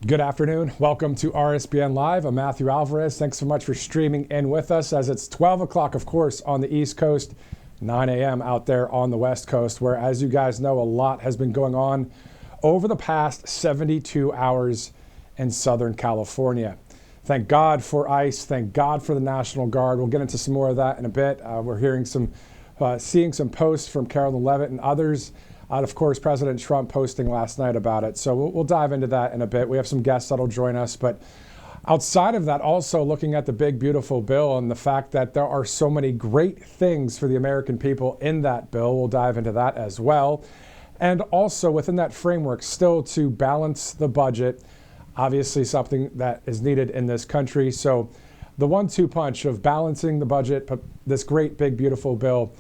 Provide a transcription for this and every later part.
Good afternoon. Welcome to RSBN Live. I'm Matthew Alvarez. Thanks so much for streaming in with us as it's 12 o'clock, of course, on the East Coast, 9 a.m. out there on the West Coast, where, as you guys know, a lot has been going on over the past 72 hours in Southern California. Thank God for ICE. Thank God for the National Guard. We'll get into some more of that in a bit. We're hearing seeing some posts from Carolyn Levitt and others. Of course, President Trump posting last night about it. So we'll dive into that in a bit. We have some guests that'll join us. But outside of that, also looking at the big, beautiful bill and the fact that there are so many great things for the American people in that bill. We'll dive into that as well. And also within that framework, still to balance the budget, obviously something that is needed in this country. So the 1-2 punch of balancing the budget, but this great, big, beautiful bill,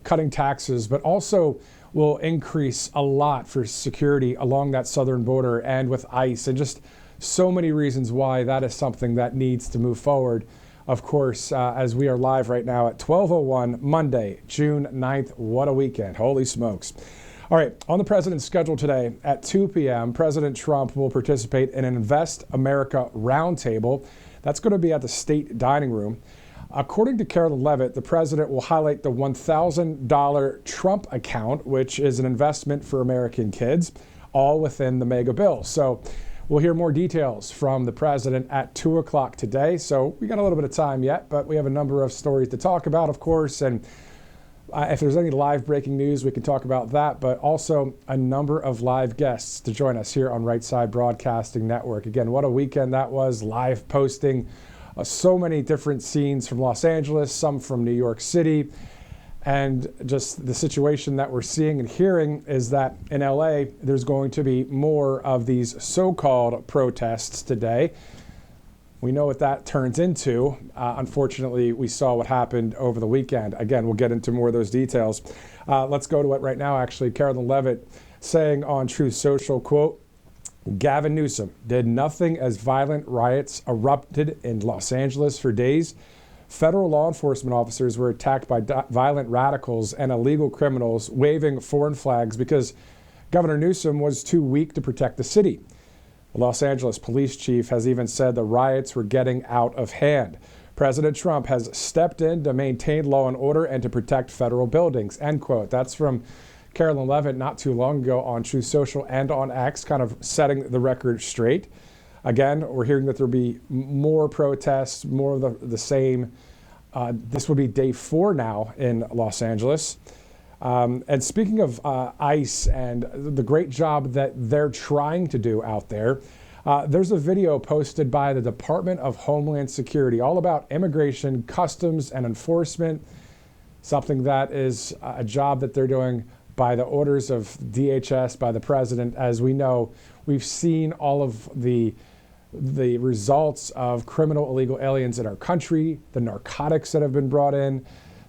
cutting taxes, but also will increase a lot for security along that southern border and with ICE, and just so many reasons why that is something that needs to move forward. Of course, as we are live right now at 12:01 Monday, June 9th. What a weekend. Holy smokes. All right, on the president's schedule today at 2 p.m., President Trump will participate in an Invest America roundtable. That's going to be at the State Dining Room. According to Carolyn Levitt, the president will highlight the $1,000 Trump account, which is an investment for American kids, all within the mega bill. So we'll hear more details from the president at 2 o'clock today. So we got a little bit of time yet, but we have a number of stories to talk about, of course. And if there's any live breaking news, we can talk about that, but also a number of live guests to join us here on Right Side Broadcasting Network. Again, what a weekend that was, live posting. So many different scenes from Los Angeles, some from New York City. And just the situation that we're seeing and hearing is that in LA, there's going to be more of these so-called protests today. We know what that turns into. Unfortunately, we saw what happened over the weekend. Again, we'll get into more of those details. Let's go to it right now, actually. Carolyn Levitt saying on Truth Social, quote, Gavin Newsom did nothing as violent riots erupted in Los Angeles for days. Federal law enforcement officers were attacked by violent radicals and illegal criminals waving foreign flags because Governor Newsom was too weak to protect the city. The Los Angeles police chief has even said the riots were getting out of hand. President Trump has stepped in to maintain law and order and to protect federal buildings, end quote. That's from Carolyn Levitt not too long ago on Truth Social and on X, kind of setting the record straight. Again, we're hearing that there'll be more protests, more of the same. This will be day 4 now in Los Angeles. And speaking of ICE and the great job that they're trying to do out there, there's a video posted by the Department of Homeland Security all about immigration, customs, and enforcement, something that is a job that they're doing by the orders of DHS, by the president. As we know, we've seen all of the results of criminal illegal aliens in our country, the narcotics that have been brought in,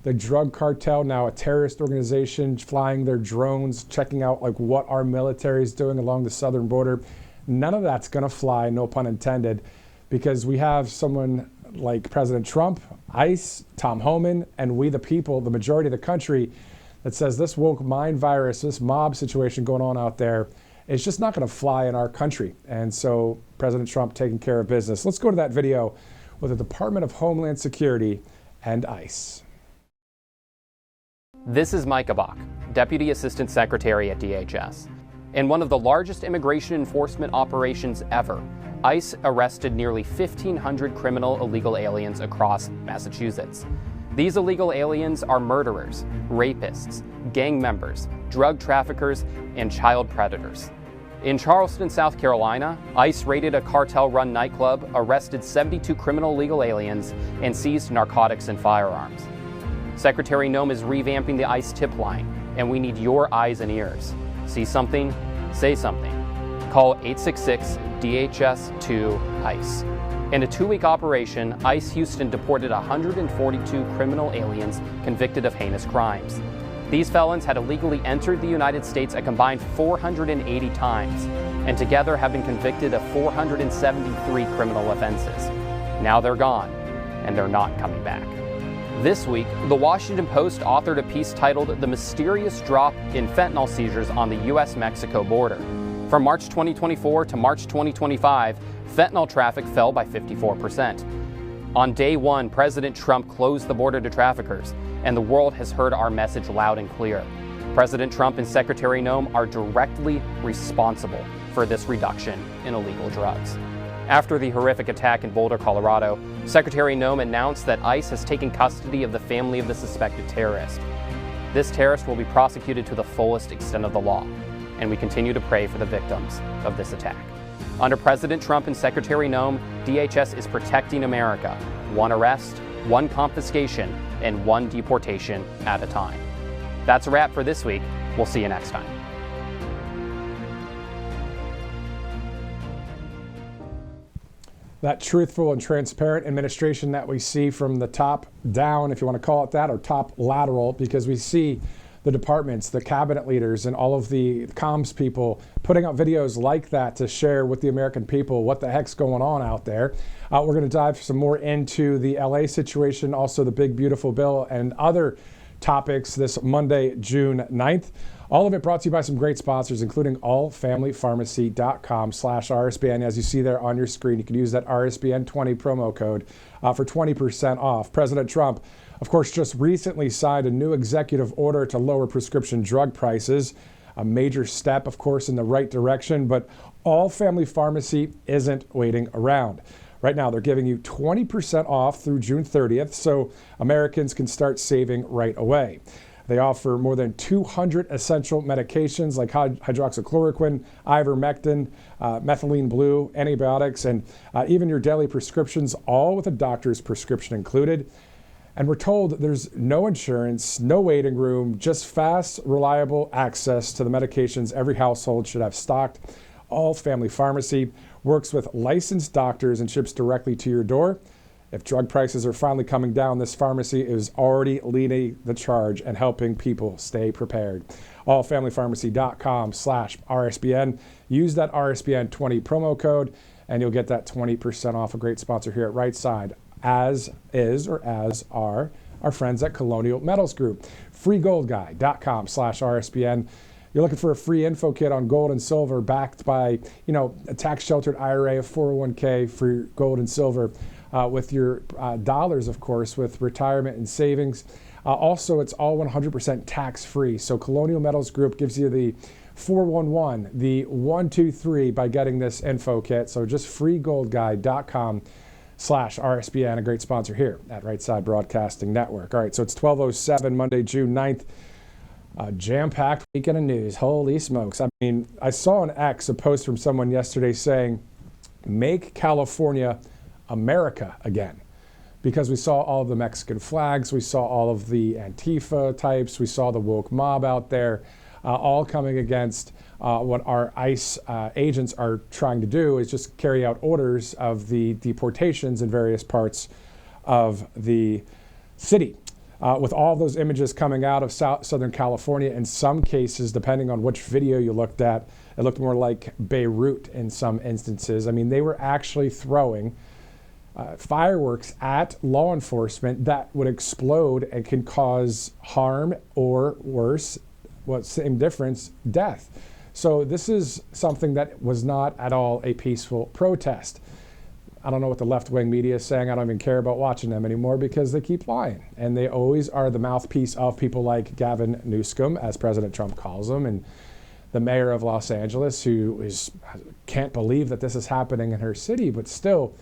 the drug cartel, now a terrorist organization flying their drones, checking out like what our military is doing along the southern border. None of that's going to fly, no pun intended, because we have someone like President Trump, ICE, Tom Homan, and we the people, the majority of the country, that says this woke mind virus, this mob situation going on out there, is just not going to fly in our country. And so President Trump taking care of business. Let's go to that video with the Department of Homeland Security and ICE. This is Micah Bach, Deputy Assistant Secretary at DHS. In one of the largest immigration enforcement operations ever, ICE arrested nearly 1,500 criminal illegal aliens across Massachusetts. These illegal aliens are murderers, rapists, gang members, drug traffickers, and child predators. In Charleston, South Carolina, ICE raided a cartel-run nightclub, arrested 72 criminal illegal aliens, and seized narcotics and firearms. Secretary Noem is revamping the ICE tip line, and we need your eyes and ears. See something? Say something. Call 866-DHS-2-ICE. In a 2-week operation, ICE Houston deported 142 criminal aliens convicted of heinous crimes. These felons had illegally entered the United States a combined 480 times, and together have been convicted of 473 criminal offenses. Now they're gone, and they're not coming back. This week, The Washington Post authored a piece titled "The Mysterious Drop in Fentanyl Seizures on the U.S.-Mexico Border." From March 2024 to March 2025, fentanyl traffic fell by 54%. On day one, President Trump closed the border to traffickers, and the world has heard our message loud and clear. President Trump and Secretary Noem are directly responsible for this reduction in illegal drugs. After the horrific attack in Boulder, Colorado, Secretary Noem announced that ICE has taken custody of the family of the suspected terrorist. This terrorist will be prosecuted to the fullest extent of the law, and we continue to pray for the victims of this attack. Under President Trump and Secretary Noem, DHS is protecting America, one arrest, one confiscation, and one deportation at a time. That's a wrap for this week. We'll see you next time. That truthful and transparent administration that we see from the top down, if you want to call it that, or top lateral, because we see the departments, the cabinet leaders, and all of the comms people putting out videos like that to share with the American people what the heck's going on out there. We're going to dive some more into the LA situation, also the big, beautiful bill, and other topics this Monday, June 9th. All of it brought to you by some great sponsors, including allfamilypharmacy.com/RSBN. As you see there on your screen, you can use that RSBN20 promo code for 20% off. President Trump, of course, just recently signed a new executive order to lower prescription drug prices. A major step, of course, in the right direction, but All Family Pharmacy isn't waiting around. Right now, they're giving you 20% off through June 30th, so Americans can start saving right away. They offer more than 200 essential medications like hydroxychloroquine, ivermectin, methylene blue, antibiotics, and even your daily prescriptions, all with a doctor's prescription included. And we're told there's no insurance, no waiting room, just fast, reliable access to the medications every household should have stocked. All Family Pharmacy works with licensed doctors and ships directly to your door. If drug prices are finally coming down, this pharmacy is already leading the charge and helping people stay prepared. Allfamilypharmacy.com/RSBN. Use that RSBN20 promo code and you'll get that 20% off. A great sponsor here at Right Side, as are our friends at Colonial Metals Group. freegoldguy.com/RSBN. You're looking for a free info kit on gold and silver backed by, a tax-sheltered IRA, a 401k for gold and silver with your dollars, of course, with retirement and savings. Also, it's all 100% tax-free. So Colonial Metals Group gives you the 411, the 123 by getting this info kit. So just freegoldguy.com/RSBN, a great sponsor here at Right Side Broadcasting Network. All right, so it's 12:07, Monday, June 9th. Jam-packed weekend of news. Holy smokes. I mean, I saw on X a post from someone yesterday saying, make California America again. Because we saw all of the Mexican flags, we saw all of the Antifa types, we saw the woke mob out there, all coming against what our ICE agents are trying to do is just carry out orders of the deportations in various parts of the city. With all those images coming out of Southern California, in some cases, depending on which video you looked at, it looked more like Beirut in some instances. I mean, they were actually throwing fireworks at law enforcement that would explode and can cause harm or worse, same difference, death. So this is something that was not at all a peaceful protest. I don't know what the left-wing media is saying. I don't even care about watching them anymore because they keep lying. And they always are the mouthpiece of people like Gavin Newsom, as President Trump calls him, and the mayor of Los Angeles, who can't believe that this is happening in her city. But still,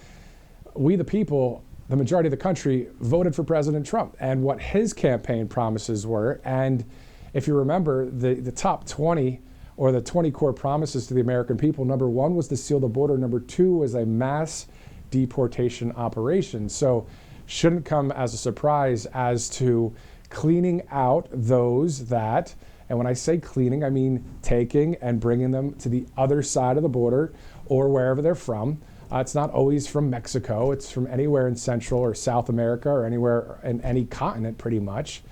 we the people, the majority of the country, voted for President Trump and what his campaign promises were. And if you remember, the top 20 or the 20 core promises to the American people, number one was to seal the border. Number two was a mass deportation operation. So shouldn't come as a surprise as to cleaning out those that, and when I say cleaning, I mean taking and bringing them to the other side of the border or wherever they're from. It's not always from Mexico. It's from anywhere in Central or South America or anywhere in any continent pretty much.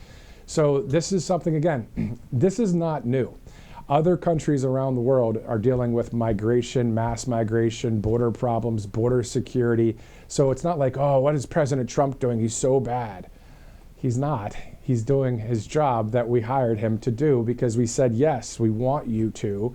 So this is something, again, this is not new. Other countries around the world are dealing with migration, mass migration, border problems, border security. So it's not like, oh, what is President Trump doing? He's so bad. He's not. He's doing his job that we hired him to do because we said, yes, we want you to.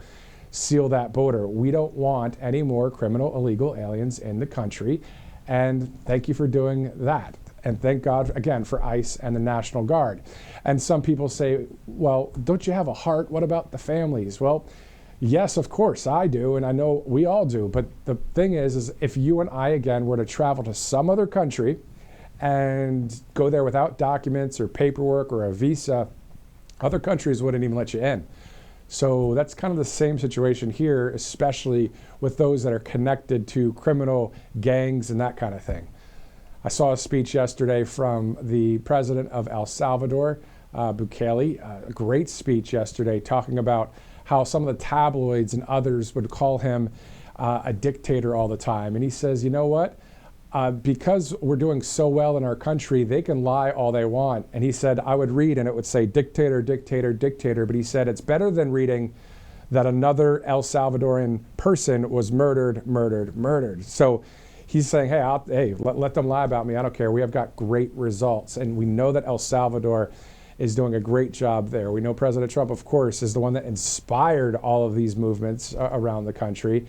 seal that border. We don't want any more criminal illegal aliens in the country. And thank you for doing that. And thank God, again, for ICE and the National Guard. And some people say, well, don't you have a heart? What about the families? Well, yes, of course, I do, and I know we all do. But the thing is if you and I, again, were to travel to some other country and go there without documents or paperwork or a visa, other countries wouldn't even let you in. So that's kind of the same situation here, especially with those that are connected to criminal gangs and that kind of thing. I saw a speech yesterday from the president of El Salvador, McNeily, a great speech yesterday talking about how some of the tabloids and others would call him a dictator all the time. And he says, you know what? Because we're doing so well in our country, they can lie all they want. And he said, I would read and it would say dictator, dictator, dictator. But he said, it's better than reading that another El Salvadorian person was murdered. So he's saying, hey, let them lie about me. I don't care. We have got great results. And we know that El Salvador is doing a great job there. We know President Trump, of course, is the one that inspired all of these movements around the country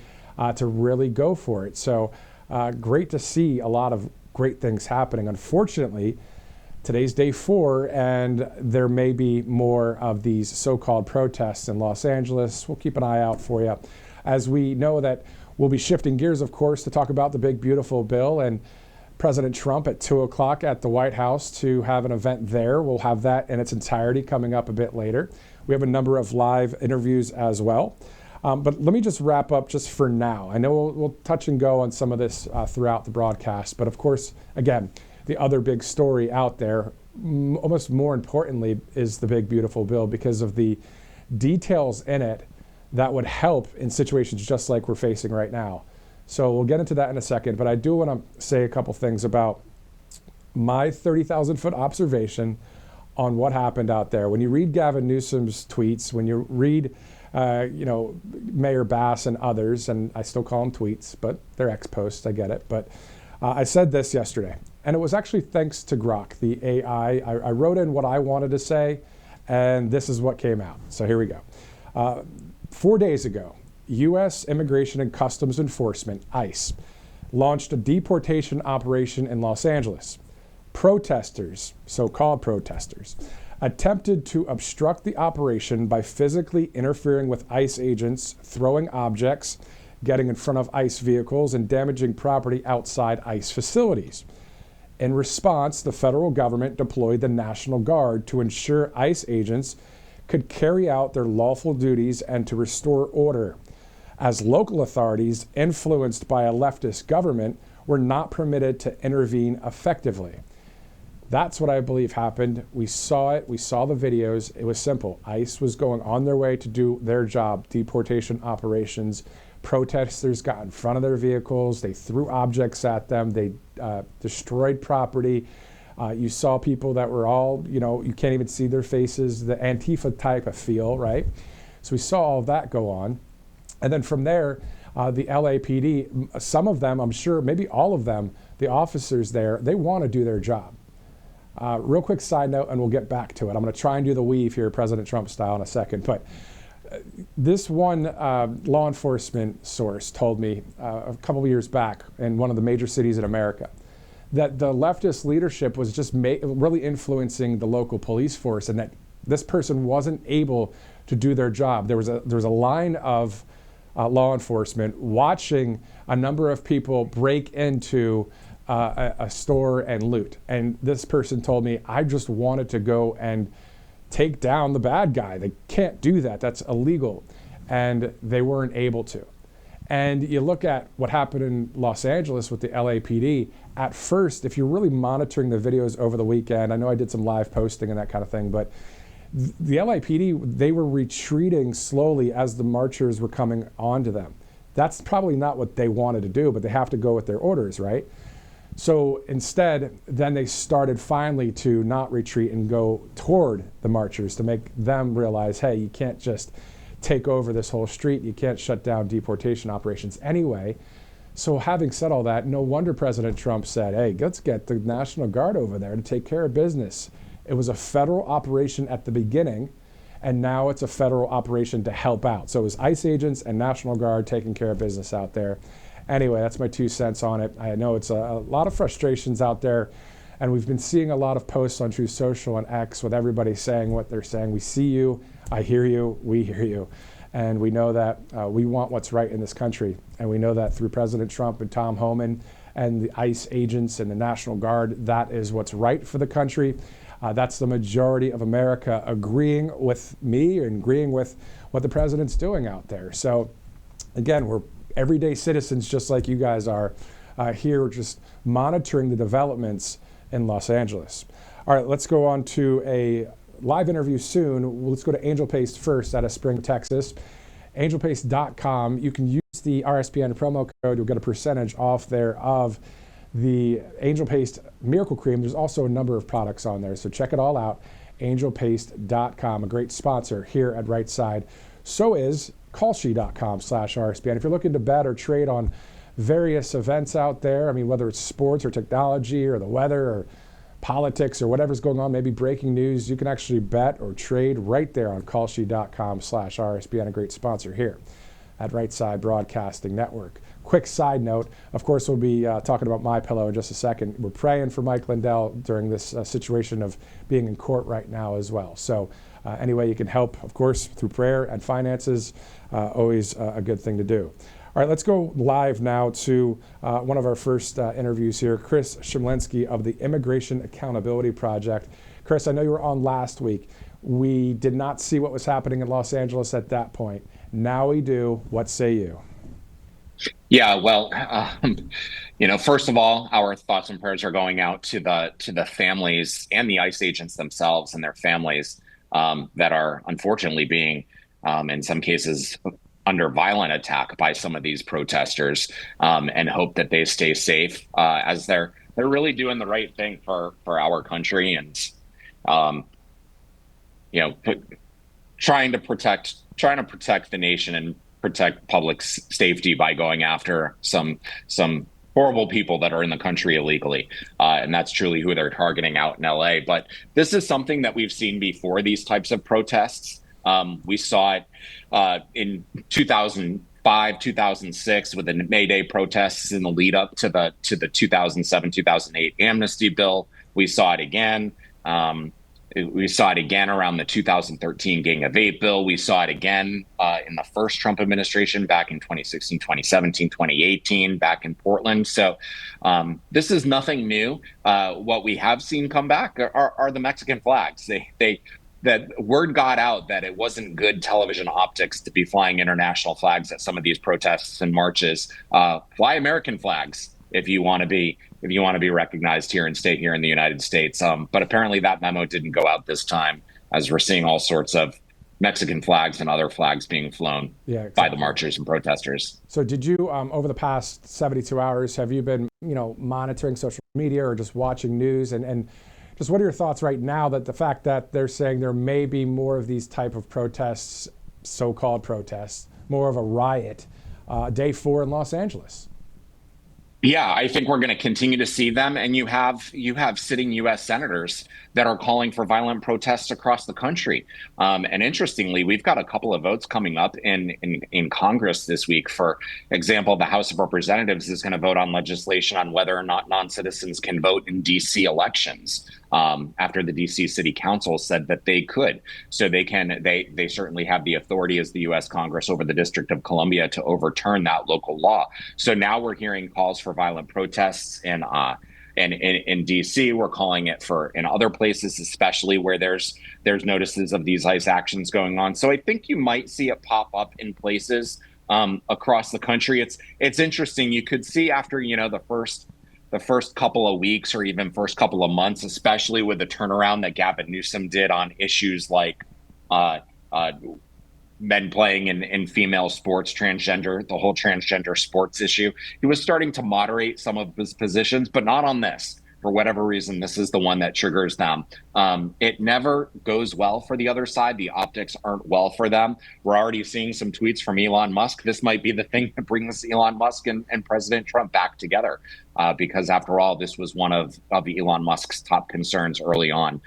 to really go for it. So great to see a lot of great things happening. Unfortunately, today's day 4, and there may be more of these so-called protests in Los Angeles. We'll keep an eye out for you. As we know that we'll be shifting gears, of course, to talk about the big, beautiful bill and President Trump at 2 o'clock at the White House to have an event there. We'll have that in its entirety coming up a bit later. We have a number of live interviews as well. But let me just wrap up just for now. I know we'll touch and go on some of this throughout the broadcast, but of course, again, the other big story out there, almost more importantly, is the big, beautiful bill because of the details in it that would help in situations just like we're facing right now. So we'll get into that in a second, but I do want to say a couple things about my 30,000-foot observation on what happened out there. When you read Gavin Newsom's tweets, when you read Mayor Bass and others, and I still call them tweets, but they're ex-posts, I get it. But I said this yesterday, and it was actually thanks to Grok, the AI. I wrote in what I wanted to say, and this is what came out. So here we go. 4 days ago, U.S. Immigration and Customs Enforcement, ICE, launched a deportation operation in Los Angeles. Protesters, so-called protesters, attempted to obstruct the operation by physically interfering with ICE agents, throwing objects, getting in front of ICE vehicles, and damaging property outside ICE facilities. In response, the federal government deployed the National Guard to ensure ICE agents could carry out their lawful duties and to restore order, as local authorities, influenced by a leftist government, were not permitted to intervene effectively. That's what I believe happened. We saw it. We saw the videos. It was simple. ICE was going on their way to do their job, deportation operations. Protesters got in front of their vehicles. They threw objects at them. They destroyed property. You saw people that were all, you can't even see their faces, the Antifa type of feel, right? So we saw all of that go on. And then from there, the LAPD, some of them, I'm sure, maybe all of them, the officers there, they want to do their job. Real quick side note, and we'll get back to it. I'm going to try and do the weave here, President Trump style, in a second. But this one law enforcement source told me a couple of years back in one of the major cities in America that the leftist leadership was just really influencing the local police force, and that this person wasn't able to do their job. There was a line of law enforcement watching a number of people break into a store and loot. And this person told me, I just wanted to go and take down the bad guy. They can't do that. That's illegal. And they weren't able to. And you look at what happened in Los Angeles with the LAPD. At first, if you're really monitoring the videos over the weekend, I know I did some live posting and that kind of thing, but the LAPD, they were retreating slowly as the marchers were coming onto them. That's probably not what they wanted to do, but they have to go with their orders, right? So instead, then they started finally to not retreat and go toward the marchers to make them realize, hey, you can't just take over this whole street. You can't shut down deportation operations anyway. So having said all that, no wonder President Trump said, hey, let's get the National Guard over there to take care of business. It was a federal operation at the beginning, and now it's a federal operation to help out. So it was ICE agents and National Guard taking care of business out there. Anyway, that's my 2 cents on it. I know it's a lot of frustrations out there, and we've been seeing a lot of posts on Truth Social and X with everybody saying what they're saying. We see you, I hear you, we hear you. And we know that we want what's right in this country. And we know that through President Trump and Tom Homan and the ICE agents and the National Guard, that is what's right for the country. That's the majority of America agreeing with me and agreeing with what the president's doing out there. So again, we're everyday citizens just like you guys are here, just monitoring the developments in Los Angeles. All right, let's go on to a live interview soon. Let's go to Angel Paste first out of Spring, Texas. AngelPaste.com. You can use the RSBN promo code. You'll get a percentage off there of the Angel Paste Miracle Cream. There's also a number of products on there, so check it all out. AngelPaste.com, a great sponsor here at Right Side. So is Kalshi.com/RSBN. If you're looking to bet or trade on various events out there, I mean, whether it's sports or technology or the weather or politics or whatever's going on, maybe breaking news, you can actually bet or trade right there on Kalshi.com/RSBN, a great sponsor here at Right Side Broadcasting Network. Quick side note, of course, we'll be talking about MyPillow in just a second. We're praying for Mike Lindell during this situation of being in court right now as well. So any way you can help, of course, through prayer and finances, always a good thing to do. All right, let's go live now to one of our first interviews here, Chris Shimlensky of the Immigration Accountability Project. Chris, I know you were on last week. We did not see what was happening in Los Angeles at that point. Now we do. What say you? Yeah, well, first of all, our thoughts and prayers are going out to the families and the ICE agents themselves and their families that are unfortunately being, in some cases, under violent attack by some of these protesters, and hope that they stay safe as they're really doing the right thing for our country and trying to protect the nation and protect public safety by going after some horrible people that are in the country illegally. And that's truly who they're targeting out in LA. But this is something that we've seen before, these types of protests. We saw it in 2005, 2006 with the May Day protests in the lead up to the 2007, 2008 amnesty bill. We saw it again. We saw it again around the 2013 Gang of Eight bill. We saw it again in the first Trump administration back in 2016, 2017, 2018, back in Portland. So this is nothing new. What we have seen come back are the Mexican flags. That word got out that it wasn't good television optics to be flying international flags at some of these protests and marches. Fly American flags if you want to be recognized here and stay here in the United States. But apparently that memo didn't go out this time, as we're seeing all sorts of Mexican flags and other flags being flown by the marchers and protesters. So did you, over the past 72 hours, have you been, monitoring social media or just watching news? And just what are your thoughts right now that the fact that they're saying there may be more of these type of protests, so-called protests, more of a riot, day 4 in Los Angeles? Yeah, I think we're going to continue to see them. And you have sitting U.S. senators that are calling for violent protests across the country. And interestingly, we've got a couple of votes coming up in Congress this week. For example, the House of Representatives is going to vote on legislation on whether or not non-citizens can vote in D.C. elections. After the D.C. City Council said that they could. So they certainly have the authority as the U.S. Congress over the District of Columbia to overturn that local law. So now we're hearing calls for violent protests in D.C. We're calling it for in other places, especially where there's notices of these ICE actions going on. So I think you might see it pop up in places across the country. It's interesting. You could see after the first couple of weeks or even first couple of months, especially with the turnaround that Gavin Newsom did on issues like men playing in female sports, transgender, the whole transgender sports issue. He was starting to moderate some of his positions, but not on this. For whatever reason, this is the one that triggers them. It never goes well for the other side. The optics aren't well for them. We're already seeing some tweets from Elon Musk. This might be the thing that brings Elon Musk and President Trump back together, because after all, this was one of Elon Musk's top concerns early on.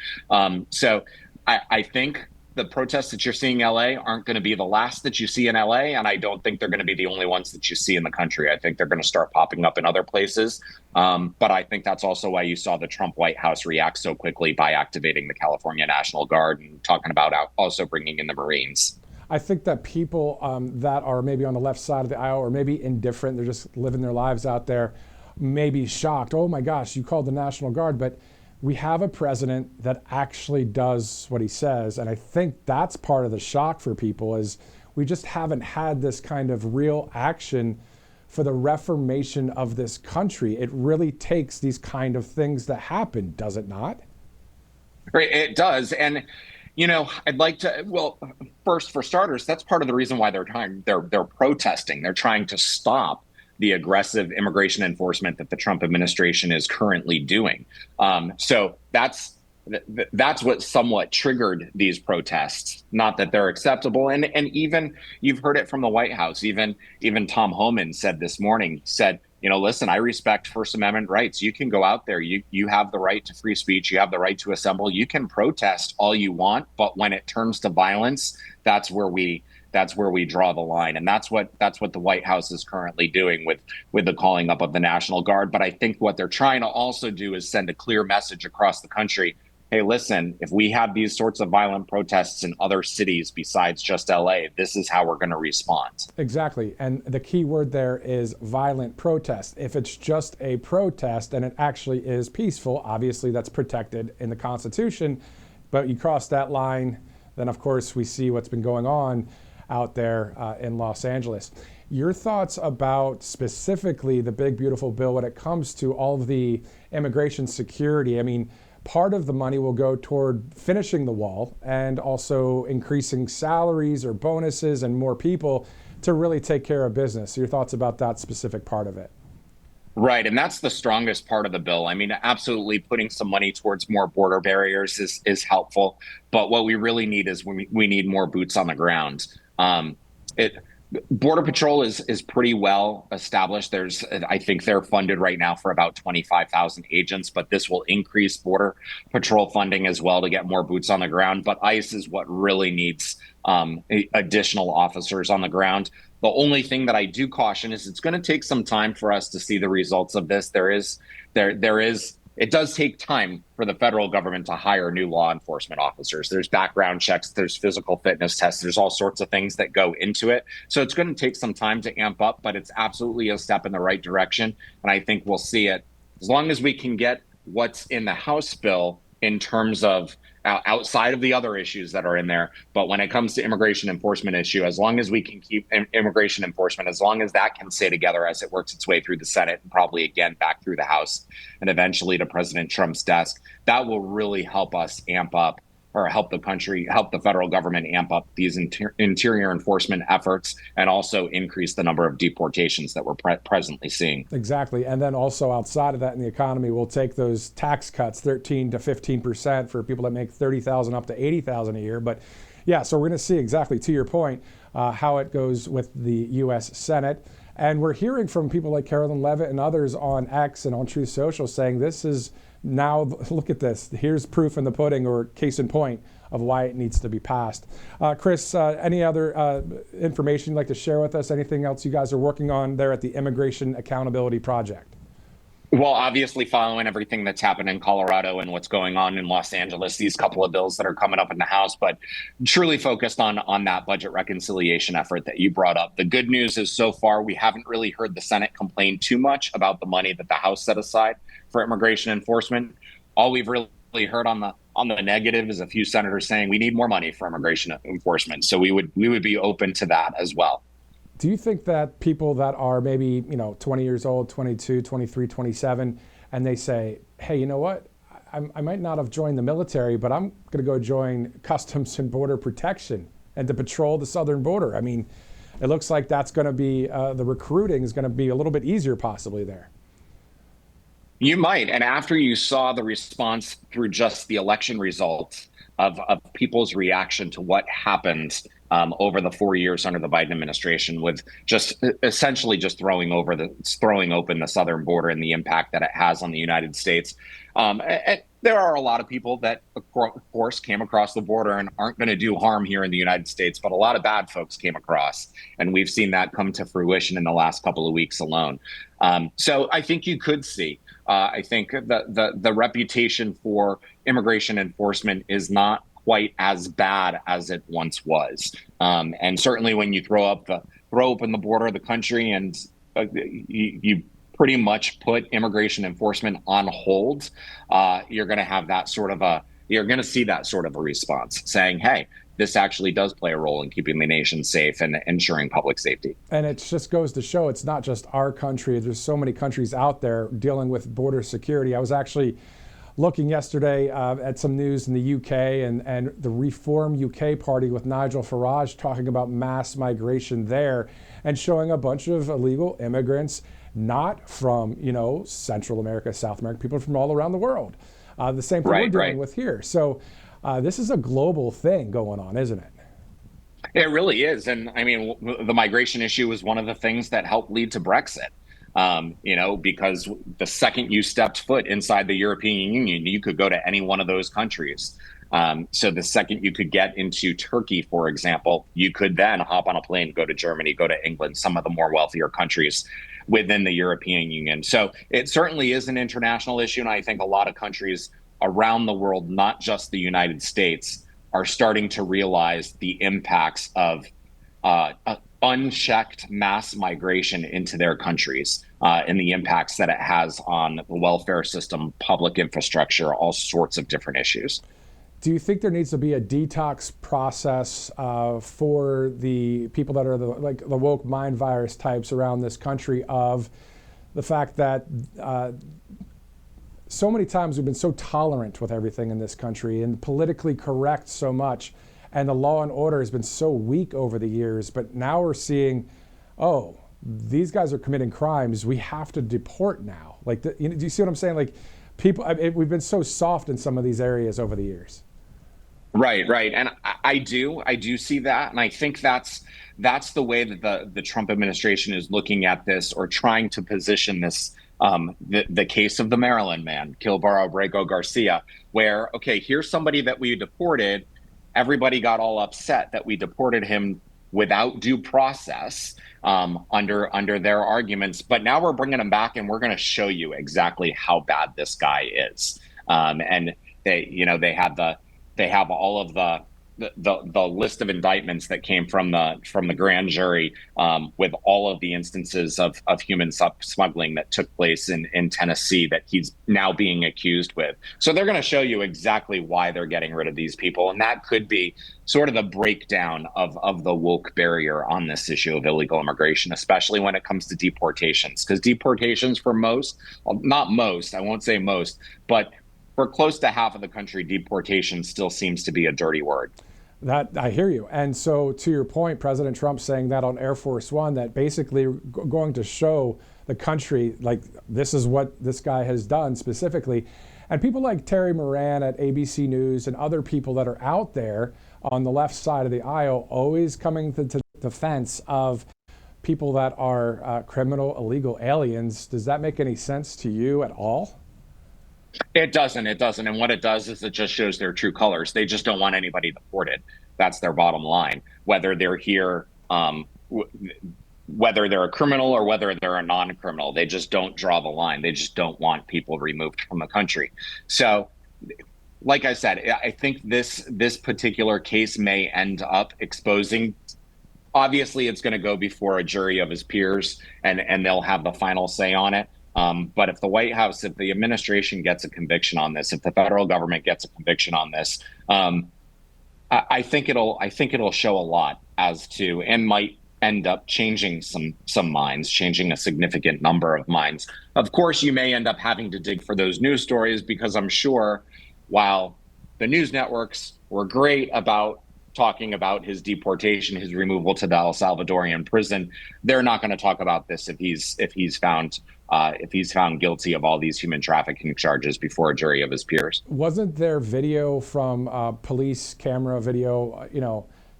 So I think the protests that you're seeing in LA aren't going to be the last that you see in LA. And I don't think they're going to be the only ones that you see in the country. I think they're going to start popping up in other places. But I think that's also why you saw the Trump White House react so quickly by activating the California National Guard and talking about also bringing in the Marines. I think that people that are maybe on the left side of the aisle or maybe indifferent, they're just living their lives out there, may be shocked. Oh my gosh, you called the National Guard. But we have a president that actually does what he says. And I think that's part of the shock for people is we just haven't had this kind of real action for the reformation of this country. It really takes these kind of things to happen, does it not? Right, it does. And I'd like to, well, first, for starters, that's part of the reason why they're protesting. They're trying to stop the aggressive immigration enforcement that the Trump administration is currently doing. So that's what somewhat triggered these protests. Not that they're acceptable, and even you've heard it from the White House. Even Tom Homan said this morning, listen, I respect First Amendment rights. You can go out there. You have the right to free speech. You have the right to assemble. You can protest all you want, but when it turns to violence, that's where we draw the line. And that's what the White House is currently doing with the calling up of the National Guard. But I think what they're trying to also do is send a clear message across the country. Hey, listen, if we have these sorts of violent protests in other cities besides just LA, this is how we're going to respond. Exactly. And the key word there is violent protest. If it's just a protest and it actually is peaceful, obviously that's protected in the Constitution. But you cross that line, then of course we see what's been going on out there in Los Angeles. Your thoughts about specifically the big, beautiful bill when it comes to all of the immigration security? I mean, part of the money will go toward finishing the wall and also increasing salaries or bonuses and more people to really take care of business. So your thoughts about that specific part of it? Right. And that's the strongest part of the bill. I mean, absolutely putting some money towards more border barriers is helpful. But what we really need is we need more boots on the ground. Border Patrol is pretty well established. I think they're funded right now for about 25,000 agents, but this will increase Border Patrol funding as well to get more boots on the ground. But ICE is what really needs additional officers on the ground. The only thing that I do caution is it's going to take some time for us to see the results of this. It does take time for the federal government to hire new law enforcement officers. There's background checks, there's physical fitness tests, there's all sorts of things that go into it. So it's going to take some time to amp up, but it's absolutely a step in the right direction. And I think we'll see it as long as we can get what's in the House bill in terms of outside of the other issues that are in there. But when it comes to immigration enforcement issue, as long as we can keep immigration enforcement, as long as that can stay together as it works its way through the Senate and probably again back through the House and eventually to President Trump's desk, that will really help us amp up or help the federal government amp up these interior enforcement efforts and also increase the number of deportations that we're presently seeing. Exactly. And then also outside of that in the economy, we'll take those tax cuts, 13 to 15% for people that make $30,000 up to $80,000 a year. But yeah, so we're going to see exactly to your point how it goes with the U.S. Senate. And we're hearing from people like Carolyn Levitt and others on X and on Truth Social saying this is now, look at this. Here's proof in the pudding or case in point of why it needs to be passed. Chris, any other information you'd like to share with us? Anything else you guys are working on there at the Immigration Accountability Project? Well, obviously following everything that's happened in Colorado and what's going on in Los Angeles, these couple of bills that are coming up in the House, but truly focused on that budget reconciliation effort that you brought up. The good news is so far we haven't really heard the Senate complain too much about the money that the House set aside for immigration enforcement. All we've really heard on the negative is a few senators saying we need more money for immigration enforcement. So we would be open to that as well. Do you think that people that are maybe, 20 years old, 22, 23, 27, and they say, hey, you know what? I might not have joined the military, but I'm going to go join Customs and Border Protection and to patrol the southern border. I mean, it looks like that's going to be, the recruiting is going to be a little bit easier possibly there. You might. And after you saw the response through just the election results of people's reaction to what happened over the 4 years under the Biden administration, with just essentially just throwing open the southern border and the impact that it has on the United States. And there are a lot of people that, of course, came across the border and aren't going to do harm here in the United States, but a lot of bad folks came across, and we've seen that come to fruition in the last couple of weeks alone. So I think you could see. I think the reputation for immigration enforcement is not quite as bad as it once was, and certainly when you throw open the border of the country and you pretty much put immigration enforcement on hold, you're going to have you're going to see that sort of a response saying, hey, this actually does play a role in keeping the nation safe and ensuring public safety. And it just goes to show it's not just our country. There's so many countries out there dealing with border security. I was actually looking yesterday at some news in the UK and the Reform UK Party with Nigel Farage talking about mass migration there and showing a bunch of illegal immigrants not from, Central America, South America, people from all around the world. The same thing we're dealing with here. So this is a global thing going on, isn't it? It really is. And I mean, the migration issue was one of the things that helped lead to Brexit. Because the second you stepped foot inside the European Union, you could go to any one of those countries. So the second you could get into Turkey, for example, you could then hop on a plane, go to Germany, go to England, some of the more wealthier countries within the European Union. So it certainly is an international issue. And I think a lot of countries around the world, not just the United States, are starting to realize the impacts of unchecked mass migration into their countries and the impacts that it has on the welfare system, public infrastructure, all sorts of different issues. Do you think there needs to be a detox process for the people that are the woke mind virus types around this country, of the fact that so many times we've been so tolerant with everything in this country and politically correct so much, and the law and order has been so weak over the years, but now we're seeing, oh, these guys are committing crimes, we have to deport now. Do you see what I'm saying? Like, people, we've been so soft in some of these areas over the years. Right. And I do see that. And I think that's the way that the Trump administration is looking at this, or trying to position this, the case of the Maryland man, Kilbaro Abrego Garcia, where, okay, here's somebody that we deported. Everybody got all upset that we deported him without due process under their arguments. But now we're bringing him back, and we're going to show you exactly how bad this guy is. And they have all of the list of indictments that came from the grand jury, with all of the instances of human smuggling that took place in Tennessee that he's now being accused with. So they're going to show you exactly why they're getting rid of these people. And that could be sort of the breakdown of the woke barrier on this issue of illegal immigration, especially when it comes to deportations. Because deportations for most, not most, I won't say most, but for close to half of the country, deportation still seems to be a dirty word. That, I hear you. And so, to your point, President Trump saying that on Air Force One, that basically going to show the country, like, this is what this guy has done specifically. And people like Terry Moran at ABC News and other people that are out there on the left side of the aisle, always coming to the defense of people that are criminal, illegal aliens. Does that make any sense to you at all? It doesn't. And what it does is it just shows their true colors. They just don't want anybody deported. That's their bottom line. Whether they're here, whether they're a criminal or whether they're a non-criminal, they just don't draw the line. They just don't want people removed from the country. So, like I said, I think this particular case may end up exposing. Obviously, it's going to go before a jury of his peers, and they'll have the final say on it. But if the White House, if the administration gets a conviction on this, if the federal government gets a conviction on this, I think it'll show a lot as to, and might end up changing some minds, changing a significant number of minds. Of course, you may end up having to dig for those news stories, because I'm sure while the news networks were great about talking about his deportation, his removal to the El Salvadorian prison, they're not going to talk about this if he's found guilty of all these human trafficking charges before a jury of his peers. Wasn't there video from police camera video,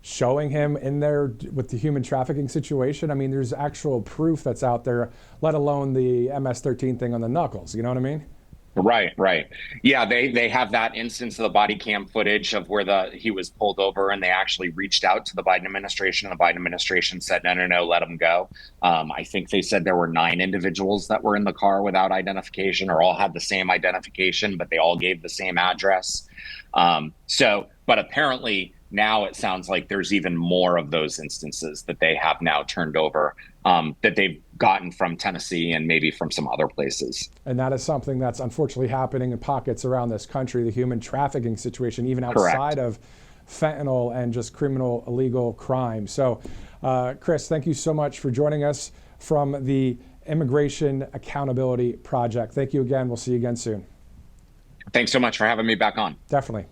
showing him in there with the human trafficking situation. I mean, there's actual proof that's out there, let alone the MS-13 thing on the knuckles. You know what I mean? Right. Yeah, they have that instance of the body cam footage of where he was pulled over, and they actually reached out to the Biden administration, and the Biden administration said, no, let him go. I think they said there were 9 individuals that were in the car without identification, or all had the same identification, but they all gave the same address. But apparently now it sounds like there's even more of those instances that they have now turned over, that they've gotten from Tennessee and maybe from some other places. And that is something that's unfortunately happening in pockets around this country, the human trafficking situation, even outside of fentanyl and just criminal illegal crime. So, Chris, thank you so much for joining us from the Immigration Accountability Project. Thank you again. We'll see you again soon. Thanks so much for having me back on. Definitely.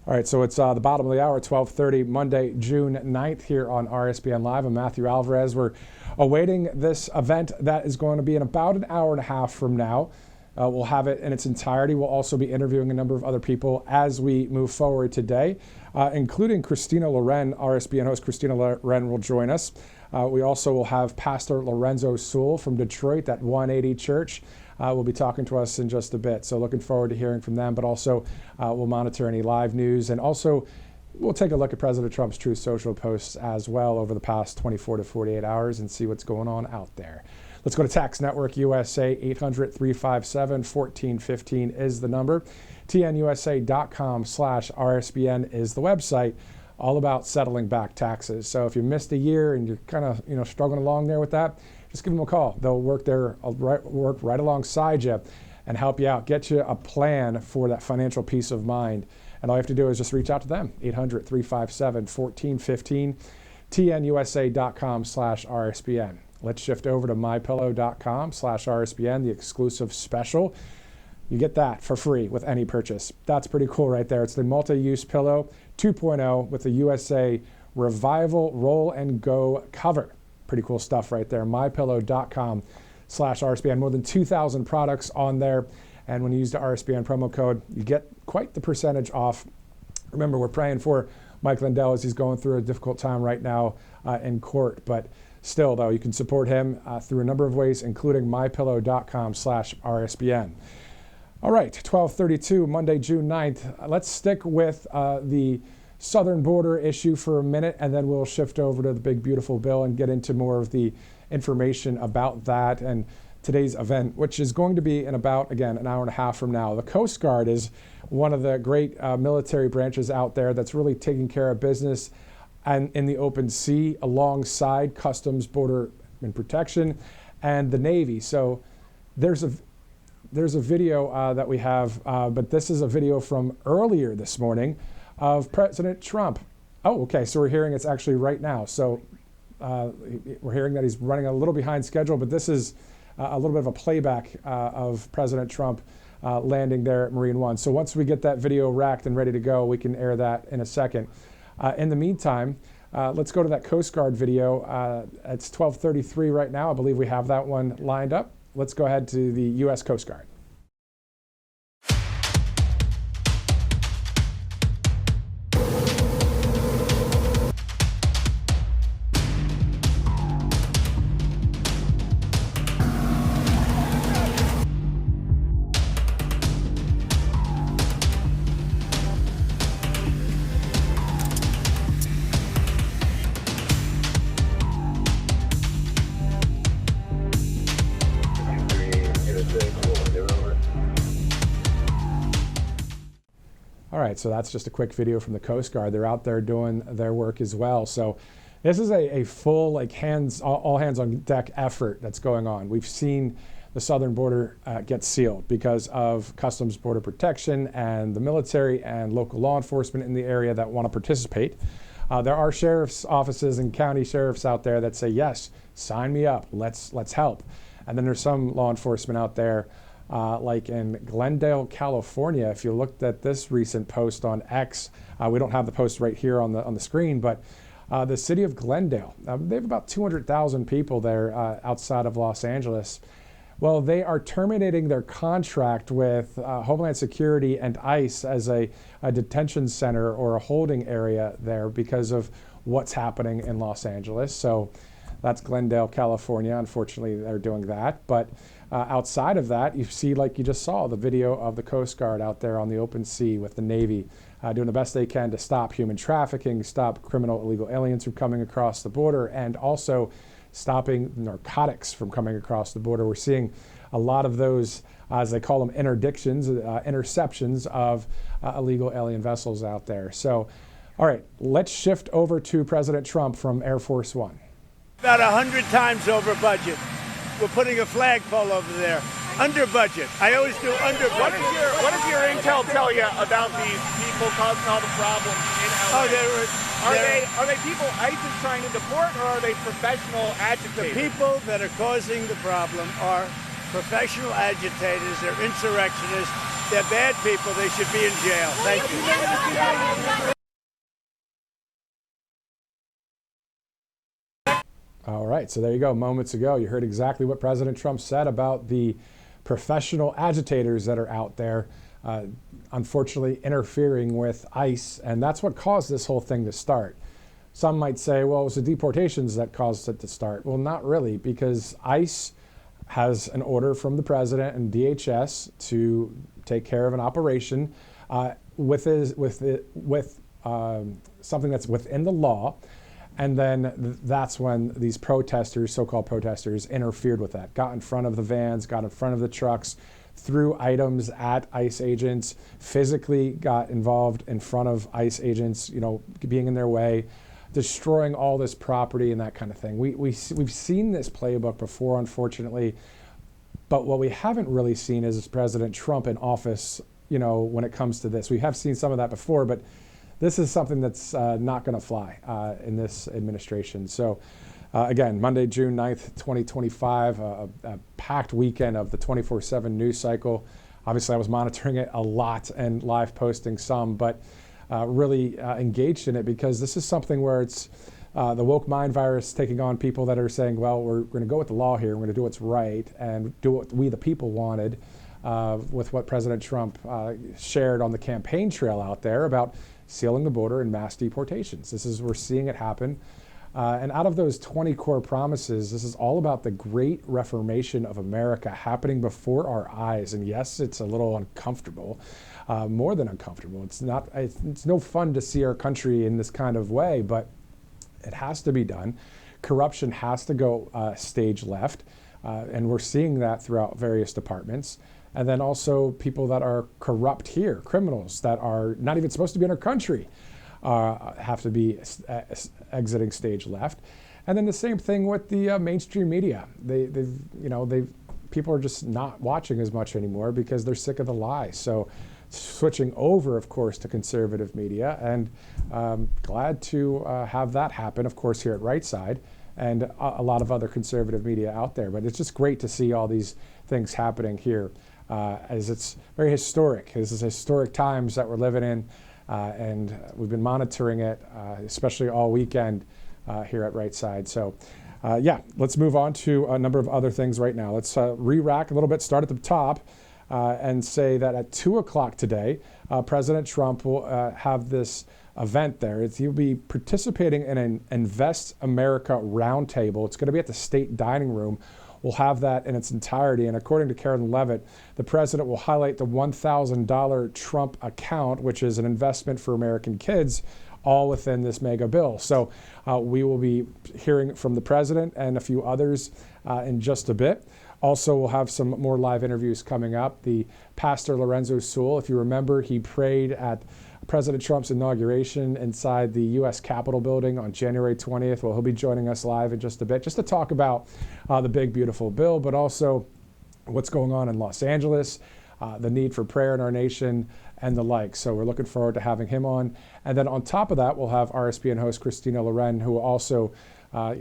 All right, so it's the bottom of the hour, 12:30, Monday, June 9th here on RSBN Live. I'm Matthew Alvarez. We're awaiting this event that is going to be in about an hour and a half from now. We'll have it in its entirety. We'll also be interviewing a number of other people as we move forward today, including Christina Loren. RSBN host Christina Loren will join us. We also will have Pastor Lorenzo Sewell from Detroit at 180 Church. Will be talking to us in just a bit. So looking forward to hearing from them, but also we'll monitor any live news, and also we'll take a look at President Trump's Truth Social posts as well over the past 24 to 48 hours and see what's going on out there. Let's go to Tax Network USA. 800-357-1415 is the number. TNUSA.com/RSBN is the website, all about settling back taxes. So if you missed a year and you're kind of struggling along there with that, just give them a call. They'll work right alongside you and help you out, get you a plan for that financial peace of mind. And all you have to do is just reach out to them, 800-357-1415, TNUSA.com/RSBN. Let's shift over to mypillow.com/RSBN, the exclusive special. You get that for free with any purchase. That's pretty cool right there. It's the multi-use pillow 2.0 with the USA Revival Roll and Go cover. Pretty cool stuff right there. mypillow.com/RSBN. More than 2,000 products on there. And when you use the RSBN promo code, you get quite the percentage off. Remember, we're praying for Mike Lindell as he's going through a difficult time right now in court. But still, though, you can support him through a number of ways, including mypillow.com/RSBN. All right, 12:32, Monday, June 9th. Let's stick with the southern border issue for a minute, and then we'll shift over to the big, beautiful bill and get into more of the information about that and today's event, which is going to be in about, again, an hour and a half from now. The Coast Guard is one of the great military branches out there that's really taking care of business and in the open sea alongside Customs, Border and Protection, and the Navy. So there's a video that we have, but this is a video from earlier this morning of President Trump. Oh, okay, so we're hearing it's actually right now. So we're hearing that he's running a little behind schedule, but this is a little bit of a playback of President Trump landing there at Marine One. So once we get that video racked and ready to go, we can air that in a second. In the meantime, let's go to that Coast Guard video. It's 12:33 right now. I believe we have that one lined up. Let's go ahead to the U.S. Coast Guard. All right, so that's just a quick video from the Coast Guard. They're out there doing their work as well. So this is a full, like, all hands on deck effort that's going on. We've seen the southern border get sealed because of Customs, Border Protection, and the military and local law enforcement in the area that want to participate. There are sheriff's offices and county sheriffs out there that say, yes, sign me up, let's help. And then there's some law enforcement out there like in Glendale, California. If you looked at this recent post on X, we don't have the post right here on the screen, but the city of Glendale, they have about 200,000 people there outside of Los Angeles, Well, they are terminating their contract with Homeland Security and ICE as a detention center or a holding area there because of what's happening in Los Angeles. So that's Glendale, California. Unfortunately, they're doing that. But outside of that, you see, like you just saw, the video of the Coast Guard out there on the open sea with the Navy doing the best they can to stop human trafficking, stop criminal illegal aliens from coming across the border, and also stopping narcotics from coming across the border. We're seeing a lot of those, as they call them, interceptions of illegal alien vessels out there. So, all right, let's shift over to President Trump from Air Force One. About 100 times over budget. We're putting a flagpole over there. Under budget. I always do under budget. What does your intel tell you about these people causing all the problems in LA? Oh, are they people ICE is trying to deport, or are they professional agitators? The people that are causing the problem are professional agitators. They're insurrectionists. They're bad people. They should be in jail. Thank you. All right, so there you go. Moments ago, you heard exactly what President Trump said about the professional agitators that are out there, unfortunately interfering with ICE, and that's what caused this whole thing to start. Some might say, well, it was the deportations that caused it to start. Well, not really, because ICE has an order from the president and DHS to take care of an operation with something that's within the law. And then that's when these protesters, so-called protesters, interfered with that, got in front of the vans, got in front of the trucks, threw items at ICE agents, physically got involved in front of ICE agents, being in their way, destroying all this property and that kind of thing. We've seen this playbook before, unfortunately, but what we haven't really seen is President Trump in office, when it comes to this. We have seen some of that before, but this is something that's not going to fly in this administration. So, again, Monday, June 9th, 2025, a packed weekend of the 24/7 news cycle. Obviously, I was monitoring it a lot and live posting some, but really engaged in it because this is something where it's the woke mind virus taking on people that are saying, well, we're going to go with the law here. We're going to do what's right and do what we, the people, wanted with what President Trump shared on the campaign trail out there about sealing the border and mass deportations. We're seeing it happen. And out of those 20 core promises, this is all about the great reformation of America happening before our eyes. And yes, it's a little uncomfortable, more than uncomfortable. It's no fun to see our country in this kind of way, but it has to be done. Corruption has to go stage left. And we're seeing that throughout various departments. And then also people that are corrupt here, criminals that are not even supposed to be in our country, have to be exiting stage left. And then the same thing with the mainstream media. People are just not watching as much anymore because they're sick of the lies. So switching over, of course, to conservative media, and glad to have that happen, of course, here at Right Side and a lot of other conservative media out there. But it's just great to see all these things happening here. As it's very historic. This is historic times that we're living in, and we've been monitoring it, especially all weekend here at Right Side. So, let's move on to a number of other things right now. Let's re-rack a little bit, start at the top, and say that at 2 o'clock today, President Trump will have this event there. He'll be participating in an Invest America roundtable. It's going to be at the State Dining Room. We'll have that in its entirety. And according to Karen Levitt, the president will highlight the $1,000 Trump account, which is an investment for American kids, all within this mega bill. So we will be hearing from the president and a few others in just a bit. Also, we'll have some more live interviews coming up. The Pastor Lorenzo Sewell, if you remember, he prayed at President Trump's inauguration inside the U.S. Capitol building on January 20th. Well, he'll be joining us live in just a bit, just to talk about the big, beautiful bill, but also what's going on in Los Angeles, the need for prayer in our nation, and the like. So we're looking forward to having him on. And then on top of that, we'll have RSBN host Christina Loren, who will also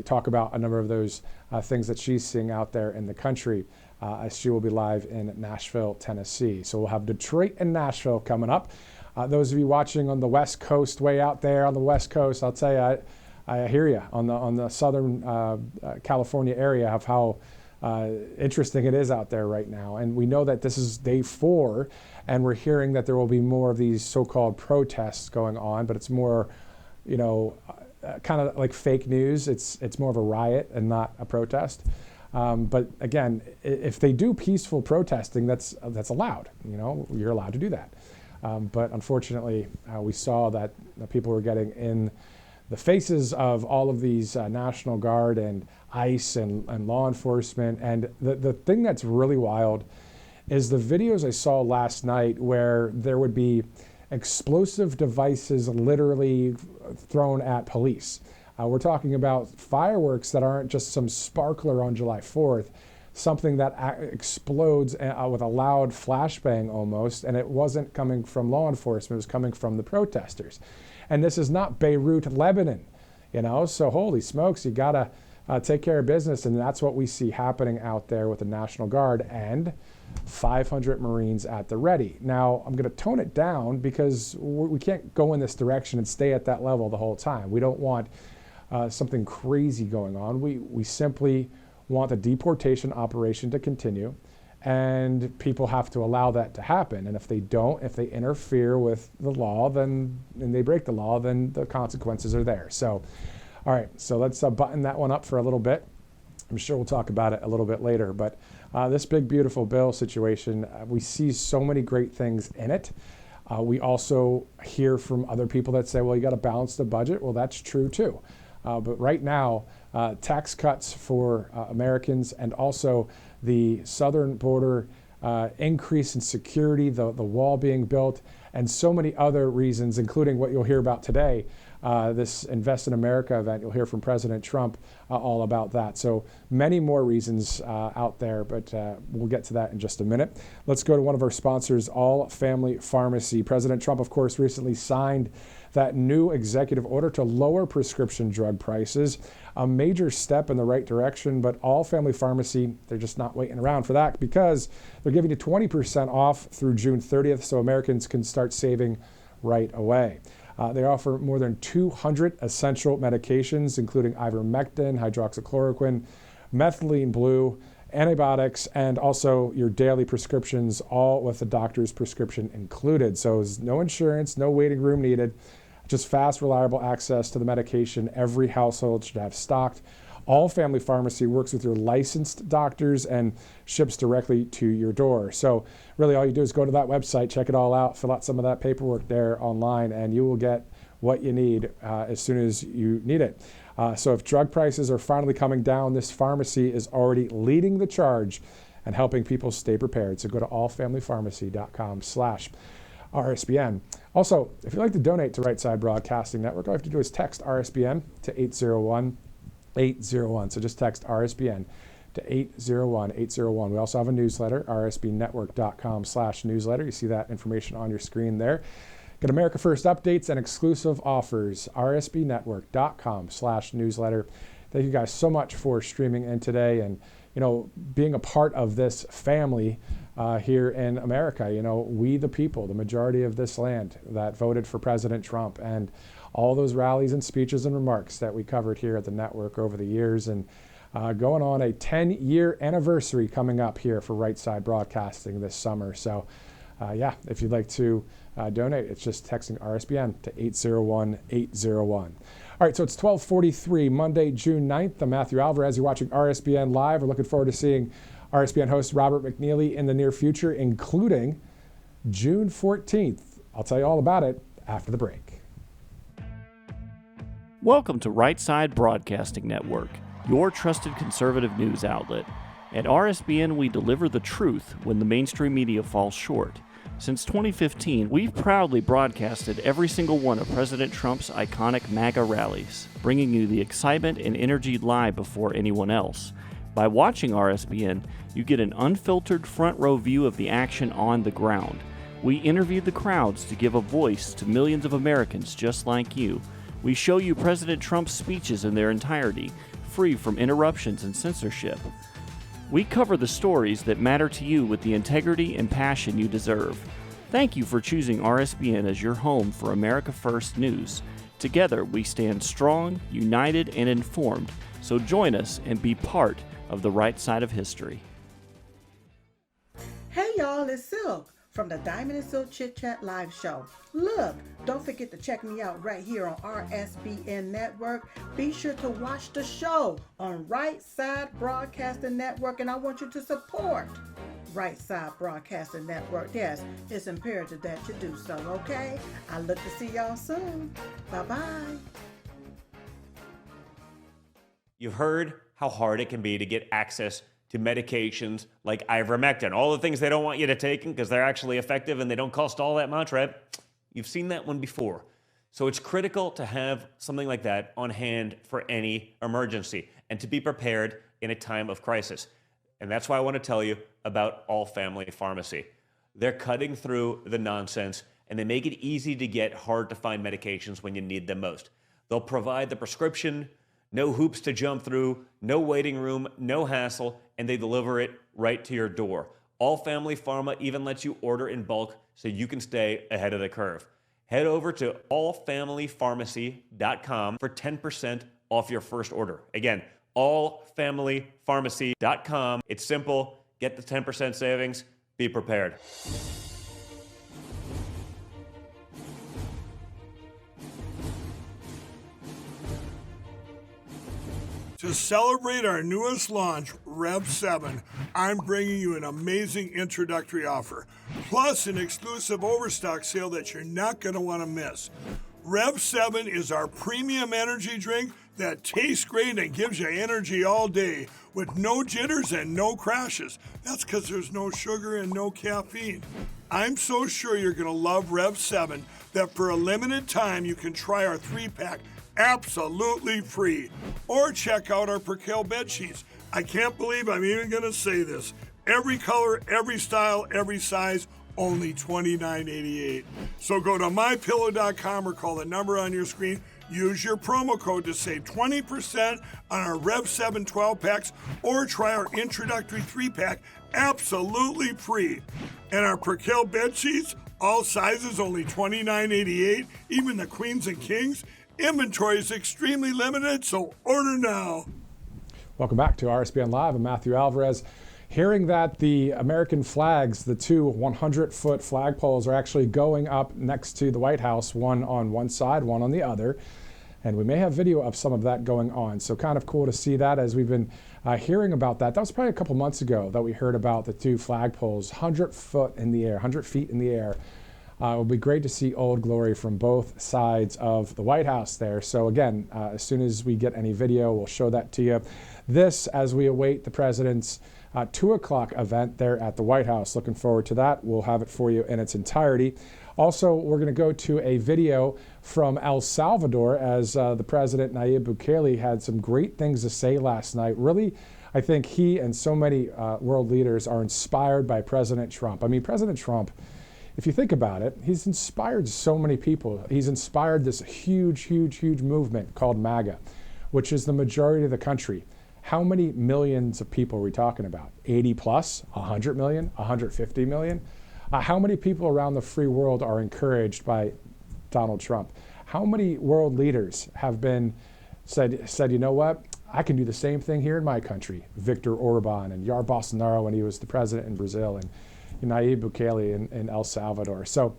talk about a number of those things that she's seeing out there in the country, as she will be live in Nashville, Tennessee. So we'll have Detroit and Nashville coming up. Those of you watching on the West Coast, way out there on the West Coast, I'll tell you, I hear you on the Southern California area of how interesting it is out there right now. And we know that this is day 4, and we're hearing that there will be more of these so-called protests going on, but it's more, kind of like fake news. It's more of a riot and not a protest. But again, if they do peaceful protesting, that's allowed. You're allowed to do that. But unfortunately, we saw that people were getting in the faces of all of these National Guard and ICE and law enforcement. And the thing that's really wild is the videos I saw last night where there would be explosive devices literally thrown at police. We're talking about fireworks that aren't just some sparkler on July 4th, something that explodes with a loud flashbang almost, and it wasn't coming from law enforcement, it was coming from the protesters. And this is not Beirut, Lebanon, so holy smokes, you gotta take care of business, and that's what we see happening out there with the National Guard and 500 Marines at the ready. Now, I'm going to tone it down because we can't go in this direction and stay at that level the whole time. We don't want something crazy going on. We simply want the deportation operation to continue, and people have to allow that to happen. And if they don't, if they interfere with the law, and they break the law, then the consequences are there. So, all right, so let's button that one up for a little bit. I'm sure we'll talk about it a little bit later, but this big, beautiful bill situation, we see so many great things in it. We also hear from other people that say, well, you got to balance the budget. Well, that's true too. But right now, tax cuts for Americans, and also the southern border increase in security, the wall being built, and so many other reasons, including what you'll hear about today, this Invest in America event. You'll hear from President Trump all about that. So many more reasons out there, but we'll get to that in just a minute. Let's go to one of our sponsors, All Family Pharmacy. President Trump, of course, recently signed that new executive order to lower prescription drug prices, a major step in the right direction. But All Family Pharmacy, they're just not waiting around for that, because they're giving you 20% off through June 30th, so Americans can start saving right away. They offer more than 200 essential medications, including ivermectin, hydroxychloroquine, methylene blue, antibiotics, and also your daily prescriptions, all with the doctor's prescription included. So there's no insurance, no waiting room needed, just fast, reliable access to the medication every household should have stocked. All Family Pharmacy works with your licensed doctors and ships directly to your door. So really all you do is go to that website, check it all out, fill out some of that paperwork there online, and you will get what you need as soon as you need it. So if drug prices are finally coming down, this pharmacy is already leading the charge and helping people stay prepared. So go to allfamilypharmacy.com/RSBN. Also, if you'd like to donate to Right Side Broadcasting Network, all you have to do is text RSBN to 801-801. So just text RSBN to 801-801. We also have a newsletter, rsbnetwork.com/newsletter. You see that information on your screen there. Get America First updates and exclusive offers, rsbnetwork.com/newsletter. Thank you guys so much for streaming in today and, being a part of this family here in America. We the people, the majority of this land that voted for President Trump, and all those rallies and speeches and remarks that we covered here at the network over the years, and going on a 10-year anniversary coming up here for Right Side Broadcasting this summer. So if you'd like to donate, it's just texting RSBN to 801-801. All right, so it's 12:43, Monday, June 9th. I'm Matthew Alvarez. You're watching RSBN Live. We're looking forward to seeing RSBN host Robert McNeily in the near future, including June 14th. I'll tell you all about it after the break. Welcome to Right Side Broadcasting Network, your trusted conservative news outlet. At RSBN, we deliver the truth when the mainstream media falls short. Since 2015, we've proudly broadcasted every single one of President Trump's iconic MAGA rallies, bringing you the excitement and energy live before anyone else. By watching RSBN, you get an unfiltered front row view of the action on the ground. We interview the crowds to give a voice to millions of Americans just like you. We show you President Trump's speeches in their entirety, free from interruptions and censorship. We cover the stories that matter to you with the integrity and passion you deserve. Thank you for choosing RSBN as your home for America First News. Together, we stand strong, united, and informed, so join us and be part of the right side of history. Hey y'all, it's Silk from the Diamond and Silk Chit Chat live show. Look, don't forget to check me out right here on RSBN Network. Be sure to watch the show on Right Side Broadcasting Network, and I want you to support Right Side Broadcasting Network. Yes, it's imperative that you do so, okay? I look to see y'all soon. Bye-bye. You've heard how hard it can be to get access to medications like ivermectin, all the things they don't want you to take because they're actually effective and they don't cost all that much, right? You've seen that one before. So it's critical to have something like that on hand for any emergency and to be prepared in a time of crisis. And that's why I want to tell you about All Family Pharmacy. They're cutting through the nonsense and they make it easy to get hard to find medications when you need them most. They'll provide the prescription, no hoops to jump through, no waiting room, no hassle, and they deliver it right to your door. All Family Pharma even lets you order in bulk so you can stay ahead of the curve. Head over to allfamilypharmacy.com for 10% off your first order. Again, allfamilypharmacy.com. It's simple. Get the 10% savings. Be prepared. To celebrate our newest launch, Rev 7, I'm bringing you an amazing introductory offer, plus an exclusive overstock sale that you're not going to want to miss. Rev 7 is our premium energy drink that tastes great and gives you energy all day with no jitters and no crashes. That's because there's no sugar and no caffeine. I'm so sure you're going to love Rev 7 that for a limited time you can try our 3-pack absolutely free. Or check out our Percale bed sheets. I can't believe I'm even going to say this. Every color, every style, every size, only $29.88. So go to mypillow.com or call the number on your screen. Use your promo code to save 20% on our Rev 7 12-packs or try our introductory 3-pack absolutely free. And our Percale bed sheets, all sizes only $29.88, even the queens and kings. Inventory is extremely limited, so order now. Welcome back to RSBN Live. I'm Matthew Alvarez. Hearing that the American flags, the two 100-foot flagpoles, are actually going up next to the White House, one on one side, one on the other. And we may have video of some of that going on. So kind of cool to see that as we've been hearing about that. That was probably a couple months ago that we heard about the two flagpoles, 100 foot in the air, 100 feet in the air. It will be great to see Old Glory from both sides of the White House there. So again, as soon as we get any video, we'll show that to you. This, as we await the president's 2 o'clock event there at the White House. Looking forward to that. We'll have it for you in its entirety. Also, we're going to go to a video from El Salvador as the president, Nayib Bukele, had some great things to say last night. Really, I think he and so many world leaders are inspired by President Trump. I mean, President Trump, if you think about it, he's inspired so many people. He's inspired this huge movement called MAGA, which is the majority of the country. How many millions of people are we talking about? 80 plus, 100 million, 150 million? How many people around the free world are encouraged by Donald Trump? How many world leaders have been said, you know what? I can do the same thing here in my country. Viktor Orban and Jair Bolsonaro when he was the president in Brazil, and Nayib Bukele in El Salvador. So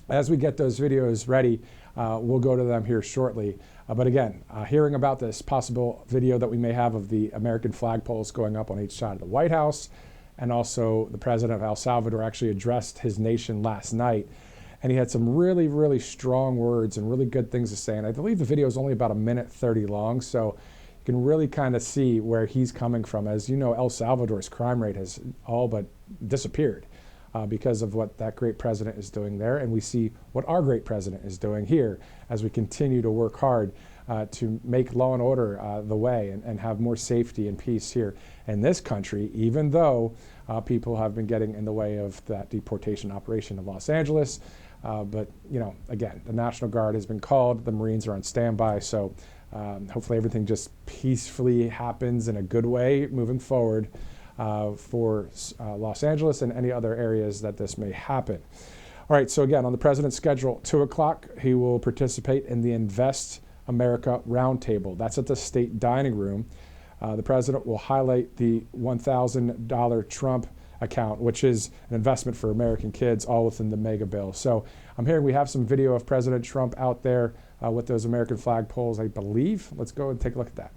as we get those videos ready, we'll go to them here shortly. But again, hearing about this possible video that we may have of the American flagpoles going up on each side of the White House, and also the president of El Salvador actually addressed his nation last night, and he had some really strong words and really good things to say. And I believe the video is only about 1:30 long, so you can really kind of see where he's coming from. As you know, El Salvador's crime rate has all but disappeared because of what that great president is doing there. And we see what our great president is doing here as we continue to work hard to make law and order the way and have more safety and peace here in this country, even though people have been getting in the way of that deportation operation in Los Angeles. But, you know, again, the National Guard has been called. The Marines are on standby. So hopefully everything just peacefully happens in a good way moving forward for Los Angeles and any other areas that this may happen. All right, so again, on the president's schedule, 2 o'clock, he will participate in the Invest America Roundtable. That's at the State Dining Room. The president will highlight the $1,000 Trump account, which is an investment for American kids, all within the mega bill. So I'm hearing we have some video of President Trump out there with those American flag poles, I believe. Let's go and take a look at that.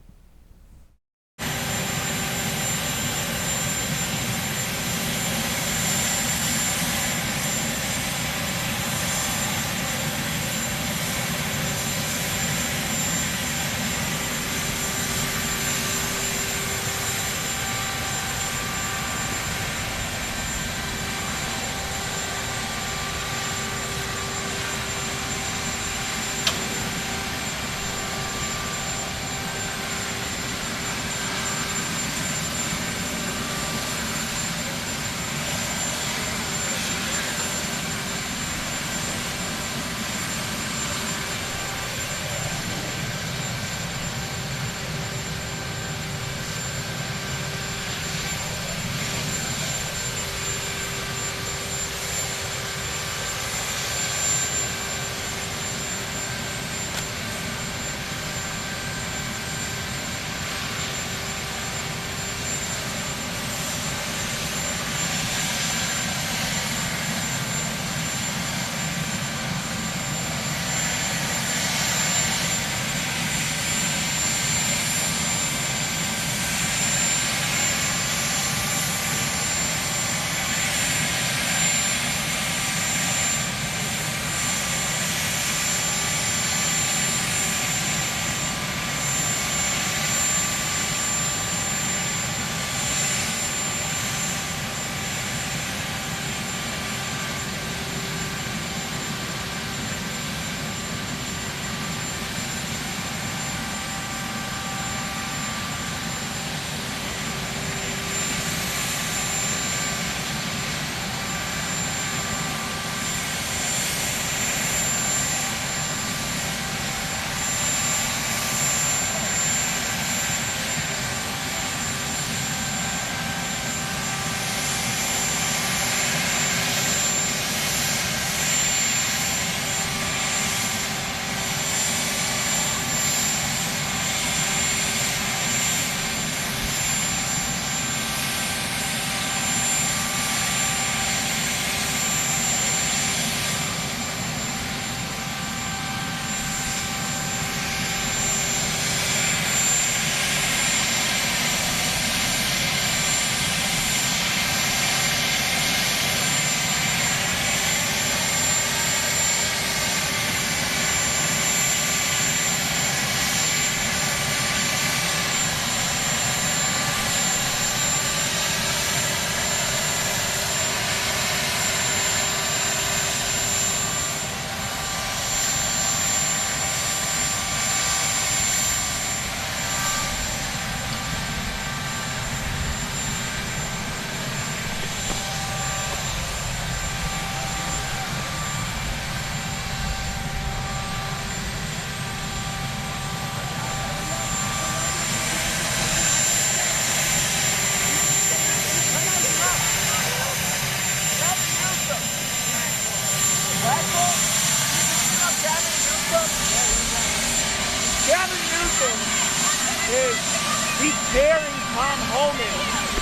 He's daring Tom Homan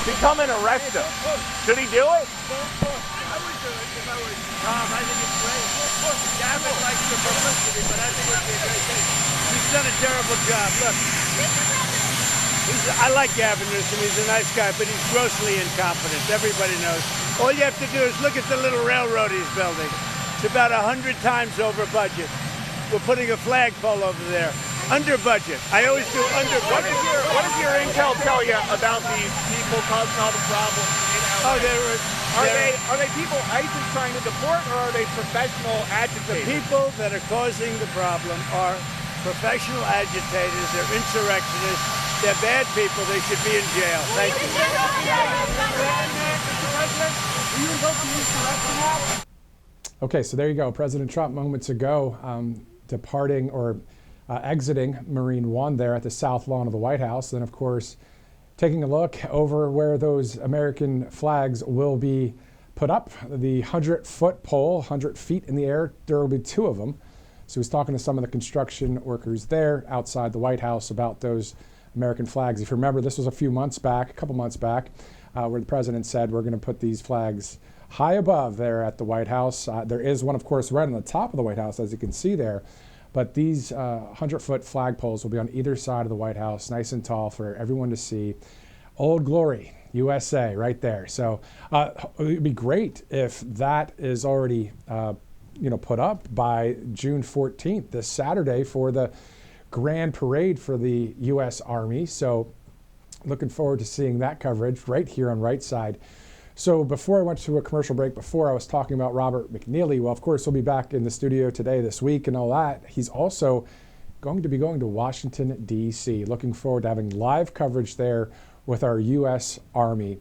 to come and arrest him. Should he do it? I would do it if I was Tom. I think it's great. Gavin likes the publicity, but I think it would be a great thing. He's done a terrible job. Look, I like Gavin Newsom. He's a nice guy, but he's grossly incompetent. Everybody knows. All you have to do is look at the little railroad he's building. It's about 100 times over budget. We're putting a flagpole over there. Under budget. I always do under budget. What does your intel tell you about these people causing all the problems in LA? Oh, Are they people ICE is trying to deport, or are they professional agitators? The people that are causing the problem are professional agitators. They're insurrectionists. They're bad people. They should be in jail. Thank you. Okay, so there you go. President Trump moments ago departing or exiting Marine One there at the south lawn of the White House. Then, of course, taking a look over where those American flags will be put up. The 100-foot pole, 100 feet in the air, there will be two of them. So he was talking to some of the construction workers there outside the White House about those American flags. If you remember, this was a couple months back, where the president said we're going to put these flags high above there at the White House. There is one, of course, right on the top of the White House, as you can see there. But these 100-foot flagpoles will be on either side of the White House, nice and tall for everyone to see. Old Glory, USA, right there. So it'd be great if that is already put up by June 14th, this Saturday, for the grand parade for the U.S. Army. So looking forward to seeing that coverage right here on Right Side. So before I went to a commercial break, before I was talking about Robert McNeily. Well, of course, he'll be back in the studio today, this week, and all that. He's also going to be going to Washington, D.C. Looking forward to having live coverage there with our U.S. Army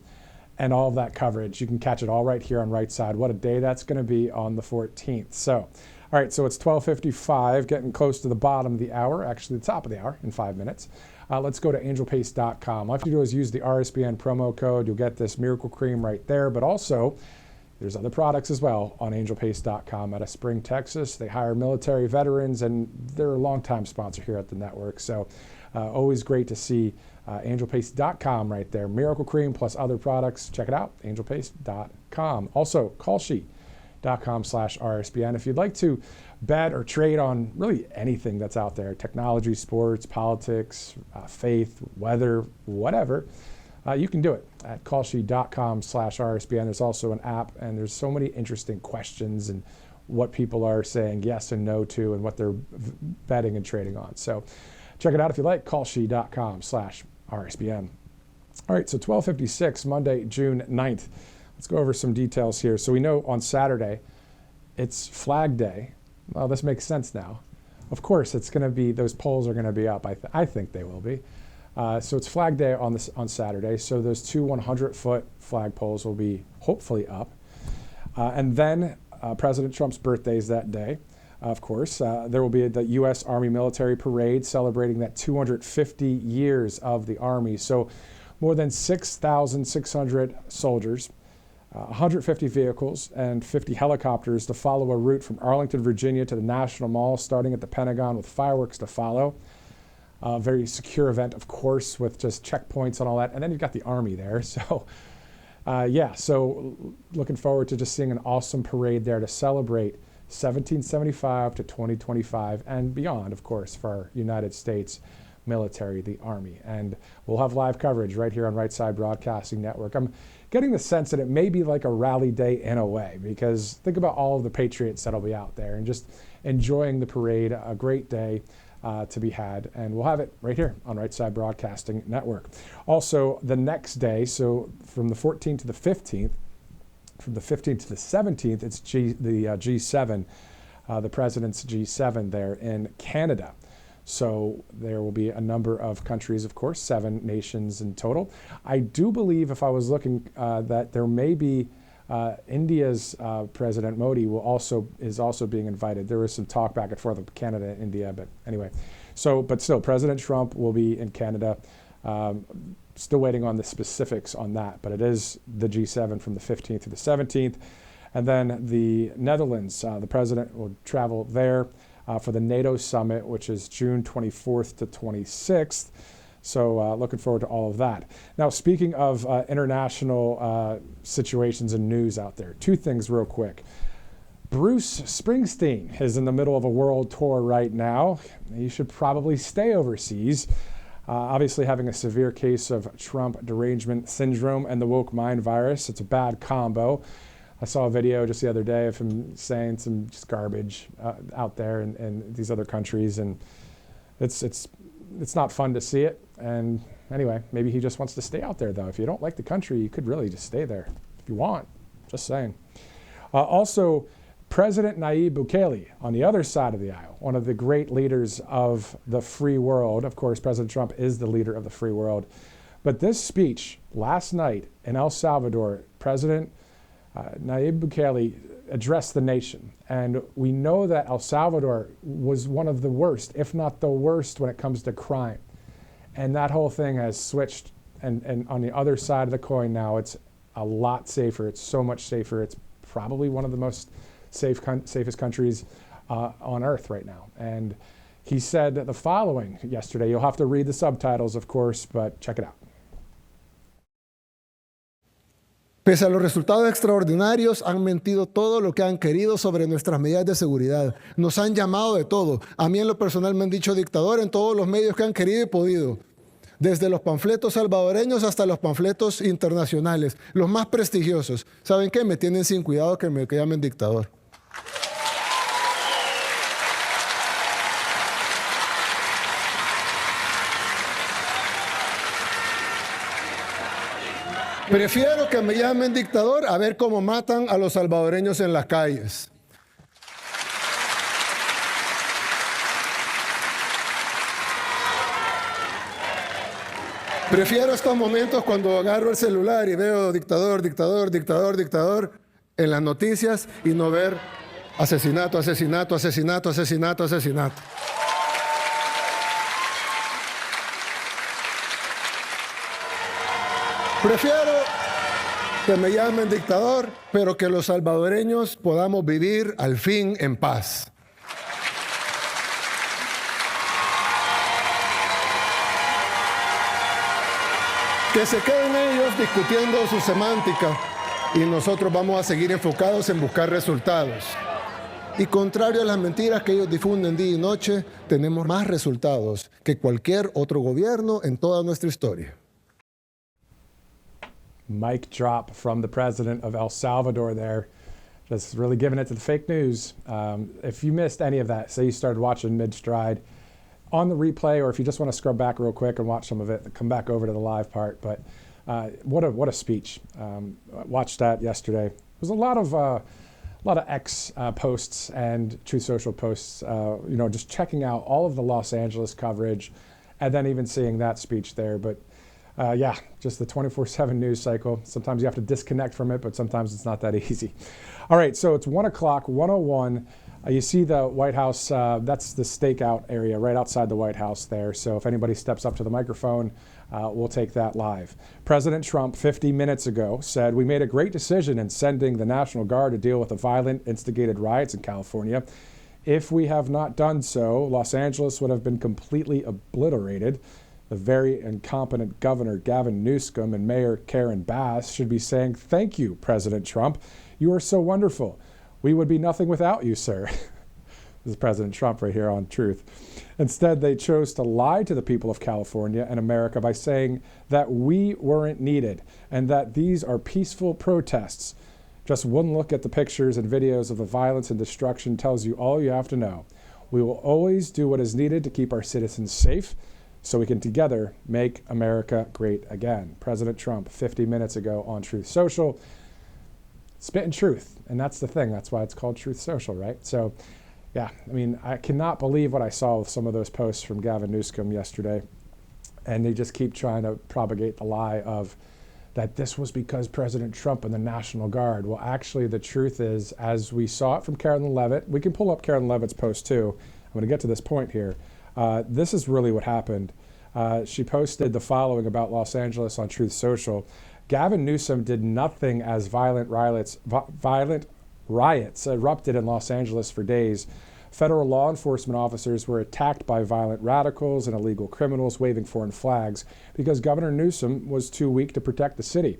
and all of that coverage. You can catch it all right here on Right Side. What a day that's going to be on the 14th. So, all right, so it's 12:55, getting close to the bottom of the hour, actually the top of the hour in 5 minutes. Let's go to angelpaste.com. All you have to do is use the RSBN promo code. You'll get this miracle cream right there. But also, there's other products as well on angelpaste.com out of Spring, Texas. They hire military veterans, and they're a longtime sponsor here at the network. So always great to see angelpaste.com right there. Miracle cream plus other products. Check it out, angelpaste.com. Also, callsheet.com/RSBN. If you'd like to bet or trade on really anything that's out there, technology, sports, politics, faith, weather, whatever, you can do it at callsheet.com/RSBN. There's also an app, and there's so many interesting questions and what people are saying yes and no to and what they're betting and trading on. So check it out if you like, callsheet.com/RSBN. All right, so 12:56, Monday, June 9th. Let's go over some details here. So we know on Saturday, it's Flag Day. Well, this makes sense now. Of course, it's going to be, those polls are going to be up. I think they will be. So it's Flag Day on Saturday. So those two 100-foot flag poles will be hopefully up. And then President Trump's birthday is that day. Of course, there will be the U.S. Army military parade celebrating that 250 years of the Army. So more than 6,600 soldiers, 150 vehicles, and 50 helicopters to follow a route from Arlington, Virginia to the National Mall, starting at the Pentagon with fireworks to follow. Very secure event, of course, with just checkpoints and all that. And then you've got the Army there. So, so looking forward to just seeing an awesome parade there to celebrate 1775 to 2025 and beyond, of course, for our United States military, the Army. And we'll have live coverage right here on Right Side Broadcasting Network. I'm getting the sense that it may be like a rally day in a way, because think about all of the patriots that'll be out there and just enjoying the parade. A great day to be had, and we'll have it right here on Right Side Broadcasting Network. Also, the next day, so from the 14th to the 15th, from the 15th to the 17th, it's the G7, the President's G7 there in Canada. So there will be a number of countries, of course, 7 nations in total. I do believe, if I was looking, that there may be India's President Modi is also being invited. There was some talk back and forth of Canada and India, but anyway. So, but still, President Trump will be in Canada. Still waiting on the specifics on that, but it is the G7 from the 15th to the 17th. And then the Netherlands, the president will travel there for the NATO summit, which is June 24th to 26th. So looking forward to all of that. Now, speaking of international situations and news out there, 2 things real quick. Bruce Springsteen is in the middle of a world tour right now. He should probably stay overseas. Obviously having a severe case of Trump derangement syndrome and the woke mind virus. It's a bad combo. I saw a video just the other day of him saying some just garbage out there in these other countries, and it's not fun to see it. And anyway, maybe he just wants to stay out there, though. If you don't like the country, you could really just stay there if you want. Just saying. Also, President Nayib Bukele on the other side of the aisle, one of the great leaders of the free world. Of course, President Trump is the leader of the free world. But this speech last night in El Salvador, President Nayib Bukele addressed the nation. And we know that El Salvador was one of the worst, if not the worst, when it comes to crime. And that whole thing has switched. And on the other side of the coin now, it's a lot safer. It's so much safer. It's probably one of the most safest countries on earth right now. And He said the following yesterday. You'll have to read the subtitles, of course, but check it out. Pese a los resultados extraordinarios, han mentido todo lo que han querido sobre nuestras medidas de seguridad. Nos han llamado de todo. A mí en lo personal me han dicho dictador en todos los medios que han querido y podido. Desde los panfletos salvadoreños hasta los panfletos internacionales, los más prestigiosos. ¿Saben qué? Me tienen sin cuidado que me llamen dictador. Prefiero que me llamen dictador a ver cómo matan a los salvadoreños en las calles. Prefiero estos momentos cuando agarro el celular y veo dictador, dictador, dictador, dictador en las noticias y no ver asesinato, asesinato, asesinato, asesinato, asesinato. Prefiero que me llamen dictador, pero que los salvadoreños podamos vivir al fin en paz. Que se queden ellos discutiendo su semántica y nosotros vamos a seguir enfocados en buscar resultados. Y contrario a las mentiras que ellos difunden día y noche, tenemos más resultados que cualquier otro gobierno en toda nuestra historia. Mic drop from the president of El Salvador there. Just really giving it to the fake news. If you missed any of that, say you started watching mid-stride, on the replay, or if you just want to scrub back real quick and watch some of it, come back over to the live part. But what a speech. Watched that yesterday. There's a lot of X posts and Truth Social posts, just checking out all of the Los Angeles coverage and then even seeing that speech there. But just the 24/7 news cycle. Sometimes you have to disconnect from it, but sometimes it's not that easy. All right, so it's 1 o'clock, 1:01. You see the White House, that's the stakeout area right outside the White House there. So if anybody steps up to the microphone, we'll take that live. President Trump, 50 minutes ago, said, "We made a great decision in sending the National Guard to deal with the violent, instigated riots in California. If we have not done so, Los Angeles would have been completely obliterated. The very incompetent Governor Gavin Newsom and Mayor Karen Bass should be saying, 'Thank you, President Trump. You are so wonderful. We would be nothing without you, sir.'" This is President Trump right here on Truth. Instead, they chose to lie to the people of California and America by saying that we weren't needed and that these are peaceful protests. Just one look at the pictures and videos of the violence and destruction tells you all you have to know. We will always do what is needed to keep our citizens safe so we can together make America great again. President Trump, 50 minutes ago on Truth Social, spitting truth. And that's the thing. That's why it's called Truth Social, right? So, yeah, I mean, I cannot believe what I saw with some of those posts from Gavin Newsom yesterday. And they just keep trying to propagate the lie of that this was because President Trump and the National Guard. Well, actually, the truth is, as we saw it from Carolyn Levitt, we can pull up Carolyn Levitt's post too. I'm going to get to this point here. This is really what happened. She posted the following about Los Angeles on Truth Social. Gavin Newsom did nothing as violent riots erupted in Los Angeles for days. Federal law enforcement officers were attacked by violent radicals and illegal criminals waving foreign flags because Governor Newsom was too weak to protect the city.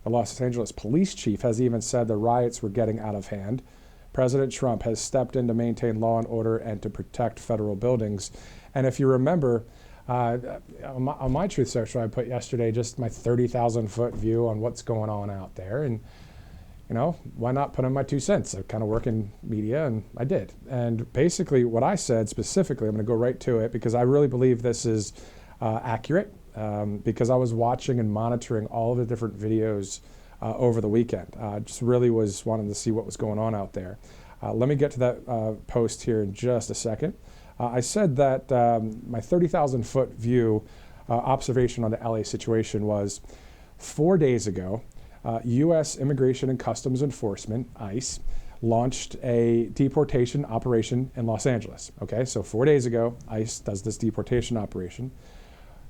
The Los Angeles police chief has even said the riots were getting out of hand. President Trump has stepped in to maintain law and order and to protect federal buildings. And if you remember, on my Truth Social, I put yesterday just my 30,000-foot view on what's going on out there. And, why not put in my 2 cents? I kind of work in media, and I did. And basically what I said specifically, I'm going to go right to it because I really believe this is accurate because I was watching and monitoring all of the different videos over the weekend. Just really was wanting to see what was going on out there. Let me get to that post here in just a second. I said that my 30,000-foot view observation on the LA situation was 4 days ago, U.S. Immigration and Customs Enforcement, ICE, launched a deportation operation in Los Angeles. Okay, so 4 days ago, ICE does this deportation operation.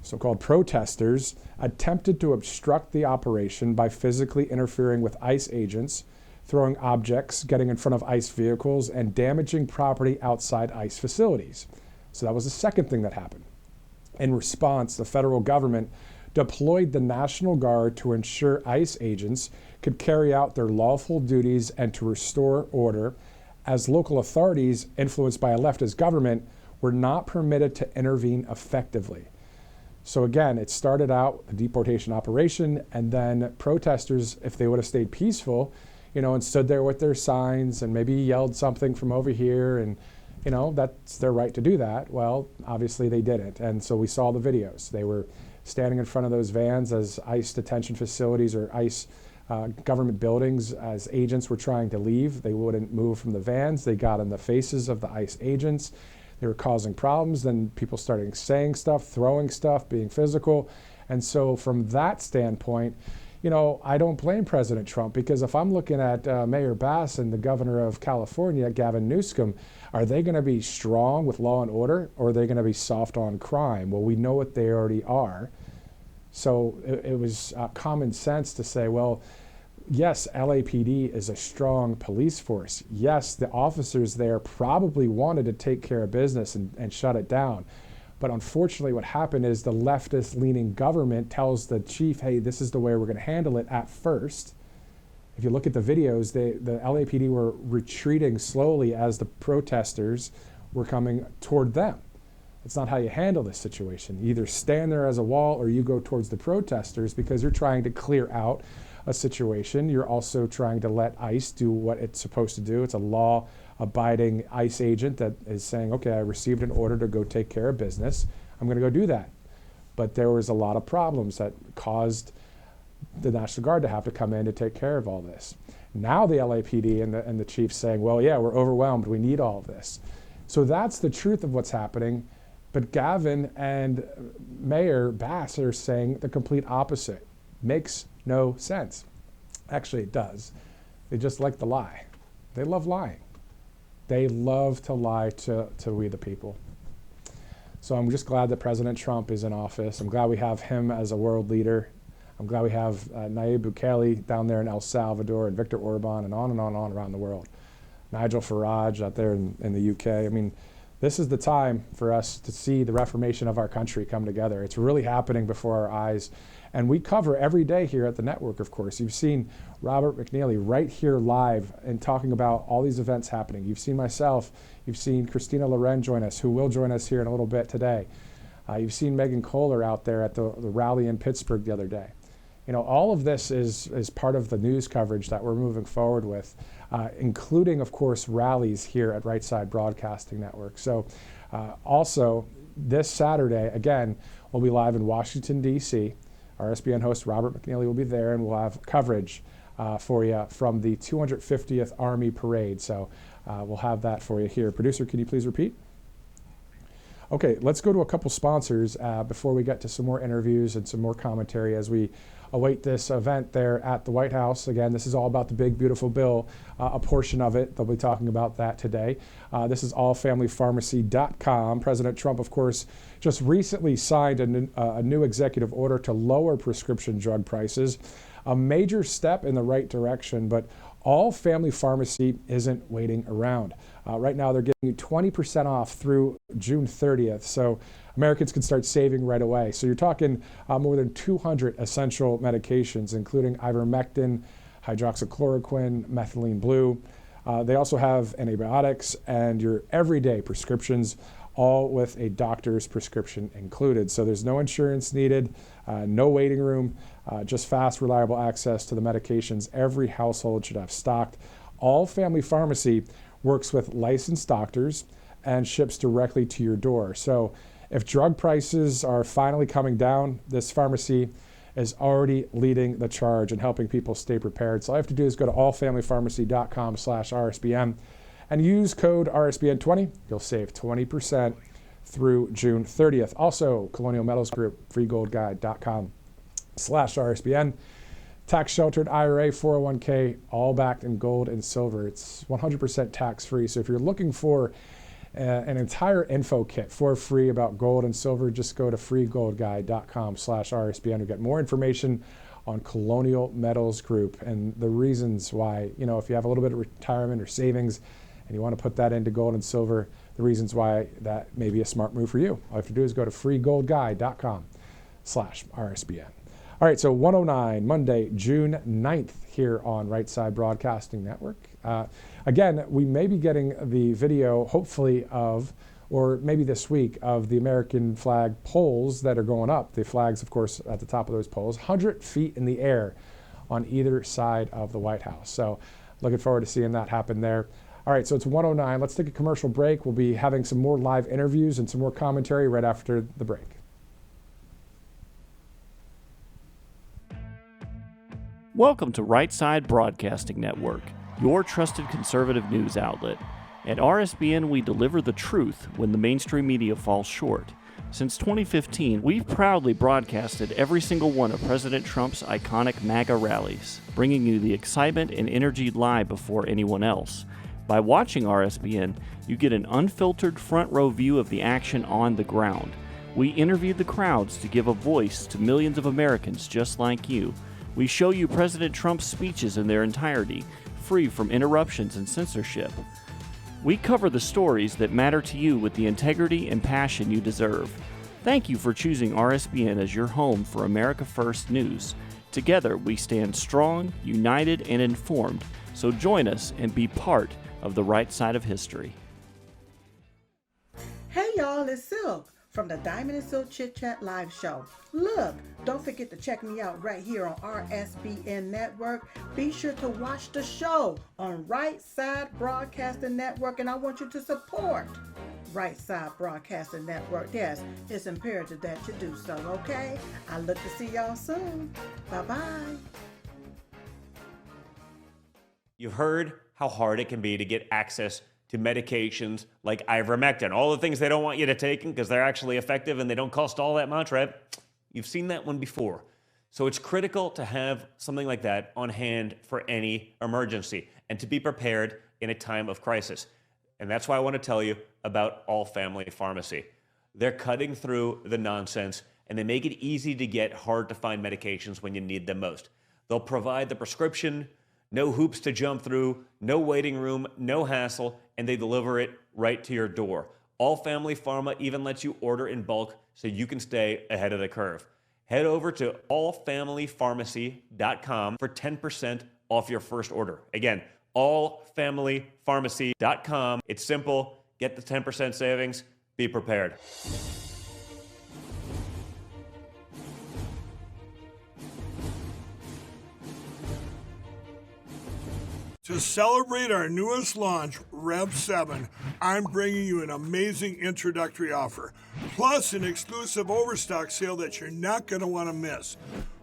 So-called protesters attempted to obstruct the operation by physically interfering with ICE agents, throwing objects, getting in front of ICE vehicles, and damaging property outside ICE facilities. So that was the second thing that happened. In response, the federal government deployed the National Guard to ensure ICE agents could carry out their lawful duties and to restore order, as local authorities, influenced by a leftist government, were not permitted to intervene effectively. So again, it started out a deportation operation, and then protesters, if they would have stayed peaceful, and stood there with their signs and maybe yelled something from over here, and that's their right to do that. Well, obviously they didn't. And so we saw the videos. They were standing in front of those vans as ICE detention facilities or ICE government buildings, as agents were trying to leave. They wouldn't move from the vans. They got in the faces of the ICE agents. They were causing problems. Then people started saying stuff, throwing stuff, being physical. And so from that standpoint, I don't blame President Trump, because if I'm looking at Mayor Bass and the governor of California, Gavin Newsom, are they going to be strong with law and order, or are they going to be soft on crime? Well, we know what they already are. So it was common sense to say, well, yes, LAPD is a strong police force. Yes, the officers there probably wanted to take care of business and shut it down. But unfortunately, what happened is the leftist-leaning government tells the chief, hey, this is the way we're going to handle it at first. If you look at the videos, the LAPD were retreating slowly as the protesters were coming toward them. It's not how you handle this situation. You either stand there as a wall or you go towards the protesters, because you're trying to clear out a situation. You're also trying to let ICE do what it's supposed to do. It's a law-abiding ICE agent that is saying, okay, I received an order to go take care of business. I'm going to go do that. But there was a lot of problems that caused the National Guard to have to come in to take care of all this. Now the LAPD and the chief's saying, well, yeah, we're overwhelmed. We need all of this. So that's the truth of what's happening. But Gavin and Mayor Bass are saying the complete opposite. Makes no sense. Actually, it does. They just like to lie. They love lying. They love to lie to we the people. So I'm just glad that President Trump is in office. I'm glad we have him as a world leader. I'm glad we have Nayib Bukele down there in El Salvador, and Viktor Orban, and on and on and on around the world. Nigel Farage out there in the UK. I mean, this is the time for us to see the reformation of our country come together. It's really happening before our eyes. And we cover every day here at the network, of course. You've seen Robert McNeily right here live and talking about all these events happening. You've seen myself. You've seen Christina Loren join us, who will join us here in a little bit today. You've seen Megan Kohler out there at the rally in Pittsburgh the other day. All of this is part of the news coverage that we're moving forward with, including, of course, rallies here at Right Side Broadcasting Network. So also this Saturday, again, we'll be live in Washington, D.C. RSBN host Robert McNeily will be there, and we'll have coverage for you from the 250th Army Parade. So we'll have that for you here. Producer, can you please repeat? Okay, let's go to a couple sponsors before we get to some more interviews and some more commentary as we await this event there at the White House. Again, this is all about the big, beautiful bill, a portion of it. They'll be talking about that today. This is allfamilypharmacy.com. President Trump, of course, just recently signed a new executive order to lower prescription drug prices, a major step in the right direction, but All Family Pharmacy isn't waiting around. Right now, they're giving you 20% off through June 30th, so Americans can start saving right away. So you're talking more than 200 essential medications, including ivermectin, hydroxychloroquine, methylene blue. They also have antibiotics and your everyday prescriptions, all with a doctor's prescription included. So there's no insurance needed, no waiting room, just fast, reliable access to the medications every household should have stocked. All Family Pharmacy works with licensed doctors and ships directly to your door. So if drug prices are finally coming down, this pharmacy is already leading the charge and helping people stay prepared. So all you have to do is go to allfamilypharmacy.com/RSBN and use code RSBN20. You'll save 20% through June 30th. Also, Colonial Metals Group, freegoldguide.com/RSBN. Tax sheltered IRA, 401k, all backed in gold and silver. It's 100% tax free. So if you're looking for an entire info kit for free about gold and silver, just go to freegoldguide.com/RSBN to get more information on Colonial Metals Group and the reasons why, if you have a little bit of retirement or savings and you want to put that into gold and silver, the reasons why that may be a smart move for you. All you have to do is go to freegoldguide.com/RSBN. All right, so 109, Monday, June 9th here on Right Side Broadcasting Network. Again, we may be getting the video, hopefully, or maybe this week, of the American flag poles that are going up. The flags, of course, at the top of those poles, 100 feet in the air on either side of the White House. So looking forward to seeing that happen there. All right, so it's 109. Let's take a commercial break. We'll be having some more live interviews and some more commentary right after the break. Welcome to Right Side Broadcasting Network, your trusted conservative news outlet. At RSBN, we deliver the truth when the mainstream media falls short. Since 2015, we've proudly broadcasted every single one of President Trump's iconic MAGA rallies, bringing you the excitement and energy live before anyone else. By watching RSBN, you get an unfiltered front row view of the action on the ground. We interview the crowds to give a voice to millions of Americans just like you. We show you President Trump's speeches in their entirety, free from interruptions and censorship. We cover the stories that matter to you with the integrity and passion you deserve. Thank you for choosing RSBN as your home for America First News. Together, we stand strong, united, and informed. So join us and be part of the right side of history. Hey y'all, it's Silk from the Diamond and Silk Chit Chat live show. Look, don't forget to check me out right here on RSBN Network. Be sure to watch the show on Right Side Broadcasting Network, and I want you to support Right Side Broadcasting Network. Yes, it's imperative that you do so, okay? I look to see y'all soon. Bye-bye. You've heard how hard it can be to get access to medications like ivermectin, all the things they don't want you to take because they're actually effective and they don't cost all that much, right? You've seen that one before. So it's critical to have something like that on hand for any emergency and to be prepared in a time of crisis. And that's why I want to tell you about All Family Pharmacy. They're cutting through the nonsense and they make it easy to get hard to find medications when you need them most. They'll provide the prescription, no hoops to jump through, no waiting room, no hassle, and they deliver it right to your door. All Family Pharma even lets you order in bulk so you can stay ahead of the curve. Head over to allfamilypharmacy.com for 10% off your first order. Again, allfamilypharmacy.com. It's simple. Get the 10% savings. Be prepared. To celebrate our newest launch, Rev 7, I'm bringing you an amazing introductory offer, plus an exclusive overstock sale that you're not going to want to miss.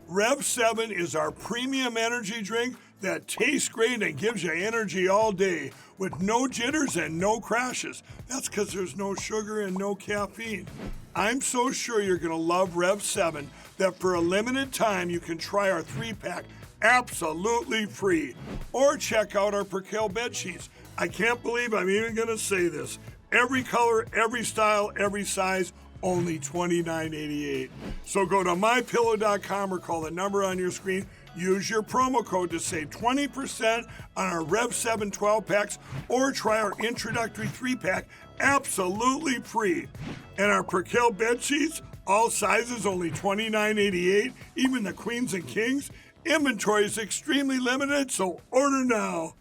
Rev 7 is our premium energy drink that tastes great and gives you energy all day with no jitters and no crashes. That's because there's no sugar and no caffeine. I'm so sure you're going to love Rev 7 that for a limited time you can try our 3-pack absolutely free. Or check out our Percale bed sheets. I can't believe I'm even going to say this. Every color, every style, every size, only $29.88. So go to mypillow.com or call the number on your screen. Use your promo code to save 20% on our Rev 7 12-packs or try our introductory 3-pack absolutely free. And our Percale bed sheets, all sizes, only $29.88, even the queens and kings. Inventory is extremely limited, so order now.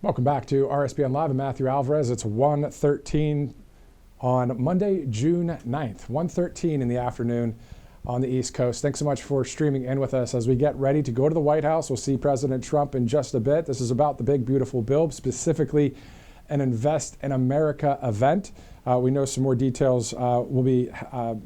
Welcome back to RSBN Live. I'm Matthew Alvarez. It's 1:13 on Monday, June 9th, 1:13 in the afternoon on the East Coast. Thanks so much for streaming in with us as we get ready to go to the White House. We'll see President Trump in just a bit. This is about the big, beautiful bill, specifically an Invest in America event. We know some more details will be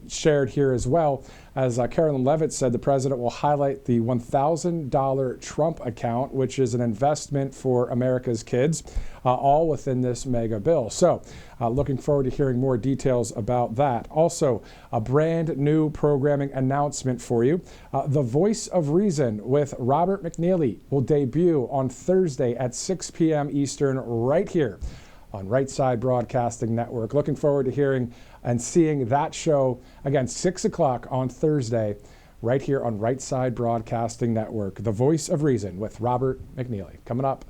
shared here as well. As Carolyn Levitt said, the president will highlight the $1,000 Trump account, which is an investment for America's kids, all within this mega bill. So looking forward to hearing more details about that. Also, a brand new programming announcement for you. The Voice of Reason with Robert McNeily will debut on Thursday at 6 p.m. Eastern right here on Right Side Broadcasting Network. Looking forward to hearing and seeing that show, again, 6 o'clock on Thursday, right here on Right Side Broadcasting Network. The Voice of Reason with Robert McNeily, coming up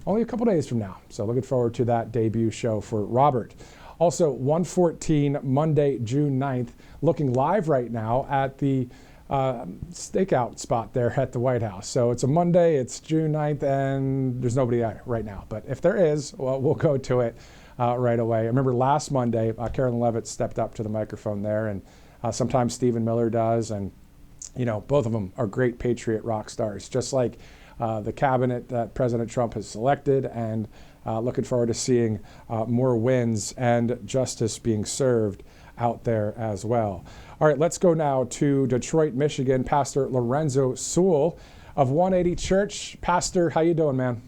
only a couple days from now. So looking forward to that debut show for Robert. Also, 1:14 Monday, June 9th, looking live right now at the stakeout spot there at the White House. So it's a Monday, it's June 9th, and there's nobody there right now. But if there is, well, we'll go to it right away. I remember last Monday, Carolyn Levitt stepped up to the microphone there, and sometimes Stephen Miller does. And, you know, both of them are great patriot rock stars, just like the cabinet that President Trump has selected, and looking forward to seeing more wins and justice being served out there as well. All right, let's go now to Detroit, Michigan. Pastor Lorenzo Sewell of 180 Church. Pastor, how you doing, man?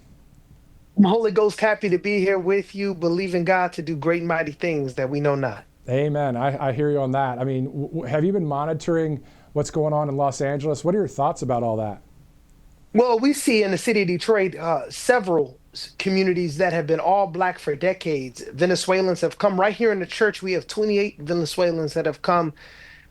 I'm Holy Ghost happy to be here with you, believing God to do great and mighty things that we know not. Amen. I hear you on that. I mean, have you been monitoring what's going on in Los Angeles? What are your thoughts about all that? Well, we see in the city of Detroit several communities that have been all black for decades. Venezuelans have come right here in the church. We have 28 Venezuelans that have come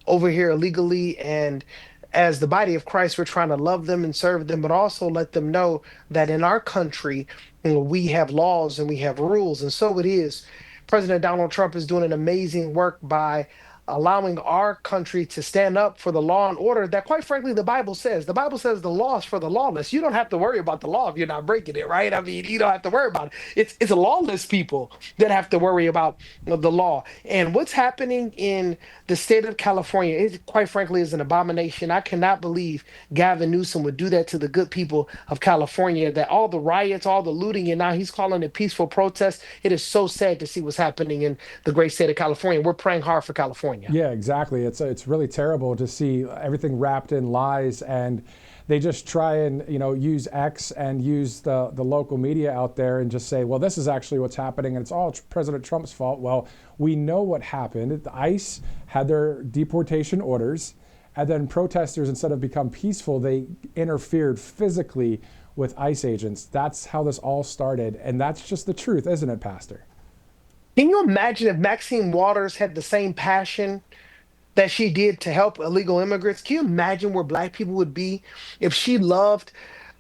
over here illegally, and as the body of Christ, we're trying to love them and serve them, but also let them know that in our country, you know, we have laws and we have rules, and so it is. President Donald Trump is doing an amazing work by allowing our country to stand up for the law and order that, quite frankly, the Bible says. The Bible says the law is for the lawless. You don't have to worry about the law if you're not breaking it, right? I mean, you don't have to worry about it. It's lawless people that have to worry about the law. And what's happening in the state of California, it, quite frankly, is an abomination. I cannot believe Gavin Newsom would do that to the good people of California, that all the riots, all the looting, and now he's calling it peaceful protests. It is so sad to see what's happening in the great state of California. We're praying hard for California. Yeah, exactly. It's really terrible to see everything wrapped in lies, and they just try and, you know, use X and use the local media out there and just say, well, this is actually what's happening and it's all President Trump's fault. Well, we know what happened. The ICE had their deportation orders, and then protesters, instead of become peaceful, they interfered physically with ICE agents. That's how this all started, and that's just the truth, isn't it, Pastor? Can you imagine if Maxine Waters had the same passion that she did to help illegal immigrants? Can you imagine where black people would be if she loved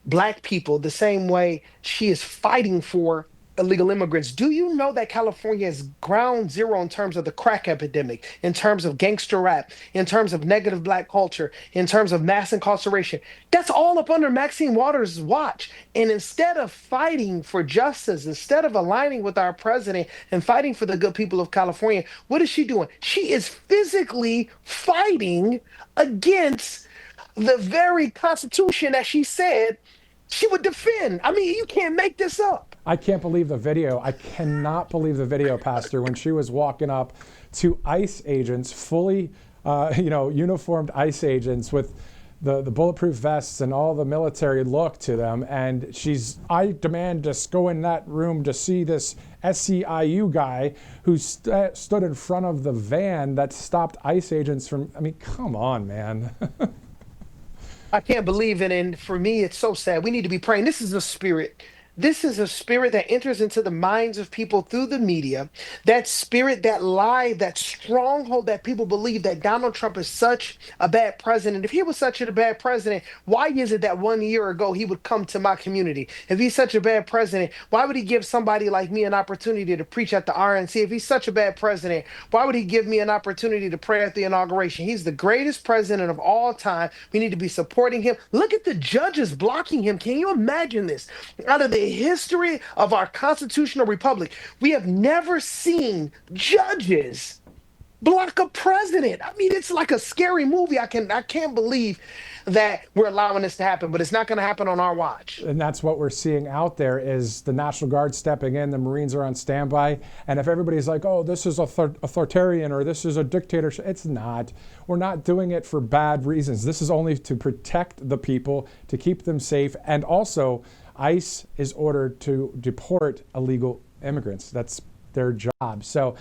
black people the same way she is fighting for illegal immigrants? Do you know that California is ground zero in terms of the crack epidemic, in terms of gangster rap, in terms of negative black culture, in terms of mass incarceration? That's all up under Maxine Waters' watch. And instead of fighting for justice, instead of aligning with our president and fighting for the good people of California, what is she doing? She is physically fighting against the very Constitution that she said she would defend. I mean, you can't make this up. I can't believe the video. I cannot believe the video, Pastor, when she was walking up to ICE agents, fully, uniformed ICE agents with the bulletproof vests and all the military look to them. And I demand to go in that room to see this SCIU guy who stood in front of the van that stopped ICE agents from, I mean, come on, man. I can't believe it. And for me, it's so sad. We need to be praying. This is a spirit. This is a spirit that enters into the minds of people through the media. That spirit, that lie, that stronghold that people believe that Donald Trump is such a bad president. If he was such a bad president, why is it that 1 year ago he would come to my community? If he's such a bad president, why would he give somebody like me an opportunity to preach at the RNC? If he's such a bad president, why would he give me an opportunity to pray at the inauguration? He's the greatest president of all time. We need to be supporting him. Look at the judges blocking him. Can you imagine this? Out of the history of our constitutional republic, we have never seen judges block a president. I mean, it's like a scary movie. I can't believe that we're allowing this to happen, but it's not going to happen on our watch. And that's what we're seeing out there is the National Guard stepping in, the Marines are on standby. And if everybody's like, oh, this is authoritarian or this is a dictatorship, it's not. We're not doing it for bad reasons. This is only to protect the people, to keep them safe. And also, ICE is ordered to deport illegal immigrants. That's their job. So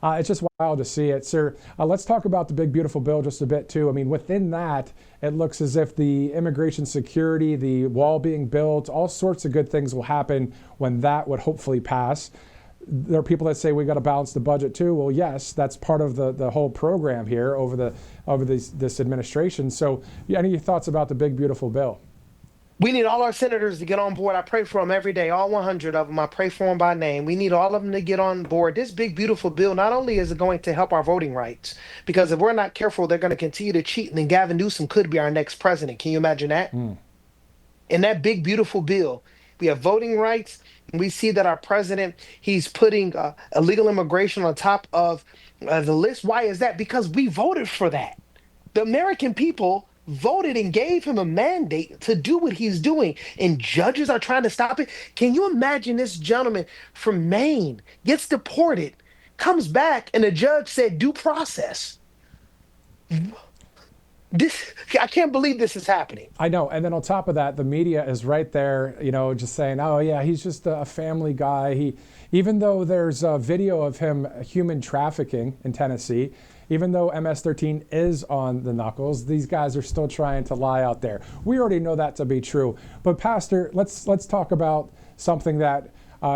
it's just wild to see it. Sir, let's talk about the big, beautiful bill just a bit, too. I mean, within that, it looks as if the immigration security, the wall being built, all sorts of good things will happen when that would hopefully pass. There are people that say we got to balance the budget, too. Well, yes, that's part of the whole program here over this administration. So any thoughts about the big, beautiful bill? We need all our senators to get on board. I pray for them every day, all 100 of them. I pray for them by name. We need all of them to get on board. This big, beautiful bill, not only is it going to help our voting rights, because if we're not careful, they're going to continue to cheat, and then Gavin Newsom could be our next president. Can you imagine that? In that big, beautiful bill, we have voting rights. And we see that our president, he's putting illegal immigration on top of the list. Why is that? Because we voted for that. The American people voted and gave him a mandate to do what he's doing, and judges are trying to stop it. Can you imagine this gentleman from Maine gets deported, comes back, and the judge said due process? I can't believe this is happening. I know. And then on top of that, the media is right there, just saying, oh yeah, he's just a family guy. Even though there's a video of him human trafficking in Tennessee, even though MS-13 is on the knuckles, these guys are still trying to lie out there. We already know that to be true. But Pastor, let's talk about something that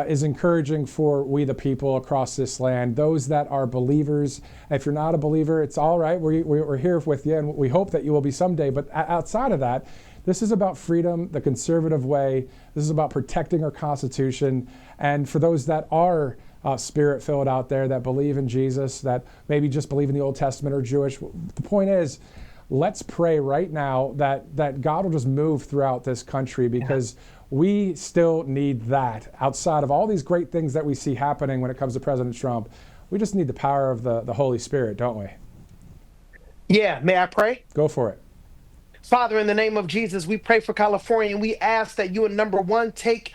is encouraging for we the people across this land, those that are believers. If you're not a believer, it's all right. We're here with you, and we hope that you will be someday. But outside of that, this is about freedom, the conservative way. This is about protecting our Constitution. And for those that are spirit-filled out there, that believe in Jesus, that maybe just believe in the Old Testament or Jewish, the point is, let's pray right now that God will just move throughout this country, because we still need that. Outside of all these great things that we see happening when it comes to President Trump, we just need the power of the Holy Spirit, don't we? Yeah, may I pray? Go for it. Father, in the name of Jesus, we pray for California, and we ask that you would, number one, take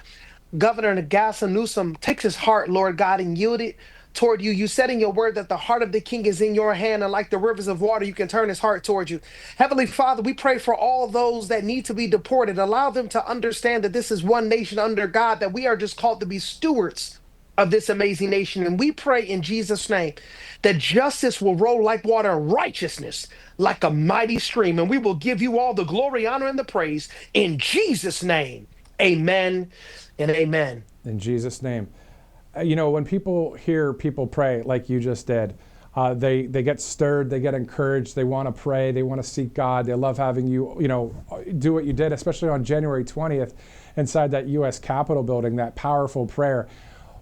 Governor Gavin Newsom, takes his heart, Lord God, and yield it toward you. You said in your word that the heart of the king is in your hand, and like the rivers of water, you can turn his heart toward you. Heavenly Father, we pray for all those that need to be deported. Allow them to understand that this is one nation under God, that we are just called to be stewards of this amazing nation. And we pray in Jesus' name that justice will roll like water and righteousness like a mighty stream. And we will give you all the glory, honor, and the praise in Jesus' name. Amen and amen. In Jesus' name. When people hear people pray like you just did, they get stirred, they get encouraged, they want to pray, they want to seek God. They love having you, do what you did, especially on January 20th inside that U.S. Capitol building, that powerful prayer.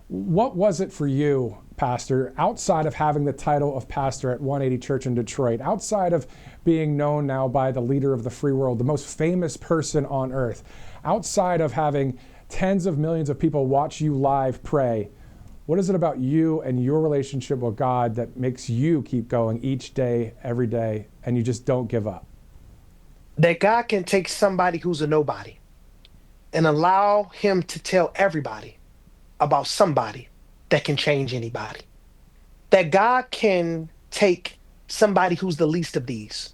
What was it for you, Pastor, outside of having the title of pastor at 180 Church in Detroit, outside of being known now by the leader of the free world, the most famous person on earth, outside of having tens of millions of people watch you live pray, what is it about you and your relationship with God that makes you keep going each day, every day, and you just don't give up? That God can take somebody who's a nobody and allow him to tell everybody about somebody that can change anybody. That God can take somebody who's the least of these,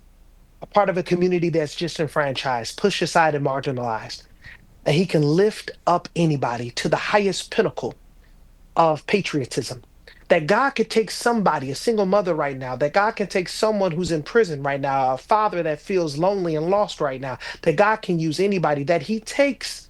a part of a community that's disenfranchised, pushed aside, and marginalized, and he can lift up anybody to the highest pinnacle of patriotism. That God could take somebody, a single mother right now, that God can take someone who's in prison right now, a father that feels lonely and lost right now, that God can use anybody, that he takes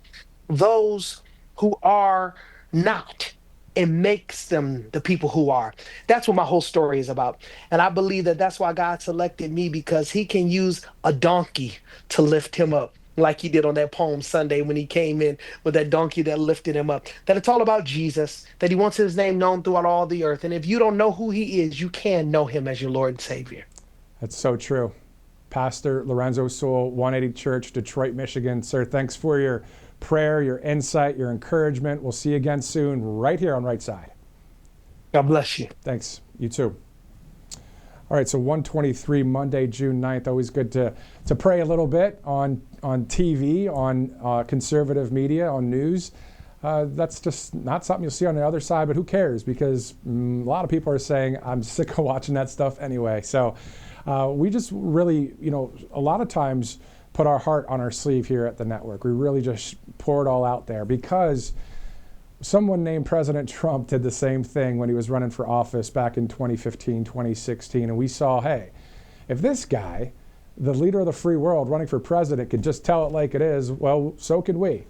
those who are not and makes them the people who are. That's what my whole story is about. And I believe that that's why God selected me, because he can use a donkey to lift him up, like he did on that Palm Sunday when he came in with that donkey that lifted him up. That it's all about Jesus, that he wants his name known throughout all the earth. And if you don't know who he is, you can know him as your Lord and Savior. That's so true. Pastor Lorenzo Sewell, 180 Church, Detroit, Michigan. Sir, thanks for your prayer, your insight, your encouragement. We'll see you again soon right here on Right Side. God bless you. Thanks. You too. All right, so 123 Monday, June 9th. Always good to pray a little bit on TV, on conservative media, on news. That's just not something you'll see on the other side, but who cares? Because a lot of people are saying, I'm sick of watching that stuff anyway. So we just really, a lot of times put our heart on our sleeve here at the network. We really just pour it all out there, because someone named President Trump did the same thing when he was running for office back in 2015, 2016. And we saw, hey, if this guy, the leader of the free world running for president, could just tell it like it is, well, so can we.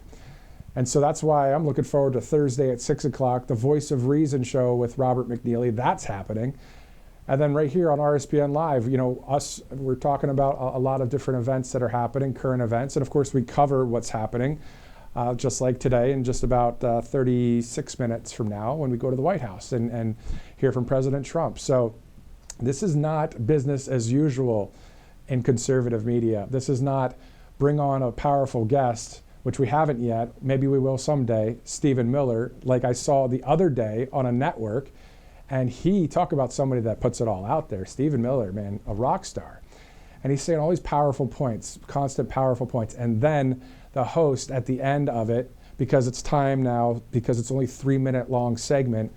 And so that's why I'm looking forward to Thursday at 6 o'clock, the Voice of Reason show with Robert McNeily. That's happening. And then right here on RSBN Live, we're talking about a lot of different events that are happening, current events. And of course, we cover what's happening, just like today, in just about 36 minutes from now when we go to the White House and hear from President Trump. So this is not business as usual in conservative media. This is not bring on a powerful guest, which we haven't yet. Maybe we will someday, Stephen Miller, like I saw the other day on a network. And he, talk about somebody that puts it all out there. Stephen Miller, man, a rock star. And he's saying all these powerful points, constant powerful points. And then the host at the end of it, because it's time now, because it's only 3-minute long segment.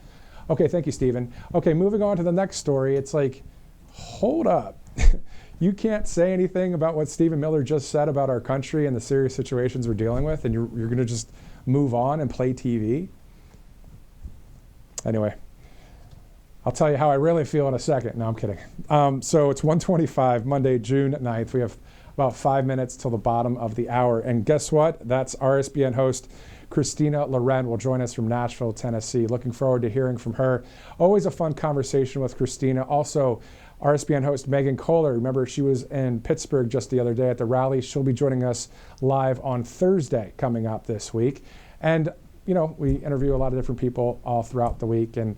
Okay, thank you, Stephen. Okay, moving on to the next story. It's like, hold up. You can't say anything about what Stephen Miller just said about our country and the serious situations we're dealing with, and you're going to just move on and play TV? Anyway. I'll tell you how I really feel in a second. No, I'm kidding. So it's 1:25, Monday, June 9th. We have about 5 minutes till the bottom of the hour. And guess what? That's RSBN host Christina Loren will join us from Nashville, Tennessee. Looking forward to hearing from her. Always a fun conversation with Christina. Also, RSBN host Megan Kohler. Remember, she was in Pittsburgh just the other day at the rally. She'll be joining us live on Thursday coming up this week. And, we interview a lot of different people all throughout the week and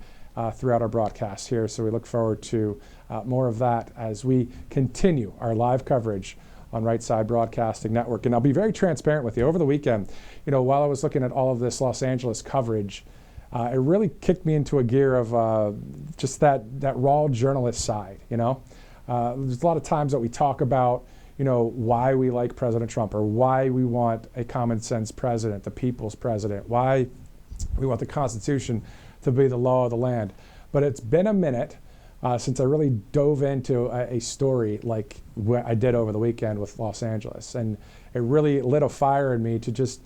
throughout our broadcast here. So we look forward to more of that as we continue our live coverage on Right Side Broadcasting Network. And I'll be very transparent with you. Over the weekend, while I was looking at all of this Los Angeles coverage, it really kicked me into a gear of just that raw journalist side. There's a lot of times that we talk about, why we like President Trump or why we want a common sense president, the people's president, why we want the Constitution to be the law of the land. But it's been a minute since I really dove into a story like what I did over the weekend with Los Angeles. And it really lit a fire in me to just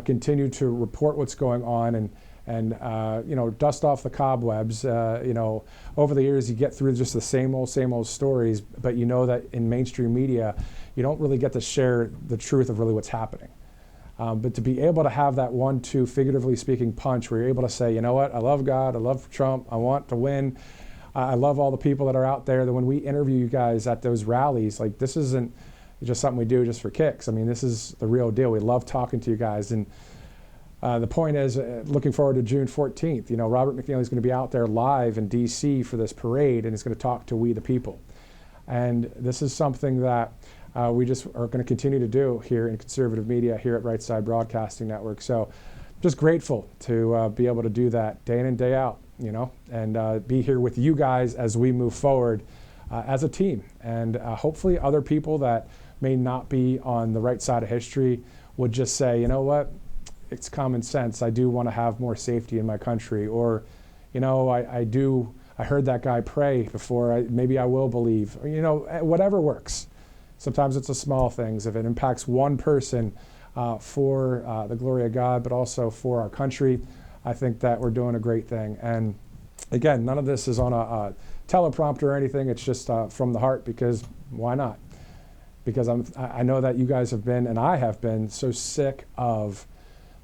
continue to report what's going on and dust off the cobwebs. Over the years, you get through just the same old stories, but you know that in mainstream media, you don't really get to share the truth of really what's happening. But to be able to have that 1-2, figuratively speaking, punch where you're able to say, you know what, I love God, I love Trump, I want to win, I love all the people that are out there, that when we interview you guys at those rallies, like this isn't just something we do just for kicks. I mean, this is the real deal. We love talking to you guys. And the point is, looking forward to June 14th. Robert McNeily is going to be out there live in D.C. for this parade, and he's going to talk to we the people. And this is something that we just are going to continue to do here in conservative media here at Right Side Broadcasting Network. So just grateful to be able to do that day in and day out, and be here with you guys as we move forward as a team. And hopefully other people that may not be on the right side of history would just say, you know what, it's common sense. I do want to have more safety in my country. Or, I heard that guy pray before, maybe I will believe. Whatever works. Sometimes it's the small things. If it impacts one person for the glory of God, but also for our country, I think that we're doing a great thing. And again, none of this is on a teleprompter or anything. It's just from the heart, because why not? Because I know that you guys have been, and I have been, so sick of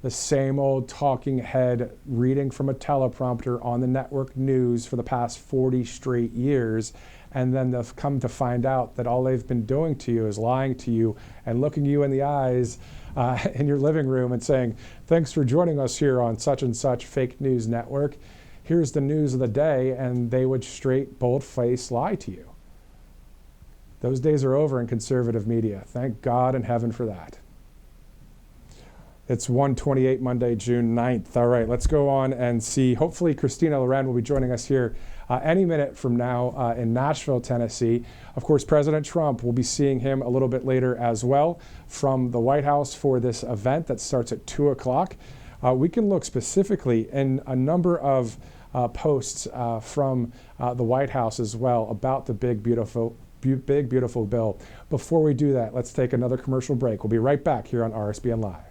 the same old talking head reading from a teleprompter on the network news for the past 40 straight years. And then they've come to find out that all they've been doing to you is lying to you and looking you in the eyes in your living room and saying, thanks for joining us here on such and such fake news network. Here's the news of the day. And they would straight, bold-faced lie to you. Those days are over in conservative media. Thank God in heaven for that. It's 1:28, Monday, June 9th. All right, let's go on and see. Hopefully, Christina Loren will be joining us here any minute from now in Nashville, Tennessee. Of course, President Trump, will be seeing him a little bit later as well from the White House for this event that starts at 2 o'clock. We can look specifically in a number of posts from the White House as well about the big, beautiful bill. Before we do that, let's take another commercial break. We'll be right back here on RSBN Live.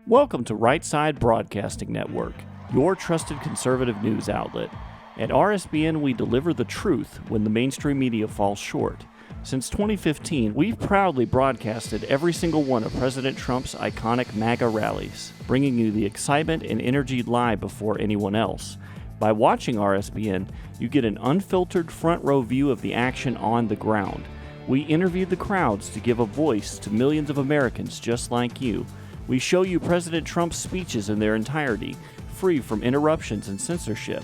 Welcome to Right Side Broadcasting Network, your trusted conservative news outlet. At RSBN, we deliver the truth when the mainstream media falls short. Since 2015, we've proudly broadcasted every single one of President Trump's iconic MAGA rallies, bringing you the excitement and energy live before anyone else. By watching RSBN, you get an unfiltered front row view of the action on the ground. We interview the crowds to give a voice to millions of Americans just like you. We show you President Trump's speeches in their entirety, free from interruptions and censorship.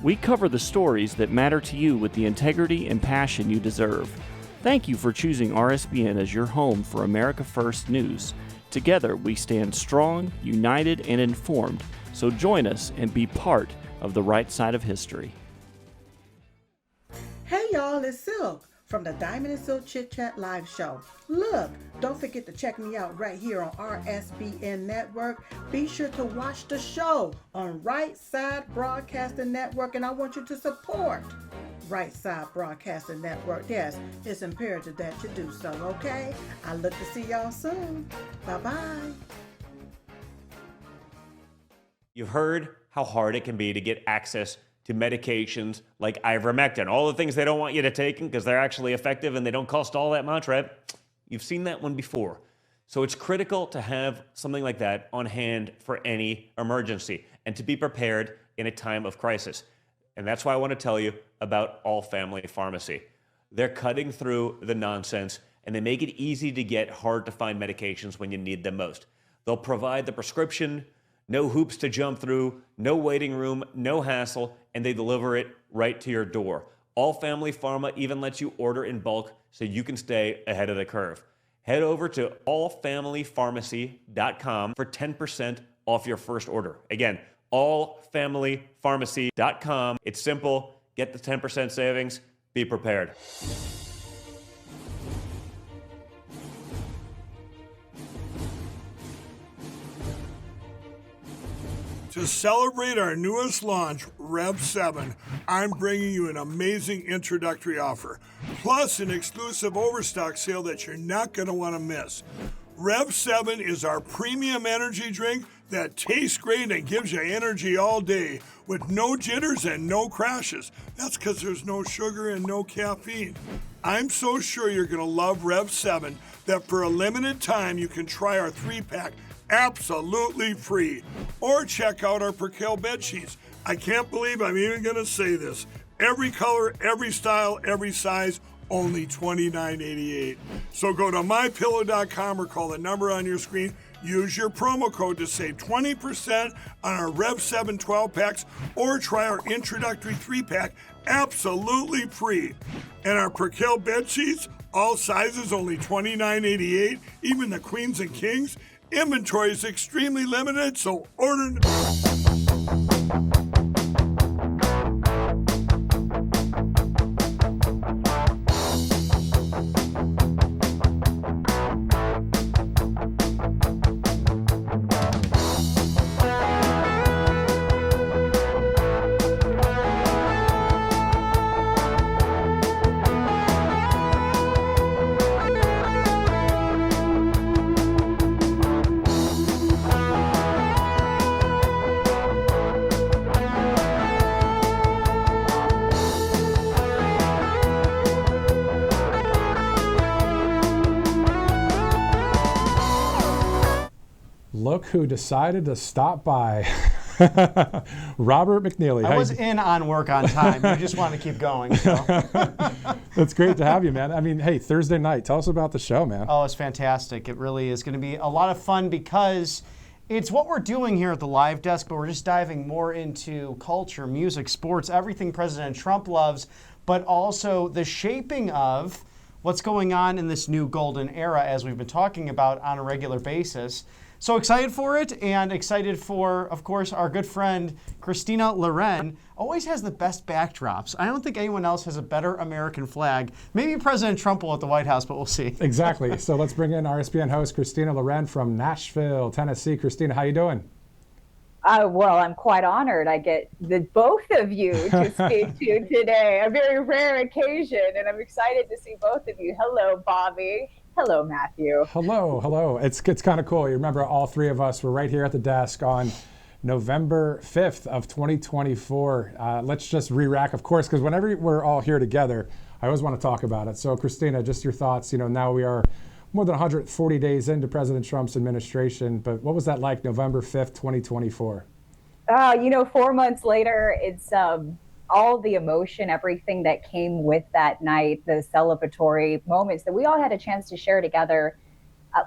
We cover the stories that matter to you with the integrity and passion you deserve. Thank you for choosing RSBN as your home for America First News. Together, we stand strong, united, and informed. So join us and be part of the right side of history. Hey y'all, it's Silk from the Diamond and Silk Chit Chat live show. Look, don't forget to check me out right here on RSBN Network. Be sure to watch the show on Right Side Broadcasting Network, and I want you to support Right Side Broadcasting Network. Yes, it's imperative that you do so, okay? I look to see y'all soon. Bye-bye. You've heard how hard it can be to get access to medications like ivermectin, all the things they don't want you to take because they're actually effective and they don't cost all that much, right? You've seen that one before. So it's critical to have something like that on hand for any emergency and to be prepared in a time of crisis. And that's why I want to tell you about All Family Pharmacy. They're cutting through the nonsense and they make it easy to get hard to find medications when you need them most. They'll provide the prescription, no hoops to jump through, no waiting room, no hassle, and they deliver it right to your door. All Family Pharma even lets you order in bulk so you can stay ahead of the curve. Head over to allfamilypharmacy.com for 10% off your first order. Again, allfamilypharmacy.com. It's simple. Get the 10% savings. Be prepared. To celebrate our newest launch, Rev 7, I'm bringing you an amazing introductory offer, plus an exclusive overstock sale that you're not going to want to miss. Rev 7 is our premium energy drink that tastes great and gives you energy all day with no jitters and no crashes. That's because there's no sugar and no caffeine. I'm so sure you're going to love Rev 7 that for a limited time you can try our 3-pack absolutely free. Or check out our Percale bed sheets. I can't believe I'm even going to say this. Every color, every style, every size, only $29.88. So go to mypillow.com or call the number on your screen. Use your promo code to save 20% on our Rev 7 12-packs or try our introductory 3-pack absolutely free. And our Percale bed sheets, all sizes, only $29.88, even the queens and kings. Inventory is extremely limited, so order. Look who decided to stop by. Robert McNeily. I was in on work on time. You just wanted to keep going. So. It's great to have you, man. I mean, hey, Thursday night. Tell us about the show, man. Oh, it's fantastic. It really is going to be a lot of fun because it's what we're doing here at the Live Desk, but we're just diving more into culture, music, sports, everything President Trump loves, but also the shaping of what's going on in this new golden era, as we've been talking about on a regular basis. So excited for it, and excited for, of course, our good friend Christina Loren. Always has the best backdrops. I don't think anyone else has a better American flag. Maybe President Trump will at the White House, but we'll see. Exactly. So let's bring in RSBN host Christina Loren from Nashville, Tennessee. Christina, how you doing? Well, I'm quite honored I get both of you to speak to today. A very rare occasion, and I'm excited to see both of you. Hello, Bobby. Hello, Matthew. Hello. It's kind of cool. You remember all three of us were right here at the desk on November 5th of 2024. Let's just re-rack, of course, because whenever we're all here together, I always want to talk about it. So, Christina, just your thoughts. You know, now we are more than 140 days into President Trump's administration, but what was that like, November 5th, 2024? 4 months later, it's all the emotion, everything that came with that night, the celebratory moments that we all had a chance to share together,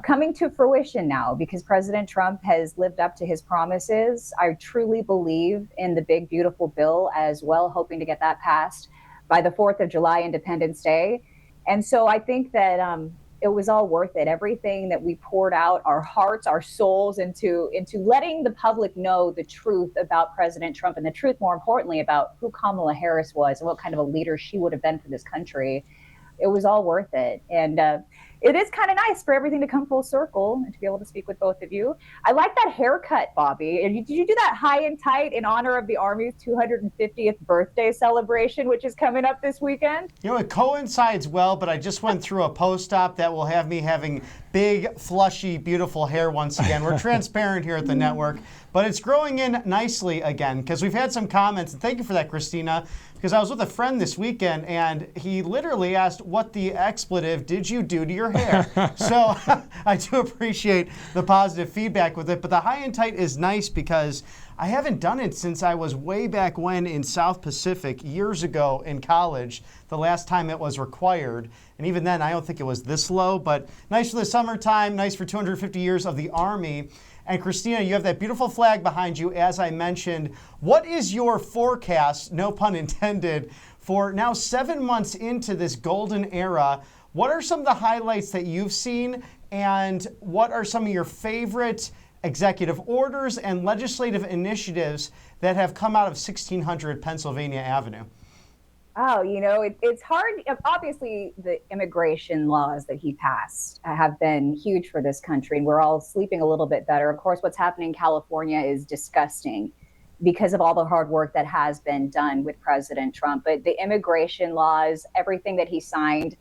coming to fruition now because President Trump has lived up to his promises. I truly believe in the big, beautiful bill as well, hoping to get that passed by the 4th of July, Independence Day. And so I think that it was all worth it. Everything that we poured out, our hearts, our souls into letting the public know the truth about President Trump and the truth, more importantly, about who Kamala Harris was and what kind of a leader she would have been for this country. It was all worth it. And it is kind of nice for everything to come full circle and to be able to speak with both of you. I like that haircut, Bobby. Did you do that high and tight in honor of the Army's 250th birthday celebration, which is coming up this weekend? It coincides well, but I just went through a post-op that will have me having big, flushy, beautiful hair once again. We're transparent here at the network, but it's growing in nicely again because we've had some comments, and thank you for that, Christina, because I was with a friend this weekend, and he literally asked, what the expletive did you do to your hair? So I do appreciate the positive feedback with it, but the high and tight is nice because I haven't done it since I was way back when in South Pacific years ago in college, the last time it was required. And even then, I don't think it was this low, but nice for the summertime, nice for 250 years of the Army. And Christina, you have that beautiful flag behind you, as I mentioned. What is your forecast, no pun intended, for now 7 months into this golden era? What are some of the highlights that you've seen, and what are some of your favorite executive orders and legislative initiatives that have come out of 1600 Pennsylvania Avenue? Oh, it's hard. Obviously, the immigration laws that he passed have been huge for this country, and we're all sleeping a little bit better. Of course, what's happening in California is disgusting because of all the hard work that has been done with President Trump. But the immigration laws, everything that he signed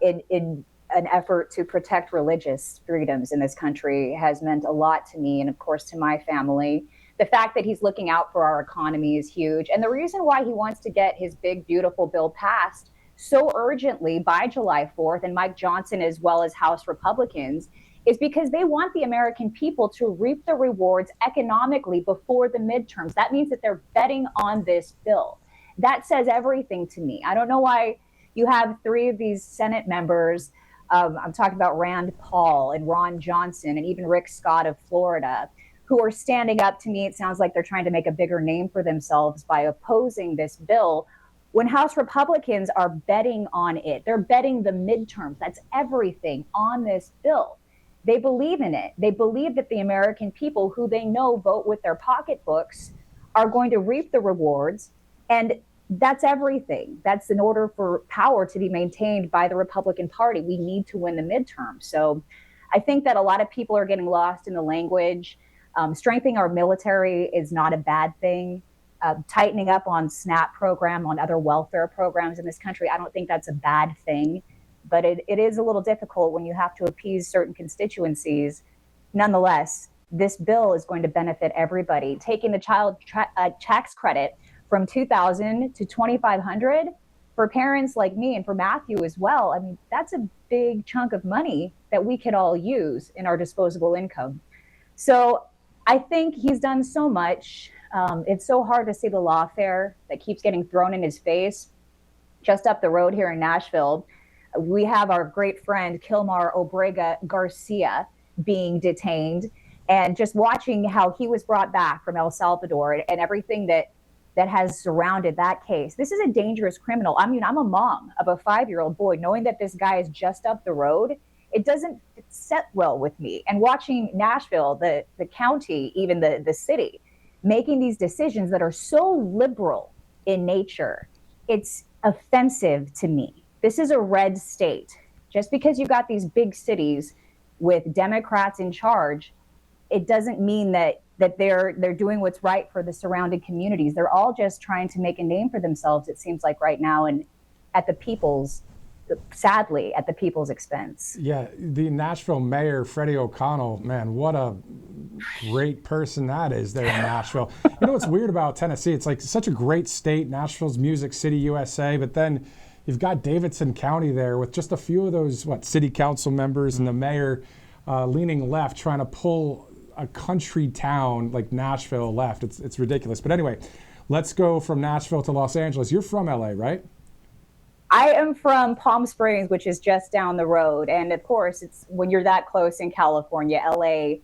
in an effort to protect religious freedoms in this country has meant a lot to me and, of course, to my family. The fact that he's looking out for our economy is huge. And the reason why he wants to get his big, beautiful bill passed so urgently by July 4th, and Mike Johnson as well as House Republicans, is because they want the American people to reap the rewards economically before the midterms. That means that they're betting on this bill. That says everything to me. I don't know why you have 3 of these Senate members. I'm talking about Rand Paul and Ron Johnson and even Rick Scott of Florida, who are standing up. To me, it sounds like they're trying to make a bigger name for themselves by opposing this bill when House Republicans are betting on it. They're betting the midterms. That's everything on this bill. They believe in it. They believe that the American people, who they know vote with their pocketbooks, are going to reap the rewards. And that's everything. That's in order for power to be maintained by the Republican Party. We need to win the midterm. So I think that a lot of people are getting lost in the language. Strengthening our military is not a bad thing. Tightening up on SNAP program, on other welfare programs in this country, I don't think that's a bad thing. But it is a little difficult when you have to appease certain constituencies. Nonetheless, this bill is going to benefit everybody. Taking the child tax credit from $2,000 to $2,500 for parents like me and for Matthew as well. I mean, that's a big chunk of money that we could all use in our disposable income. So I think he's done so much. It's so hard to see the lawfare that keeps getting thrown in his face. Just up the road here in Nashville, we have our great friend Kilmar Obrega Garcia being detained, and just watching how he was brought back from El Salvador and everything that has surrounded that case. This is a dangerous criminal. I mean, I'm a mom of a 5-year-old boy. Knowing that this guy is just up the road, it doesn't set well with me. And watching Nashville, the county, even the city, making these decisions that are so liberal in nature, it's offensive to me. This is a red state. Just because you got these big cities with Democrats in charge, it doesn't mean that they're doing what's right for the surrounding communities. They're all just trying to make a name for themselves, it seems like right now, and sadly, at the people's expense. Yeah, the Nashville mayor, Freddie O'Connell, man, what a great person that is there in Nashville. You know what's weird about Tennessee? It's like such a great state. Nashville's Music City, USA, but then you've got Davidson County there with just a few of those, city council members and the mayor leaning left, trying to pull a country town like Nashville left. It's ridiculous. But anyway, let's go from Nashville to Los Angeles. You're from LA, right? I am from Palm Springs, which is just down the road. And of course, it's when you're that close in California, LA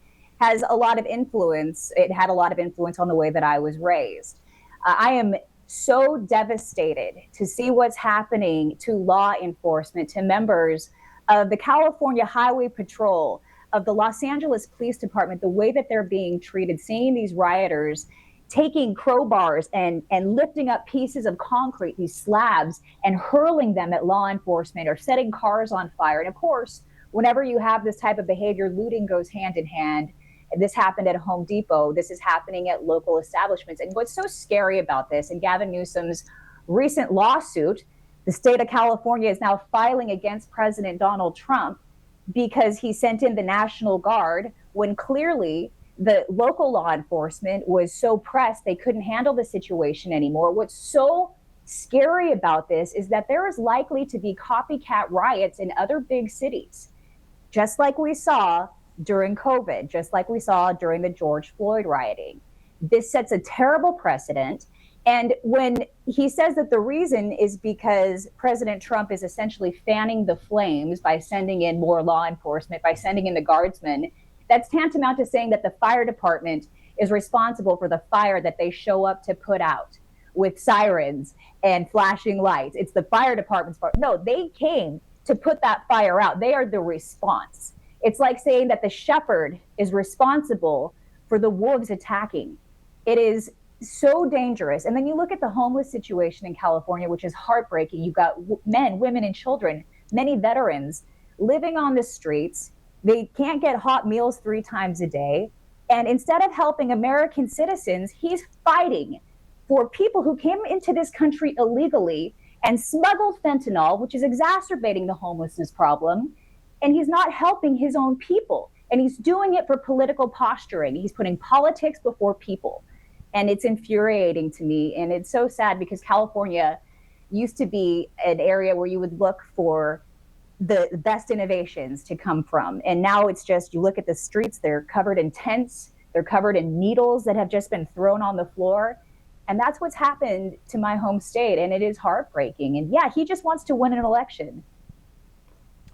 has a lot of influence. It had a lot of influence on the way that I was raised. I am so devastated to see what's happening to law enforcement, to members of the California Highway Patrol, of the Los Angeles Police Department, the way that they're being treated, seeing these rioters taking crowbars and lifting up pieces of concrete, these slabs, and hurling them at law enforcement or setting cars on fire. And of course, whenever you have this type of behavior, looting goes hand in hand. This happened at Home Depot. This is happening at local establishments. And what's so scary about this, and Gavin Newsom's recent lawsuit, the state of California is now filing against President Donald Trump because he sent in the National Guard when clearly the local law enforcement was so pressed they couldn't handle the situation anymore. What's so scary about this is that there is likely to be copycat riots in other big cities, just like we saw during COVID, just like we saw during the George Floyd rioting. This sets a terrible precedent. And when he says that the reason is because President Trump is essentially fanning the flames by sending in more law enforcement, by sending in the guardsmen, that's tantamount to saying that the fire department is responsible for the fire that they show up to put out with sirens and flashing lights. It's the fire department's fault. No, they came to put that fire out. They are the response. It's like saying that the shepherd is responsible for the wolves attacking. It is so dangerous. And then you look at the homeless situation in California, which is heartbreaking. You've got men, women, and children, many veterans living on the streets. They can't get hot meals 3 times a day. And instead of helping American citizens, he's fighting for people who came into this country illegally and smuggled fentanyl, which is exacerbating the homelessness problem. And he's not helping his own people. And he's doing it for political posturing. He's putting politics before people. And it's infuriating to me. And it's so sad because California used to be an area where you would look for the best innovations to come from. And now it's just, you look at the streets, they're covered in tents, they're covered in needles that have just been thrown on the floor. And that's what's happened to my home state. And it is heartbreaking. And yeah, he just wants to win an election.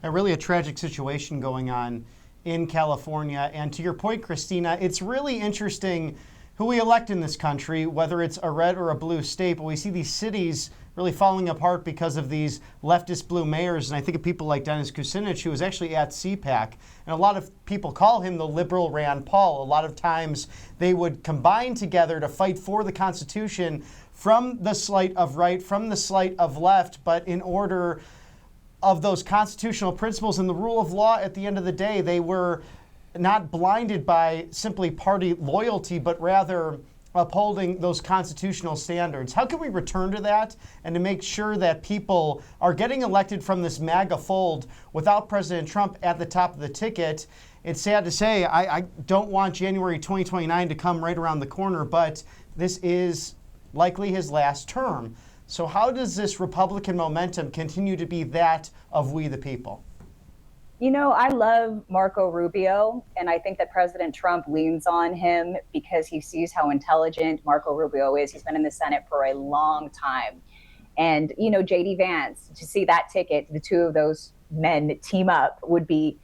Really a tragic situation going on in California. And to your point, Christina, it's really interesting who we elect in this country, whether it's a red or a blue state, but we see these cities really falling apart because of these leftist blue mayors. And I think of people like Dennis Kucinich, who was actually at CPAC. And a lot of people call him the liberal Rand Paul. A lot of times they would combine together to fight for the Constitution from the slight of right, from the slight of left, but in order of those constitutional principles and the rule of law at the end of the day, they were not blinded by simply party loyalty, but rather upholding those constitutional standards. How can we return to that and to make sure that people are getting elected from this MAGA fold without President Trump at the top of the ticket? It's sad to say, I don't want January 2029 to come right around the corner, but this is likely his last term. So how does this Republican momentum continue to be that of we the people? You know, I love Marco Rubio, and I think that President Trump leans on him because he sees how intelligent Marco Rubio is. He's been in the Senate for a long time. And, you know, J.D. Vance, to see that ticket, the two of those men team up would be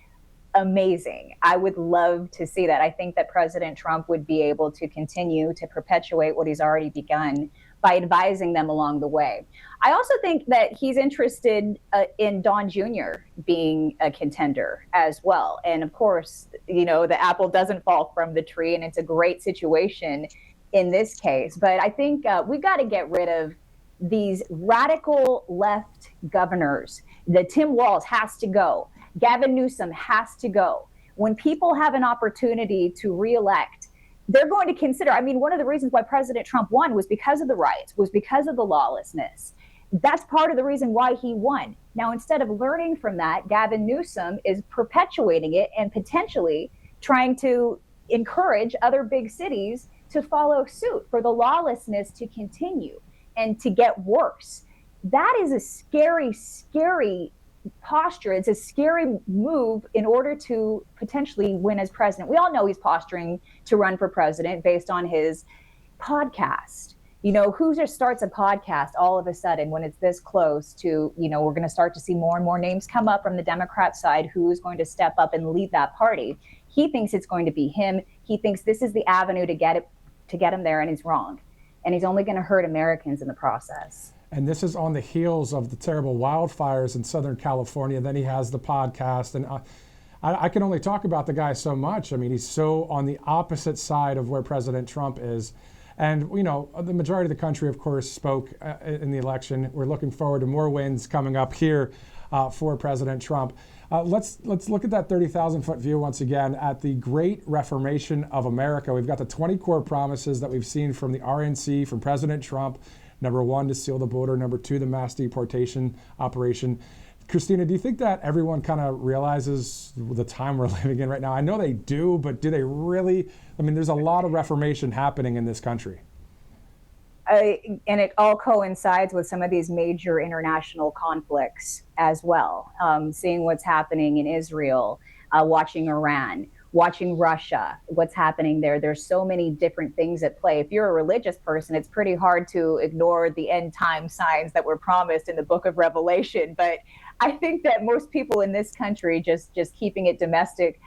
amazing. I would love to see that. I think that President Trump would be able to continue to perpetuate what he's already begun by advising them along the way. I also think that he's interested in Don Jr. being a contender as well. And of course, you know, the apple doesn't fall from the tree, and it's a great situation in this case. But I think we've got to get rid of these radical left governors. The Tim Walz has to go. Gavin Newsom has to go. When people have an opportunity to reelect, they're going to consider, I mean, one of the reasons why President Trump won was because of the riots, was because of the lawlessness. That's part of the reason why he won. Now, instead of learning from that, Gavin Newsom is perpetuating it and potentially trying to encourage other big cities to follow suit for the lawlessness to continue and to get worse. That is a scary, scary posture. It's a scary move in order to potentially win as president. We all know he's posturing to run for president based on his podcast. You know, who just starts a podcast all of a sudden when it's this close to, you know, we're going to start to see more and more names come up from the Democrat side who is going to step up and lead that party. He thinks it's going to be him. He thinks this is the avenue to get him there, and he's wrong. And he's only going to hurt Americans in the process. And this is on the heels of the terrible wildfires in Southern California. Then he has the podcast. And I can only talk about the guy so much. I mean, he's so on the opposite side of where President Trump is. And, you know, the majority of the country, of course, spoke in the election. We're looking forward to more wins coming up here for President Trump. Let's look at that 30,000-foot view once again at the Great Reformation of America. We've got the 20 core promises that we've seen from the RNC, from President Trump. Number 1, to seal the border. Number 2, the mass deportation operation. Christina, do you think that everyone kind of realizes the time we're living in right now? I know they do, but do they really? I mean, there's a lot of reformation happening in this country. And it all coincides with some of these major international conflicts as well. Seeing what's happening in Israel, watching Iran, watching Russia, what's happening there. There's so many different things at play. If you're a religious person, it's pretty hard to ignore the end time signs that were promised in the book of Revelation. But I think that most people in this country, just keeping it domestic,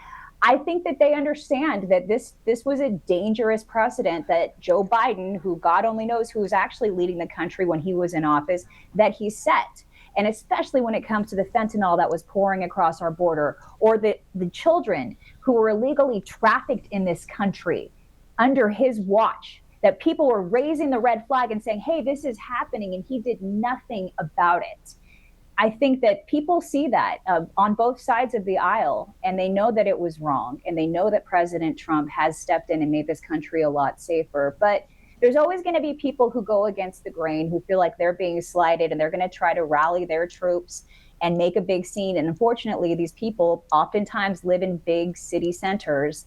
I think that they understand that this was a dangerous precedent that Joe Biden, who God only knows who was actually leading the country when he was in office, that he set. And especially when it comes to the fentanyl that was pouring across our border, or the children who were illegally trafficked in this country under his watch, that people were raising the red flag and saying, hey, this is happening, and he did nothing about it. I think that people see that on both sides of the aisle, and they know that it was wrong, and they know that President Trump has stepped in and made this country a lot safer. But there's always going to be people who go against the grain, who feel like they're being slighted, and they're going to try to rally their troops and make a big scene. And unfortunately, these people oftentimes live in big city centers,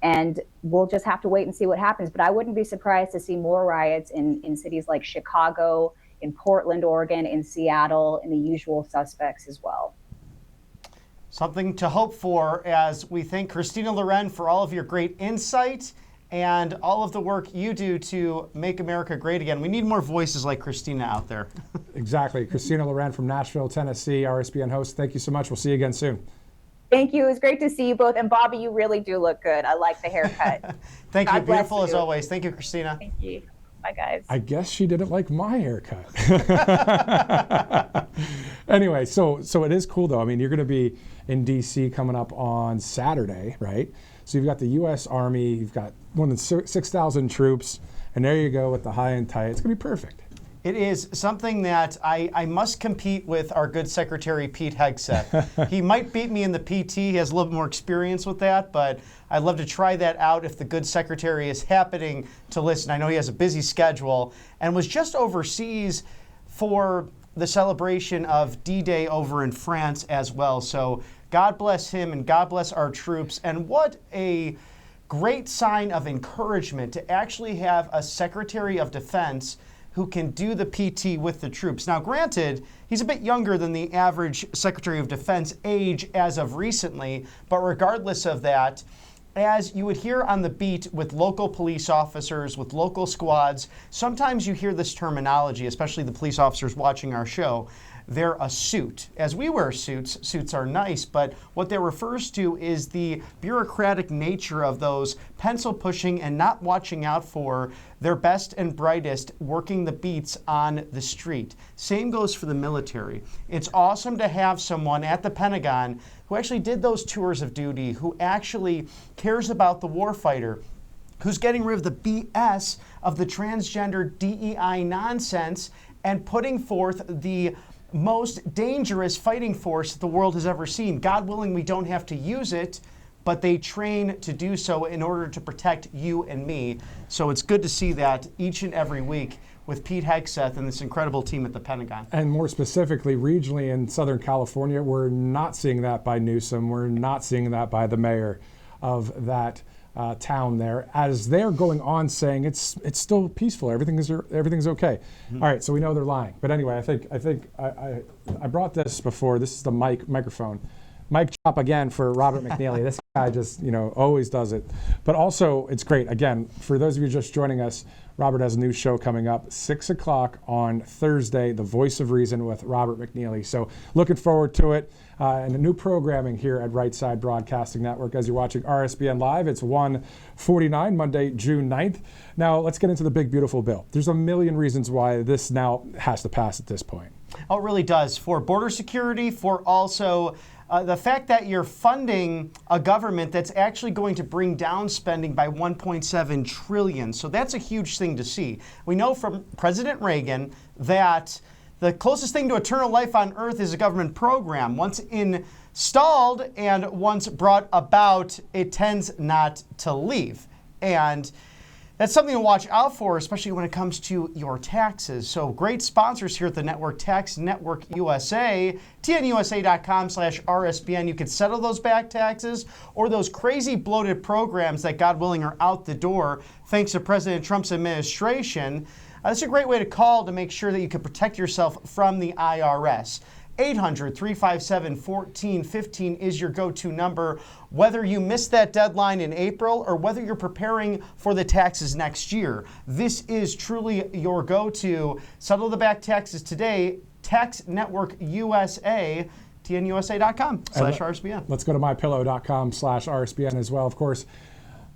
and we'll just have to wait and see what happens. But I wouldn't be surprised to see more riots in cities like Chicago, in Portland, Oregon, in Seattle, and the usual suspects as well. Something to hope for, as we thank Christina Loren for all of your great insight and all of the work you do to make America great again. We need more voices like Christina out there. Exactly. Christina Loren from Nashville, Tennessee, RSBN host. Thank you so much. We'll see you again soon. Thank you. It was great to see you both. And Bobby, you really do look good. I like the haircut. Thank you. Beautiful as always. Thank you, Christina. Thank you. Bye, guys. I guess she didn't like my haircut. Anyway, so it is cool, though. I mean, you're going to be in D.C. coming up on Saturday, right? So you've got the U.S. Army, you've got more than 6,000 troops, and there you go with the high and tight. It's going to be perfect. It is something that I must compete with our good Secretary Pete Hegseth. He might beat me in the PT. He has a little bit more experience with that, but I'd love to try that out if the good Secretary is happening to listen. I know he has a busy schedule and was just overseas for the celebration of D-Day over in France as well. So God bless him and God bless our troops. And what a great sign of encouragement to actually have a Secretary of Defense who can do the PT with the troops. Now, granted, he's a bit younger than the average Secretary of Defense age as of recently, but regardless of that, as you would hear on the beat with local police officers, with local squads, sometimes you hear this terminology, especially the police officers watching our show. They're a suit. As we wear suits, suits are nice, but what that refers to is the bureaucratic nature of those pencil pushing and not watching out for their best and brightest working the beats on the street. Same goes for the military. It's awesome to have someone at the Pentagon who actually did those tours of duty, who actually cares about the warfighter, who's getting rid of the BS of the transgender DEI nonsense and putting forth the most dangerous fighting force that the world has ever seen. God willing, we don't have to use it, but they train to do so in order to protect you and me. So it's good to see that each and every week with Pete Hegseth and this incredible team at the Pentagon. And more specifically, regionally in Southern California, we're not seeing that by Newsom. We're not seeing that by the mayor of that town there, as they're going on saying it's still peaceful, everything's okay. All right, so we know they're lying. But anyway, I think I brought this before. This is the microphone. Mic chop again for Robert McNeily. This guy just, always does it. But also, it's great. Again, for those of you just joining us, Robert has a new show coming up, 6 o'clock on Thursday, The Voice of Reason with Robert McNeily. So looking forward to it. And a new programming here at Right Side Broadcasting Network. As you're watching RSBN Live, it's 1:49, Monday, June 9th. Now, let's get into the big, beautiful bill. There's a million reasons why this now has to pass at this point. Oh, it really does. For border security, for also the fact that you're funding a government that's actually going to bring down spending by $1.7 trillion. So that's a huge thing to see. We know from President Reagan that the closest thing to eternal life on earth is a government program. Once installed and once brought about, it tends not to leave. And that's something to watch out for, especially when it comes to your taxes. So great sponsors here at the network, Tax Network USA, tnusa.com/RSBN. You can settle those back taxes or those crazy bloated programs that, God willing, are out the door thanks to President Trump's administration. That's a great way to call to make sure that you can protect yourself from the IRS. 800-357-1415 is your go-to number, whether you missed that deadline in April or whether you're preparing for the taxes next year. This is truly your go-to. Settle the back taxes today. Tax Network USA, tnusa.com/RSBN. Let's go to mypillow.com/RSBN as well. Of course,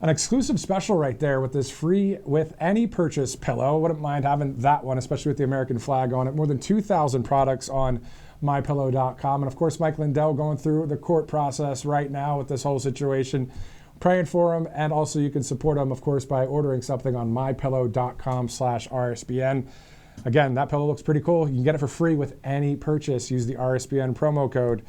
an exclusive special right there with this free with any purchase pillow. Wouldn't mind having that one, especially with the American flag on it. More than 2,000 products on mypillow.com. And of course, Mike Lindell going through the court process right now with this whole situation. Praying for him. And also you can support him, of course, by ordering something on mypillow.com/RSBN. Again, that pillow looks pretty cool. You can get it for free with any purchase. Use the RSBN promo code,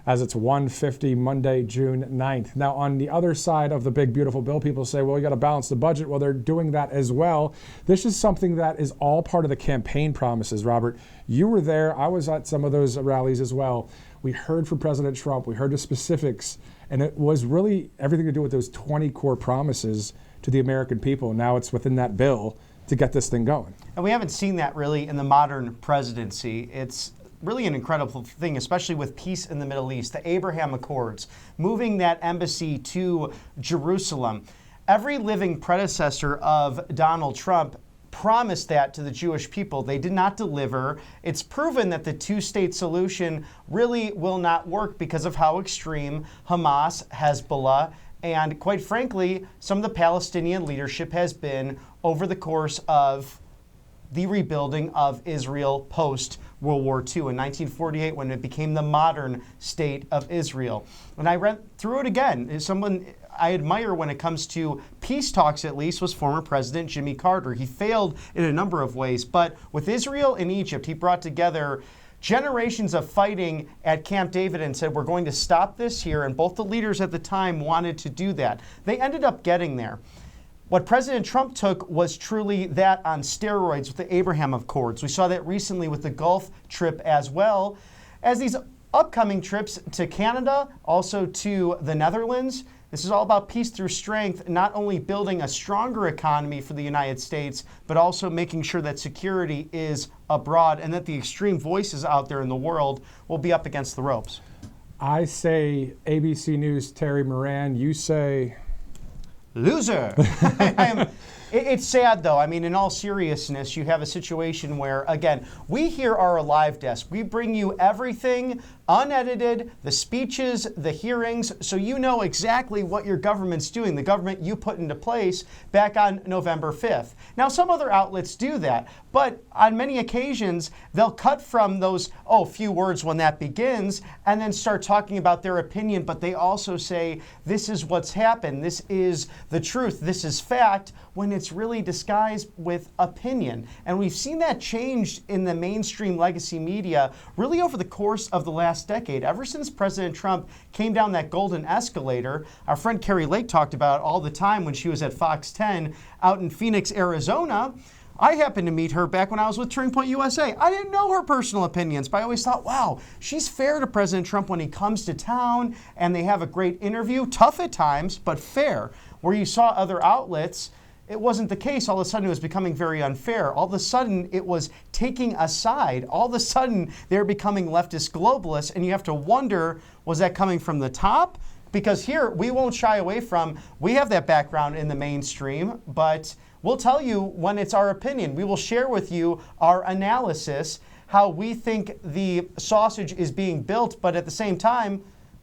as it's 150 Monday, June 9th. Now, on the other side of the big, beautiful bill, people say, well, you got to balance the budget. Well, they're doing that as well. This is something that is all part of the campaign promises, Robert. You were there. I was at some of those rallies as well. We heard from President Trump. We heard the specifics. And it was really everything to do with those 20 core promises to the American people. Now it's within that bill to get this thing going. And we haven't seen that really in the modern presidency. It's really an incredible thing, especially with peace in the Middle East, the Abraham Accords, moving that embassy to Jerusalem. Every living predecessor of Donald Trump promised that to the Jewish people. They did not deliver. It's proven that the two-state solution really will not work because of how extreme Hamas, Hezbollah, and quite frankly, some of the Palestinian leadership has been over the course of the rebuilding of Israel post-World War II in 1948 when it became the modern state of Israel. And I read through it again. Someone I admire when it comes to peace talks, at least, was former President Jimmy Carter. He failed in a number of ways, but with Israel and Egypt, he brought together generations of fighting at Camp David and said, we're going to stop this here. And both the leaders at the time wanted to do that. They ended up getting there. What President Trump took was truly that on steroids with the Abraham Accords. We saw that recently with the Gulf trip as well as these upcoming trips to Canada, also to the Netherlands. This is all about peace through strength, not only building a stronger economy for the United States, but also making sure that security is abroad and that the extreme voices out there in the world will be up against the ropes. I say ABC News, Terry Moran. You say loser. It's sad, though. I mean, in all seriousness, you have a situation where, again, we here are a live desk. We bring you everything unedited, the speeches, the hearings, so you know exactly what your government's doing, the government you put into place back on November 5th. Now, some other outlets do that, but on many occasions, they'll cut from those, few words when that begins, and then start talking about their opinion, but they also say, this is what's happened, this is the truth, this is fact, when it's really disguised with opinion. And we've seen that change in the mainstream legacy media really over the course of the last decade. Ever since President Trump came down that golden escalator, our friend Carrie Lake talked about it all the time when she was at Fox 10 out in Phoenix, Arizona. I happened to meet her back when I was with Turning Point USA. I didn't know her personal opinions, but I always thought, wow, she's fair to President Trump when he comes to town, and they have a great interview, tough at times, but fair. Where you saw other outlets, it wasn't the case. All of a sudden, it was becoming very unfair. All of a sudden, it was taking a side. All of a sudden, they're becoming leftist globalists, and you have to wonder, was that coming from the top? Because here, we won't shy away from, we have that background in the mainstream, but we'll tell you when it's our opinion. We will share with you our analysis, how we think the sausage is being built, but at the same time,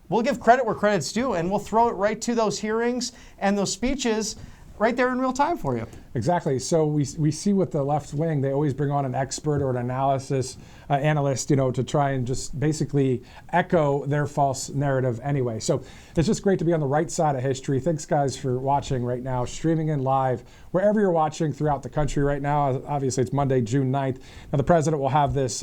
we'll give credit where credit's due, and we'll throw it right to those hearings and those speeches right there in real time for you. Exactly. So we see with the left wing, they always bring on an expert or an analyst, to try and just basically echo their false narrative anyway. So it's just great to be on the right side of history. Thanks, guys, for watching right now, streaming in live, wherever you're watching throughout the country right now. Obviously, it's Monday, June 9th. Now, the president will have this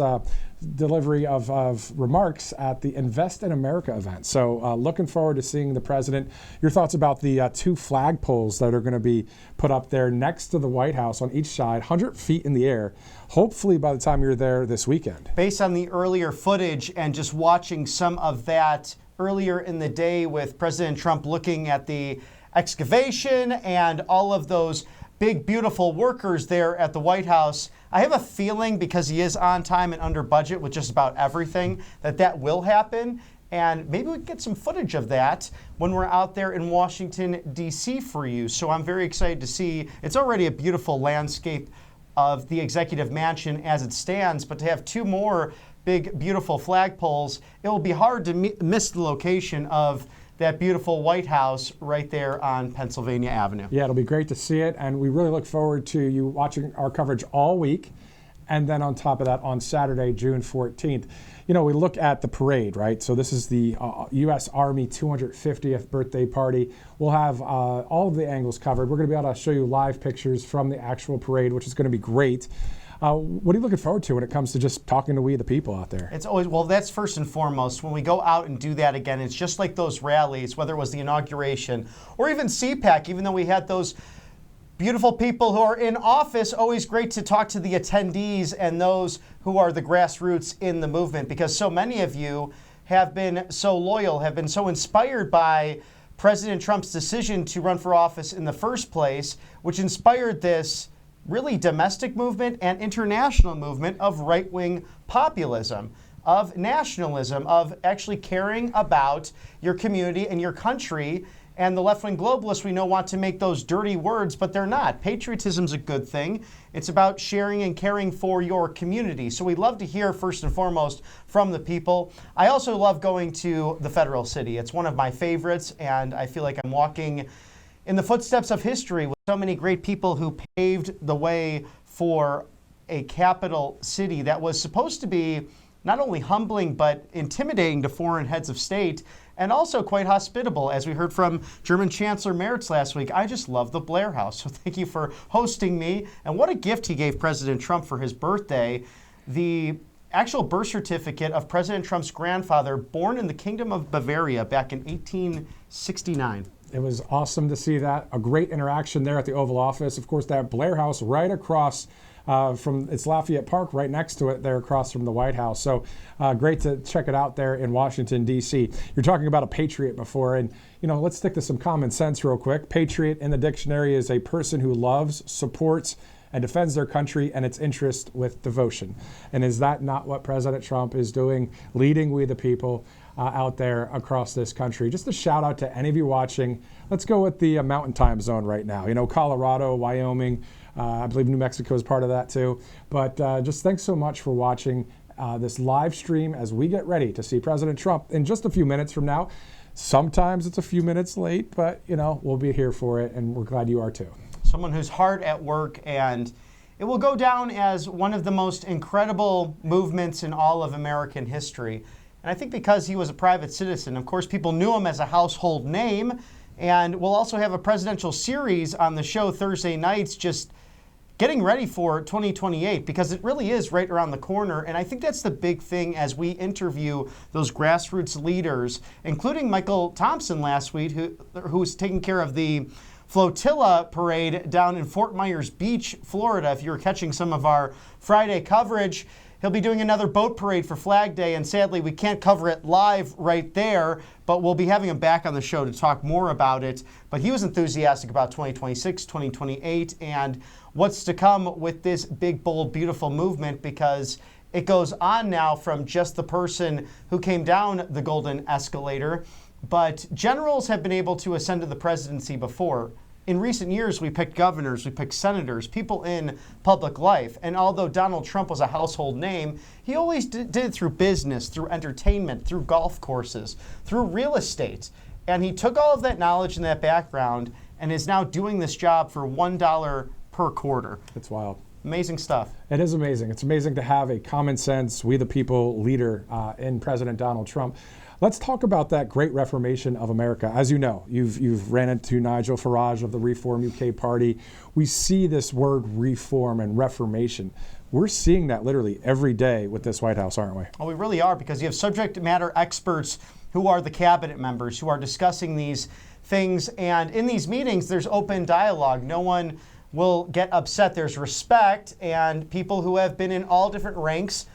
delivery of remarks at the Invest in America event. So looking forward to seeing the president. Your thoughts about the 2 flagpoles that are going to be put up there next to the White House on each side, 100 feet in the air, hopefully by the time you're there this weekend. Based on the earlier footage and just watching some of that earlier in the day with President Trump looking at the excavation and all of those big, beautiful workers there at the White House, I have a feeling, because he is on time and under budget with just about everything, that will happen. And maybe we can get some footage of that when we're out there in Washington, D.C. for you. So I'm very excited to see. It's already a beautiful landscape of the executive mansion as it stands, but to have 2 more big, beautiful flagpoles, it will be hard to miss the location of that beautiful White House right there on Pennsylvania Avenue. Yeah, it'll be great to see it, and we really look forward to you watching our coverage all week. And then on top of that, on Saturday, June 14th, we look at the parade, right? So this is the U.S. Army 250th birthday party. We'll have all of the angles covered. We're going to be able to show you live pictures from the actual parade, which is going to be great. What are you looking forward to when it comes to just talking to we the people out there? It's always, well, that's first and foremost. When we go out and do that again, it's just like those rallies, whether it was the inauguration or even CPAC, even though we had those beautiful people who are in office, always great to talk to the attendees and those who are the grassroots in the movement, because so many of you have been so loyal, have been so inspired by President Trump's decision to run for office in the first place, which inspired this really domestic movement and international movement of right-wing populism, of nationalism, of actually caring about your community and your country. And the left-wing globalists, we know, want to make those dirty words, but they're not. Patriotism's a good thing. It's about sharing and caring for your community. So we love to hear, first and foremost, from the people. I also love going to the Federal City. It's one of my favorites, and I feel like I'm walking in the footsteps of history with so many great people who paved the way for a capital city that was supposed to be not only humbling, but intimidating to foreign heads of state, and also quite hospitable, as we heard from German Chancellor Merz last week. I just love the Blair House, so thank you for hosting me. And what a gift he gave President Trump for his birthday. The actual birth certificate of President Trump's grandfather, born in the Kingdom of Bavaria back in 1869. It was awesome to see that. A great interaction there at the Oval Office. Of course, that Blair House right across from it's Lafayette Park, right next to it there across from the White House. So great to check it out there in Washington, D.C. You're talking about a patriot before, and let's stick to some common sense real quick. Patriot in the dictionary is a person who loves, supports, and defends their country and its interest with devotion. And is that not what President Trump is doing, leading we the people out there across this country? Just a shout out to any of you watching. Let's go with the Mountain Time Zone right now. Colorado, Wyoming, I believe New Mexico is part of that too. But just thanks so much for watching this live stream as we get ready to see President Trump in just a few minutes from now. Sometimes it's a few minutes late, but we'll be here for it, and we're glad you are too. Someone who's hard at work, and it will go down as one of the most incredible movements in all of American history. And I think because he was a private citizen, of course, people knew him as a household name. And we'll also have a presidential series on the show Thursday nights, just getting ready for 2028, because it really is right around the corner. And I think that's the big thing as we interview those grassroots leaders, including Michael Thompson last week, who's taking care of the Flotilla Parade down in Fort Myers Beach, Florida. If you were catching some of our Friday coverage, he'll be doing another boat parade for Flag Day, and sadly we can't cover it live right there, but we'll be having him back on the show to talk more about it. But he was enthusiastic about 2026, 2028, and what's to come with this big, bold, beautiful movement, because it goes on now from just the person who came down the golden escalator. But generals have been able to ascend to the presidency before. In recent years, we picked governors, we picked senators, people in public life. And although Donald Trump was a household name, he always did it through business, through entertainment, through golf courses, through real estate. And he took all of that knowledge and that background and is now doing this job for $1 per quarter. It's wild. Amazing stuff. It is amazing. It's amazing to have a common sense, we the people leader in President Donald Trump. Let's talk about that great reformation of America. As you know, you've ran into Nigel Farage of the Reform UK Party. We see this word reform and reformation. We're seeing that literally every day with this White House, aren't we? Well, we really are, because you have subject matter experts who are the cabinet members who are discussing these things. And in these meetings, there's open dialogue. No one will get upset. There's respect, and people who have been in all different ranks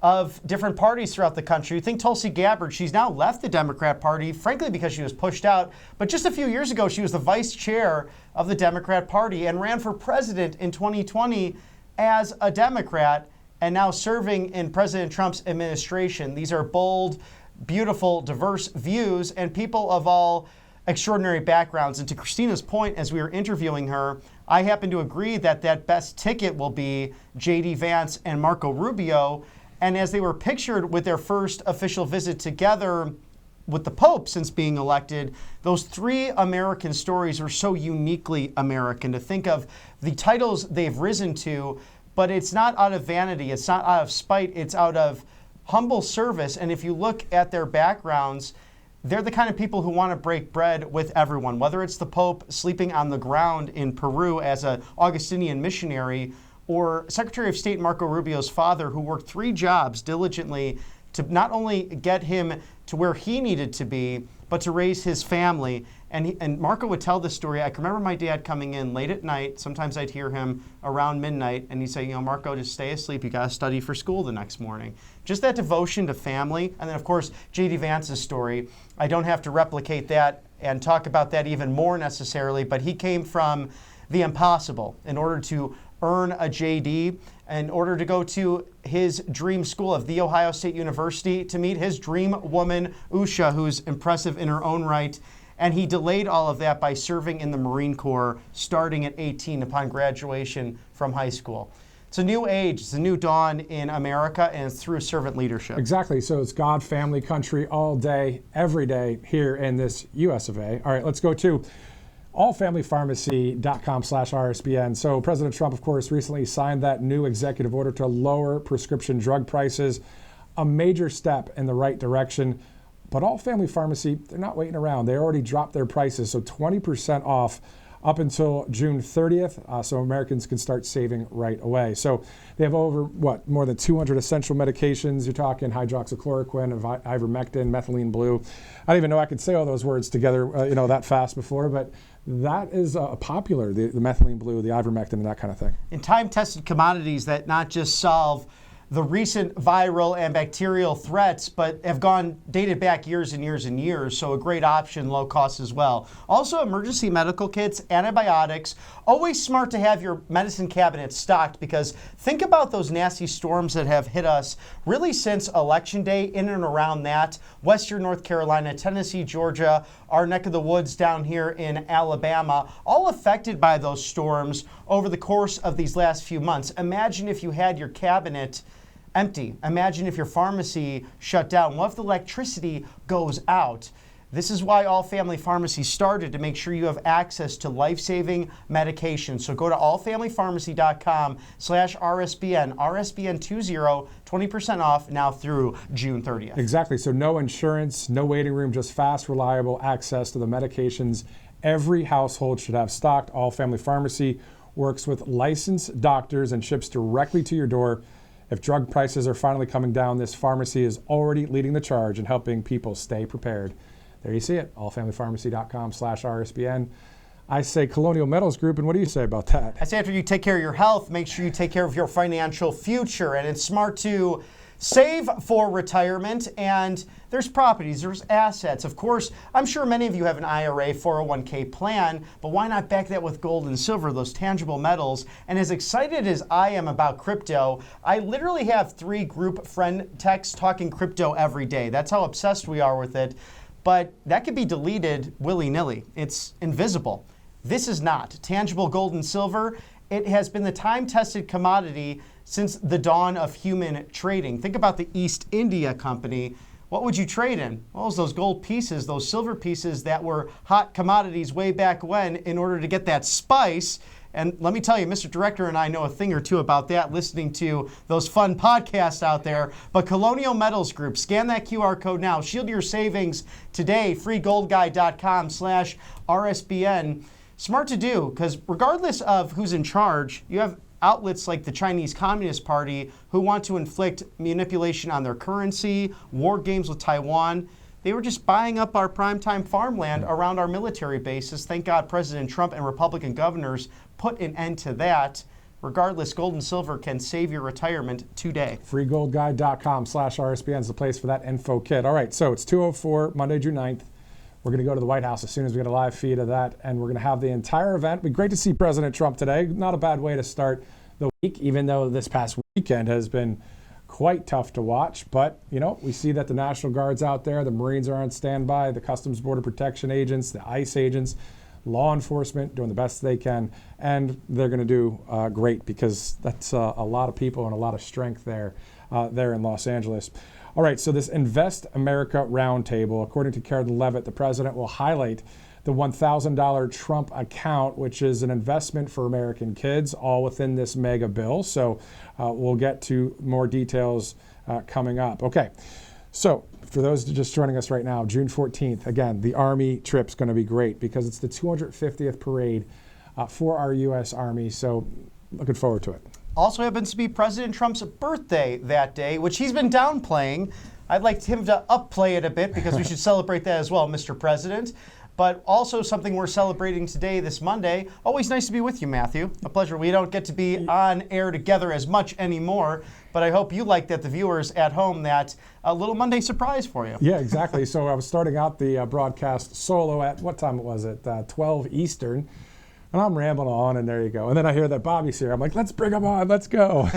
of different parties throughout the country. You think Tulsi Gabbard, she's now left the Democrat Party, frankly, because she was pushed out. But just a few years ago, she was the vice chair of the Democrat Party and ran for president in 2020 as a Democrat, and now serving in President Trump's administration. These are bold, beautiful, diverse views, and people of all extraordinary backgrounds. And to Christina's point, as we were interviewing her, I happen to agree that that best ticket will be J.D. Vance and Marco Rubio. And as they were pictured with their first official visit together with the Pope since being elected, those three American stories are so uniquely American. To think of the titles they've risen to, but it's not out of vanity, it's not out of spite, it's out of humble service. And if you look at their backgrounds, they're the kind of people who want to break bread with everyone, whether it's the Pope sleeping on the ground in Peru as an Augustinian missionary, or Secretary of State Marco Rubio's father, who worked 3 jobs diligently to not only get him to where he needed to be, but to raise his family. And Marco would tell this story. I can remember my dad coming in late at night. Sometimes I'd hear him around midnight, and he'd say, Marco, just stay asleep. You got to study for school the next morning. Just that devotion to family. And then, of course, J.D. Vance's story. I don't have to replicate that and talk about that even more necessarily, but he came from the impossible in order to earn a JD, in order to go to his dream school of The Ohio State University, to meet his dream woman, Usha, who's impressive in her own right. And he delayed all of that by serving in the Marine Corps starting at 18 upon graduation from high school. It's a new age, it's a new dawn in America, and it's through servant leadership. Exactly. So it's God, family, country, all day, every day here in this US of A. All right, let's go to allfamilypharmacy.com/RSBN. So President Trump, of course, recently signed that new executive order to lower prescription drug prices, a major step in the right direction. But All Family Pharmacy, they're not waiting around. They already dropped their prices, so 20% off up until June 30th, so Americans can start saving right away. So they have over, more than 200 essential medications. You're talking hydroxychloroquine, ivermectin, methylene blue. I didn't even know I could say all those words together, that fast before, but that is popular, the methylene blue, the ivermectin, and that kind of thing. In time-tested commodities that not just solve the recent viral and bacterial threats, but have dated back years and years and years, so a great option, low cost as well. Also, emergency medical kits, antibiotics, always smart to have your medicine cabinet stocked, because think about those nasty storms that have hit us really since Election Day, in and around that, Western North Carolina, Tennessee, Georgia, our neck of the woods down here in Alabama, all affected by those storms over the course of these last few months. Imagine if you had your cabinet empty. Imagine if your pharmacy shut down. What if the electricity goes out? This is why All Family Pharmacy started, to make sure you have access to life-saving medication. So go to allfamilypharmacy.com/RSBN, RSBN20, 20% off now through June 30th. Exactly. So no insurance, no waiting room, just fast, reliable access to the medications every household should have stocked. All Family Pharmacy works with licensed doctors and ships directly to your door. If drug prices are finally coming down, this pharmacy is already leading the charge in helping people stay prepared. There you see it, allfamilypharmacy.com/RSBN. I say Colonial Metals Group, and what do you say about that? I say after you take care of your health, make sure you take care of your financial future. And it's smart to save for retirement, and there's properties, there's assets. Of course, I'm sure many of you have an IRA, 401k plan, but why not back that with gold and silver, those tangible metals? And as excited as I am about crypto, I literally have 3 group friend texts talking crypto every day. That's how obsessed we are with it. But that could be deleted willy-nilly. It's invisible. This is not. Tangible gold and silver, it has been the time-tested commodity since the dawn of human trading. Think about the East India Company. What would you trade in? Well, it was those gold pieces, those silver pieces that were hot commodities way back when in order to get that spice. And let me tell you, Mr. Director and I know a thing or two about that, listening to those fun podcasts out there. But Colonial Metals Group, scan that QR code now. Shield your savings today, freegoldguy.com/RSBN. Smart to do, because regardless of who's in charge, you have outlets like the Chinese Communist Party who want to inflict manipulation on their currency, war games with Taiwan. They were just buying up our primetime farmland around our military bases. Thank God President Trump and Republican governors put an end to that. Regardless, gold and silver can save your retirement today. freegoldguy.com/RSBN is the place for that info kit. All right, so it's 2:04, Monday, June 9th. We're going to go to the White House as soon as we get a live feed of that, and we're going to have the entire event. It'd be great to see President Trump today. Not a bad way to start the week, even though this past weekend has been quite tough to watch. But, you know, we see that the National Guard's out there, the Marines are on standby, the Customs Border Protection agents, the ICE agents, law enforcement doing the best they can, and they're going to do great, because that's a lot of people and a lot of strength there in Los Angeles. All right, so this Invest America Roundtable, according to Karen Levitt, the president will highlight the $1,000 Trump account, which is an investment for American kids, all within this mega bill. So we'll get to more details coming up. Okay, so for those just joining us right now, June 14th, again, the Army trip's going to be great because it's the 250th parade for our U.S. Army. So looking forward to it. Also happens to be President Trump's birthday that day, which he's been downplaying. I'd like him to upplay it a bit because we should celebrate that as well, Mr. President. But also something we're celebrating today, this Monday. Always nice to be with you, Matthew. A pleasure. We don't get to be on air together as much anymore, but I hope you like that, the viewers at home, that a little Monday surprise for you. Yeah, exactly. So I was starting out the broadcast solo at, what time was it? 12 Eastern. And I'm rambling on, and there you go. And then I hear that Bobby's here. I'm like, let's bring him on. Let's go.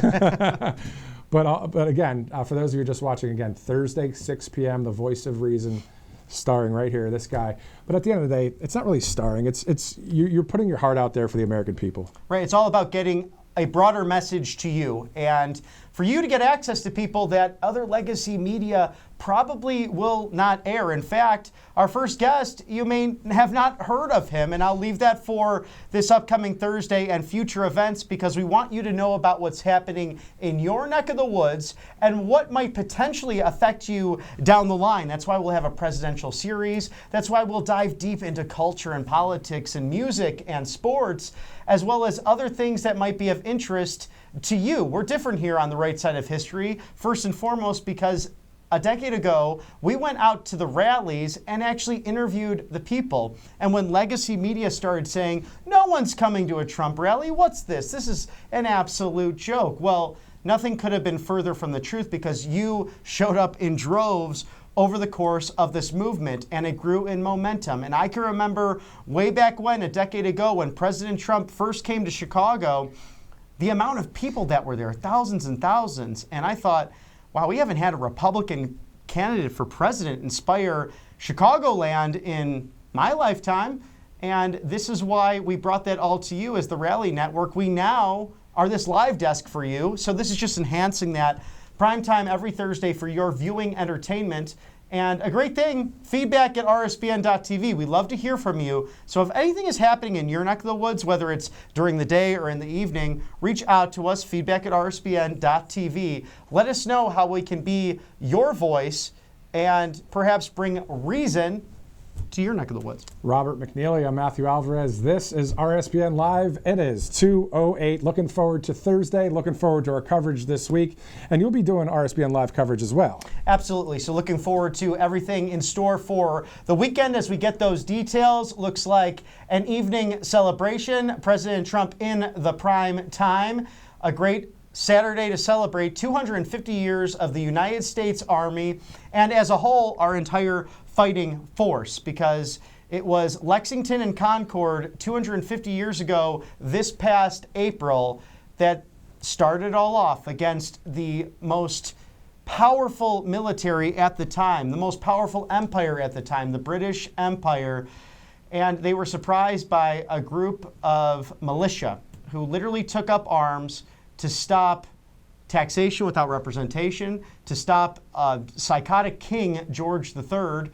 But again, for those of you just watching, again, Thursday, 6 p.m., the voice of reason, starring right here, this guy. But at the end of the day, it's not really starring. It's you're putting your heart out there for the American people. Right. It's all about getting a broader message to you, and for you to get access to people that other legacy media probably will not air. In fact, our first guest, you may have not heard of him, and I'll leave that for this upcoming Thursday and future events, because we want you to know about what's happening in your neck of the woods and what might potentially affect you down the line. That's why we'll have a presidential series. That's why we'll dive deep into culture and politics and music and sports, as well as other things that might be of interest to you. We're different here on the right side of history, first and foremost because a decade ago, we went out to the rallies and actually interviewed the people. And when legacy media started saying, no one's coming to a Trump rally, what's this? This is an absolute joke. Well, nothing could have been further from the truth, because you showed up in droves over the course of this movement, and it grew in momentum. And I can remember way back when, a decade ago, when President Trump first came to Chicago, the amount of people that were there, thousands and thousands. And I thought, wow, we haven't had a Republican candidate for president inspire Chicagoland in my lifetime. And this is why we brought that all to you as the Rally Network. We now are this live desk for you. So this is just enhancing that. Prime time every Thursday for your viewing entertainment. And a great thing, feedback at rsbn.tv. We love to hear from you. So if anything is happening in your neck of the woods, whether it's during the day or in the evening, reach out to us, feedback at rsbn.tv. Let us know how we can be your voice and perhaps bring reason to your neck of the woods. Robert McNeily, I'm Matthew Alvarez. This is RSBN Live. It is 2:08. Looking forward to Thursday. Looking forward to our coverage this week. And you'll be doing RSBN Live coverage as well. Absolutely. So looking forward to everything in store for the weekend as we get those details. Looks like an evening celebration. President Trump in the prime time. A great Saturday to celebrate 250 years of the United States Army and as a whole our entire fighting force, because it was Lexington and Concord 250 years ago this past April that started all off against the most powerful military at the time, the most powerful empire at the time, the British Empire. And they were surprised by a group of militia who literally took up arms to stop taxation without representation, to stop psychotic King George III,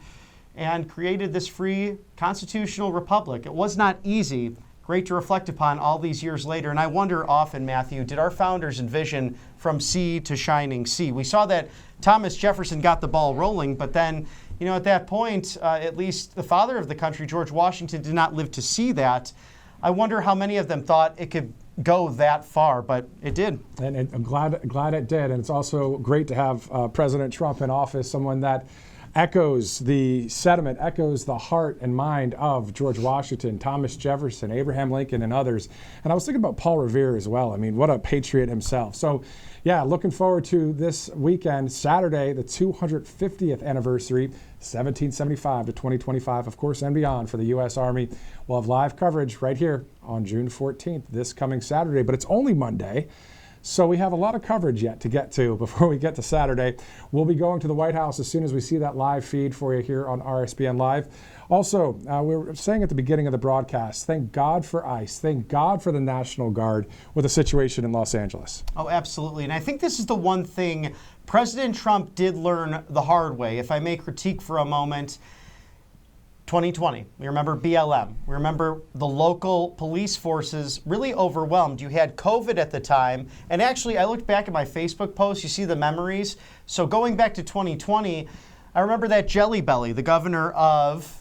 and created this free constitutional republic. It was not easy. Great to reflect upon all these years later. And I wonder often, Matthew, did our founders envision from sea to shining sea? We saw that Thomas Jefferson got the ball rolling, but then, at that point, at least the father of the country, George Washington, did not live to see that. I wonder how many of them thought it could go that far, but it did. And I'm glad it did. And it's also great to have President Trump in office, someone that echoes the sentiment, echoes the heart and mind of George Washington, Thomas Jefferson, Abraham Lincoln, and others. And I was thinking about Paul Revere as well. I mean, what a patriot himself. So, yeah, looking forward to this weekend, Saturday, the 250th anniversary, 1775 to 2025, of course, and beyond for the U.S. Army. We'll have live coverage right here on June 14th, this coming Saturday, but it's only Monday. So we have a lot of coverage yet to get to before we get to Saturday. We'll be going to the White House as soon as we see that live feed for you here on RSBN Live. Also, we were saying at the beginning of the broadcast, thank God for ICE. Thank God for the National Guard with the situation in Los Angeles. Oh, absolutely. And I think this is the one thing President Trump did learn the hard way. If I may critique for a moment, 2020, we remember BLM. We remember the local police forces really overwhelmed. You had COVID at the time. And actually, I looked back at my Facebook post. You see the memories. So going back to 2020, I remember that Jelly Belly, the governor of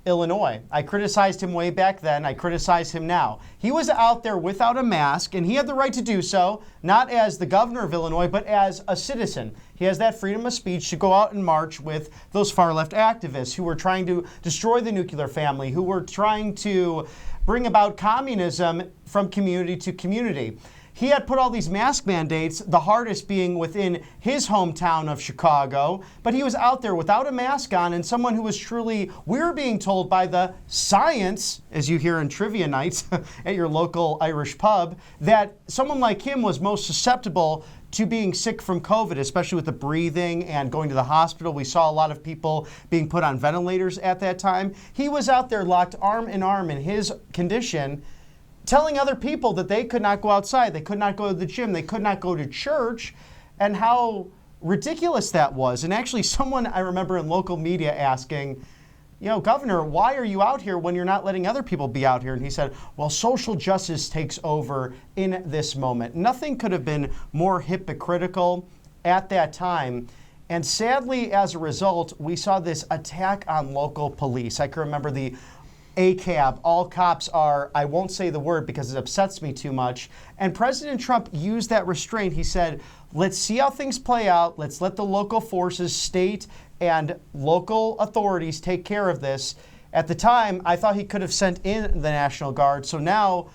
Illinois. I criticized him way back then. I criticize him now. He was out there without a mask, and he had the right to do so, not as the governor of Illinois, but as a citizen. He has that freedom of speech to go out and march with those far-left activists who were trying to destroy the nuclear family, who were trying to bring about communism from community to community. He had put all these mask mandates, the hardest being within his hometown of Chicago, but he was out there without a mask on, and someone who was truly, we're being told by the science, as you hear in trivia nights at your local Irish pub, that someone like him was most susceptible to being sick from COVID, especially with the breathing and going to the hospital. We saw a lot of people being put on ventilators at that time. He was out there locked arm in arm in his condition, telling other people that they could not go outside, they could not go to the gym, they could not go to church, and how ridiculous that was. And actually someone I remember in local media asking, Governor, why are you out here when you're not letting other people be out here? And he said, well, social justice takes over in this moment. Nothing could have been more hypocritical at that time. And sadly, as a result, we saw this attack on local police. I can remember the ACAB, all cops are, I won't say the word because it upsets me too much. And President Trump used that restraint. He said, let's see how things play out. Let's let the local forces, state and local authorities take care of this. At the time, I thought he could have sent in the National Guard. So now,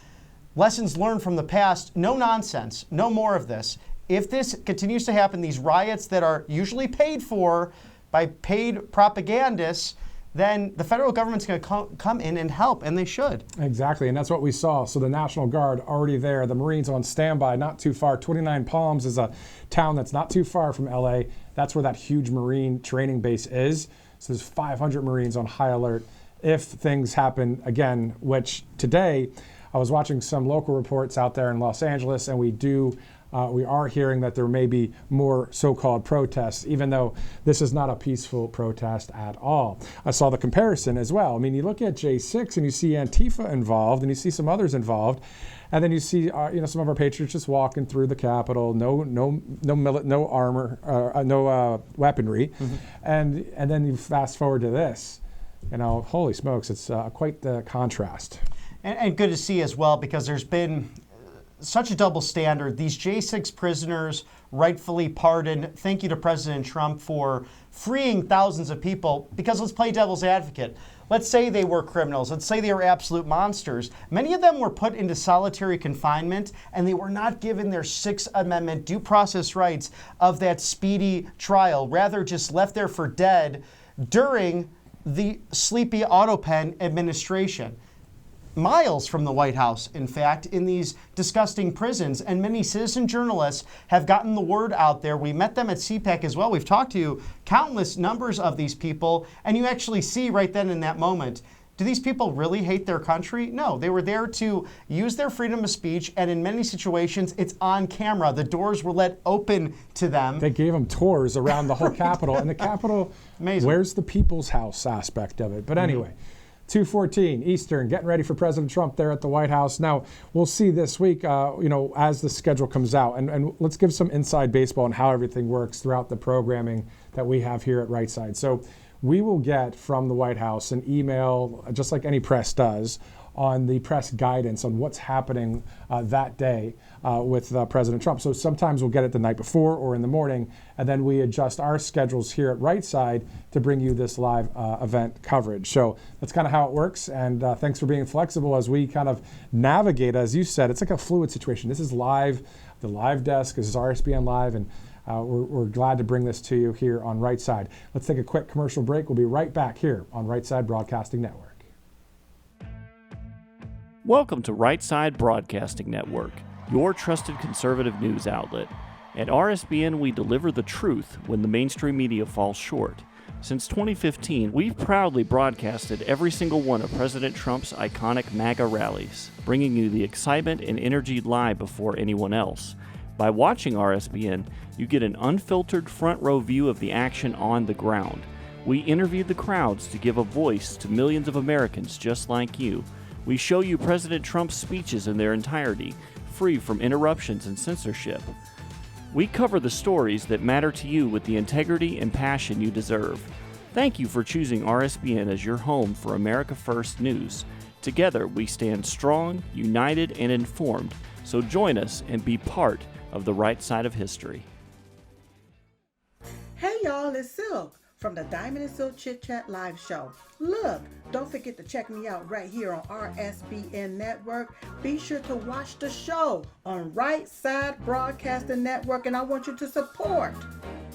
lessons learned from the past, no nonsense, no more of this. If this continues to happen, these riots that are usually paid for by paid propagandists, then the federal government's going to come in and help, and they should. Exactly, and that's what we saw. So the National Guard already there, the Marines on standby, not too far. 29 Palms is a town that's not too far from LA. That's where that huge Marine training base is. So there's 500 Marines on high alert if things happen again, which today I was watching some local reports out there in Los Angeles, and we are hearing that there may be more so-called protests, even though this is not a peaceful protest at all. I saw the comparison as well. I mean, you look at J6 and you see Antifa involved, and you see some others involved, and then you see some of our patriots just walking through the Capitol, no armor, no weaponry, and then you fast forward to this. holy smokes, it's quite the contrast. And good to see as well, because there's been such a double standard. These J6 prisoners rightfully pardoned. Thank you to President Trump for freeing thousands of people, because let's play devil's advocate. Let's say they were criminals. Let's say they were absolute monsters. Many of them were put into solitary confinement, and they were not given their Sixth Amendment due process rights of that speedy trial, rather just left there for dead during the sleepy autopen administration. Miles from the White House, in fact, in these disgusting prisons. And many citizen journalists have gotten the word out there. We met them at CPAC as well. We've talked to countless numbers of these people, and you actually see right then in that moment, do these people really hate their country? No, they were there to use their freedom of speech, and in many situations, it's on camera. The doors were let open to them. They gave them tours around the whole Capitol, and the Capitol, amazing. Where's the people's house aspect of it? But anyway, 2:14 Eastern, getting ready for President Trump there at the White House. Now, we'll see this week, as the schedule comes out, and let's give some inside baseball on how everything works throughout the programming that we have here at Right Side. So we will get from the White House an email, just like any press does, on the press guidance on what's happening that day with President Trump. So sometimes we'll get it the night before or in the morning, and then we adjust our schedules here at Right Side to bring you this live event coverage. So that's kind of how it works, and thanks for being flexible as we kind of navigate. As you said, it's like a fluid situation. This is live, the live desk. This is RSBN Live, and we're glad to bring this to you here on Right Side. Let's take a quick commercial break. We'll be right back here on Right Side Broadcasting Network. Welcome to Right Side Broadcasting Network, your trusted conservative news outlet. At RSBN, we deliver the truth when the mainstream media falls short. Since 2015, we've proudly broadcasted every single one of President Trump's iconic MAGA rallies, bringing you the excitement and energy live before anyone else. By watching RSBN, you get an unfiltered front row view of the action on the ground. We interviewed the crowds to give a voice to millions of Americans just like you. We show you President Trump's speeches in their entirety, free from interruptions and censorship. We cover the stories that matter to you with the integrity and passion you deserve. Thank you for choosing RSBN as your home for America First News. Together, we stand strong, united, and informed. So join us and be part of the right side of history. Hey y'all, it's Silk from the Diamond and Silk Chit Chat live show. Look, don't forget to check me out right here on RSBN Network. Be sure to watch the show on Right Side Broadcasting Network, and I want you to support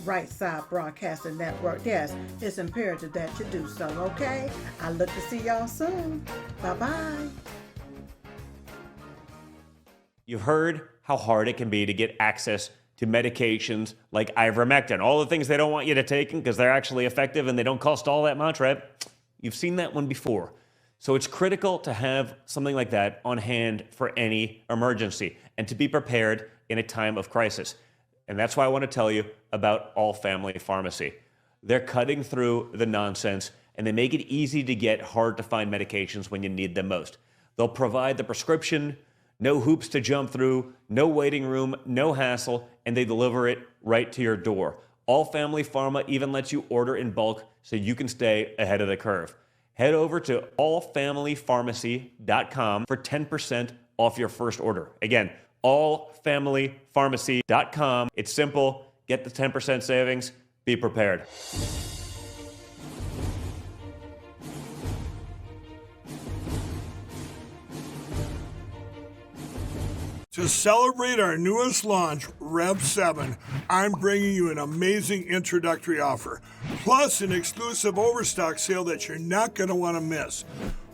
Right Side Broadcasting Network. Yes, it's imperative that you do so, okay? I look to see y'all soon. Bye-bye. You've heard how hard it can be to get access to medications like ivermectin, all the things they don't want you to take because they're actually effective and they don't cost all that much, right? You've seen that one before. So it's critical to have something like that on hand for any emergency and to be prepared in a time of crisis. And that's why I want to tell you about All Family Pharmacy. They're cutting through the nonsense, and they make it easy to get hard to find medications when you need them most. They'll provide the prescription, no hoops to jump through, no waiting room, no hassle, and they deliver it right to your door. All Family Pharma even lets you order in bulk so you can stay ahead of the curve. Head over to allfamilypharmacy.com for 10% off your first order. Again, allfamilypharmacy.com. It's simple. Get the 10% savings. Be prepared. To celebrate our newest launch, Rev 7, I'm bringing you an amazing introductory offer, plus an exclusive overstock sale that you're not going to want to miss.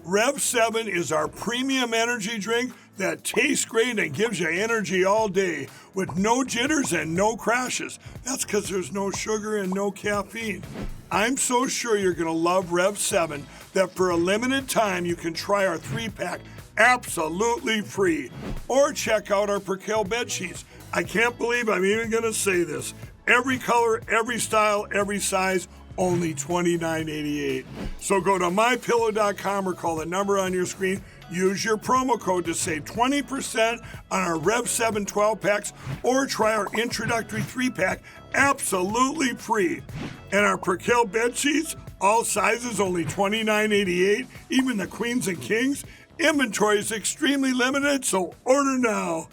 Rev 7 is our premium energy drink that tastes great and gives you energy all day with no jitters and no crashes. That's because there's no sugar and no caffeine. I'm so sure you're going to love Rev 7 that for a limited time you can try our 3-pack absolutely free. Or check out our Percale bed sheets. I can't believe I'm even going to say this. Every color, every style, every size, only $29.88. So go to mypillow.com or call the number on your screen. Use your promo code to save 20% on our Rev 7 12-packs or try our introductory 3-pack absolutely free. And our Percale bed sheets, All sizes only $29.88, even the queens and kings. Inventory is extremely limited, so order now.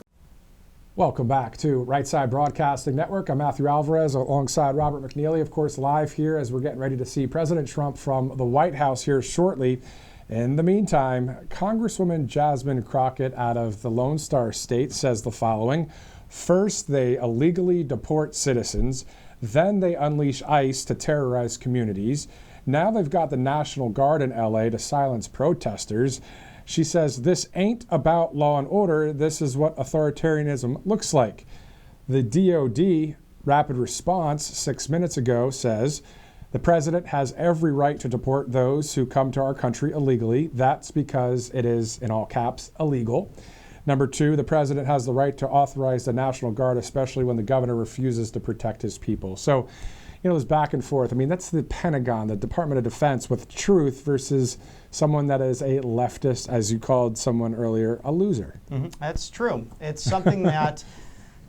Welcome back to Right Side Broadcasting Network. I'm Matthew Alvarez alongside Robert McNeily, of course, live here as we're getting ready to see President Trump from the White House here shortly. In the meantime, Congresswoman Jasmine Crockett out of the Lone Star State says the following. First, they illegally deport citizens. Then they unleash ICE to terrorize communities. Now they've got the National Guard in LA to silence protesters. She says this ain't about law and order. This is what authoritarianism looks like. The DOD Rapid Response 6 minutes ago says the president has every right to deport those who come to our country illegally. That's because it is, in all caps, illegal. Number two, the president has the right to authorize the National Guard, especially when the governor refuses to protect his people. So, this back and forth. I mean, that's the Pentagon, the Department of Defense with truth versus someone that is a leftist, as you called someone earlier, a loser. Mm-hmm. That's true. It's something that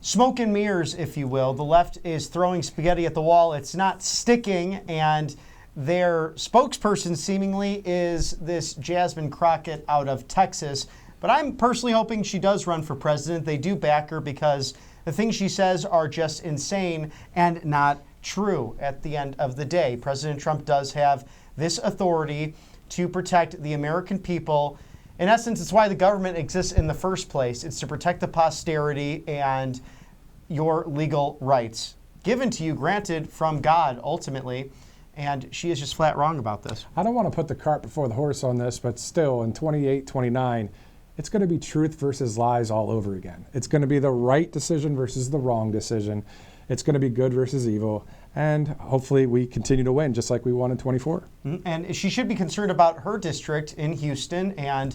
smoke and mirrors, if you will. The left is throwing spaghetti at the wall. It's not sticking, and their spokesperson seemingly is this Jasmine Crockett out of Texas. But I'm personally hoping she does run for president. They do back her because the things she says are just insane and not true at the end of the day. President Trump does have this authority to protect the American people. In essence, it's why the government exists in the first place. It's to protect the posterity and your legal rights given to you, granted from God, ultimately. And she is just flat wrong about this. I don't want to put the cart before the horse on this, but still, in 28, 29, it's going to be truth versus lies all over again. It's going to be the right decision versus the wrong decision. It's going to be good versus evil, and hopefully we continue to win just like we won in 24. And she should be concerned about her district in Houston and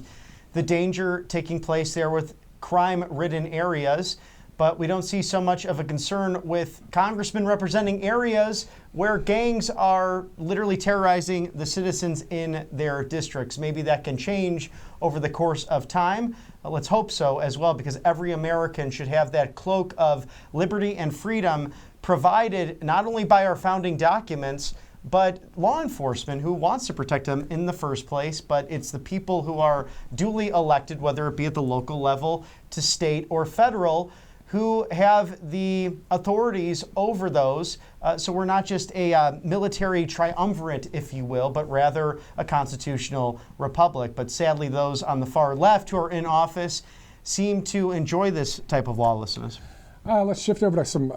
the danger taking place there with crime-ridden areas. But we don't see so much of a concern with congressmen representing areas where gangs are literally terrorizing the citizens in their districts. Maybe that can change over the course of time. Let's hope so as well, because every American should have that cloak of liberty and freedom provided not only by our founding documents, but law enforcement who wants to protect them in the first place. But it's the people who are duly elected, whether it be at the local level, to state or federal, who have the authorities over those. So we're not just a military triumvirate, if you will, but rather a constitutional republic. But sadly, those on the far left who are in office seem to enjoy this type of lawlessness. Let's shift over to some,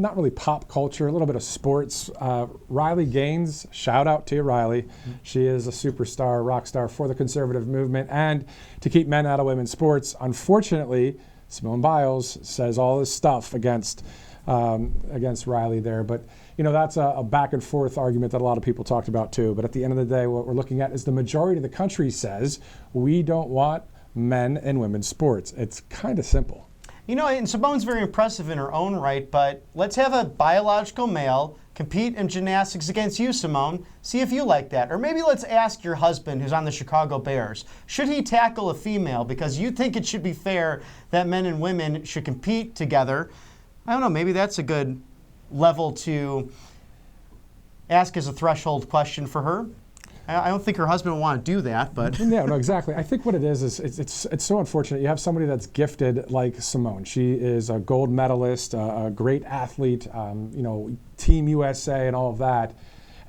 not really pop culture, a little bit of sports. Riley Gaines, shout out to you, Riley. She is a superstar, rock star for the conservative movement and to keep men out of women's sports. Unfortunately, Simone Biles says all this stuff against Riley there. But, that's a back and forth argument that a lot of people talked about too. But at the end of the day, what we're looking at is the majority of the country says we don't want men in women's sports. It's kind of simple. And Simone's very impressive in her own right, but let's have a biological male compete in gymnastics against you, Simone. See if you like that. Or maybe let's ask your husband who's on the Chicago Bears. Should he tackle a female? Because you think it should be fair that men and women should compete together. I don't know, maybe that's a good level to ask as a threshold question for her. I don't think her husband will want to do that, but... Yeah, no, exactly. I think what it is it's so unfortunate. You have somebody that's gifted like Simone. She is a gold medalist, a great athlete, Team USA and all of that.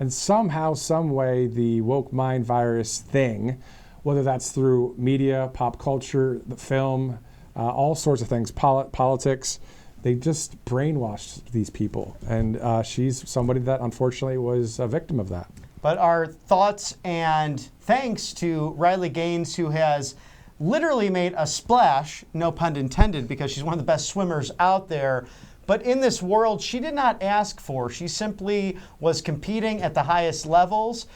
And somehow, some way, the woke mind virus thing, whether that's through media, pop culture, the film, all sorts of things, politics, they just brainwashed these people. And she's somebody that unfortunately was a victim of that. But our thoughts and thanks to Riley Gaines, who has literally made a splash, no pun intended, because she's one of the best swimmers out there. But in this world, she did not ask for. She simply was competing at the highest levels.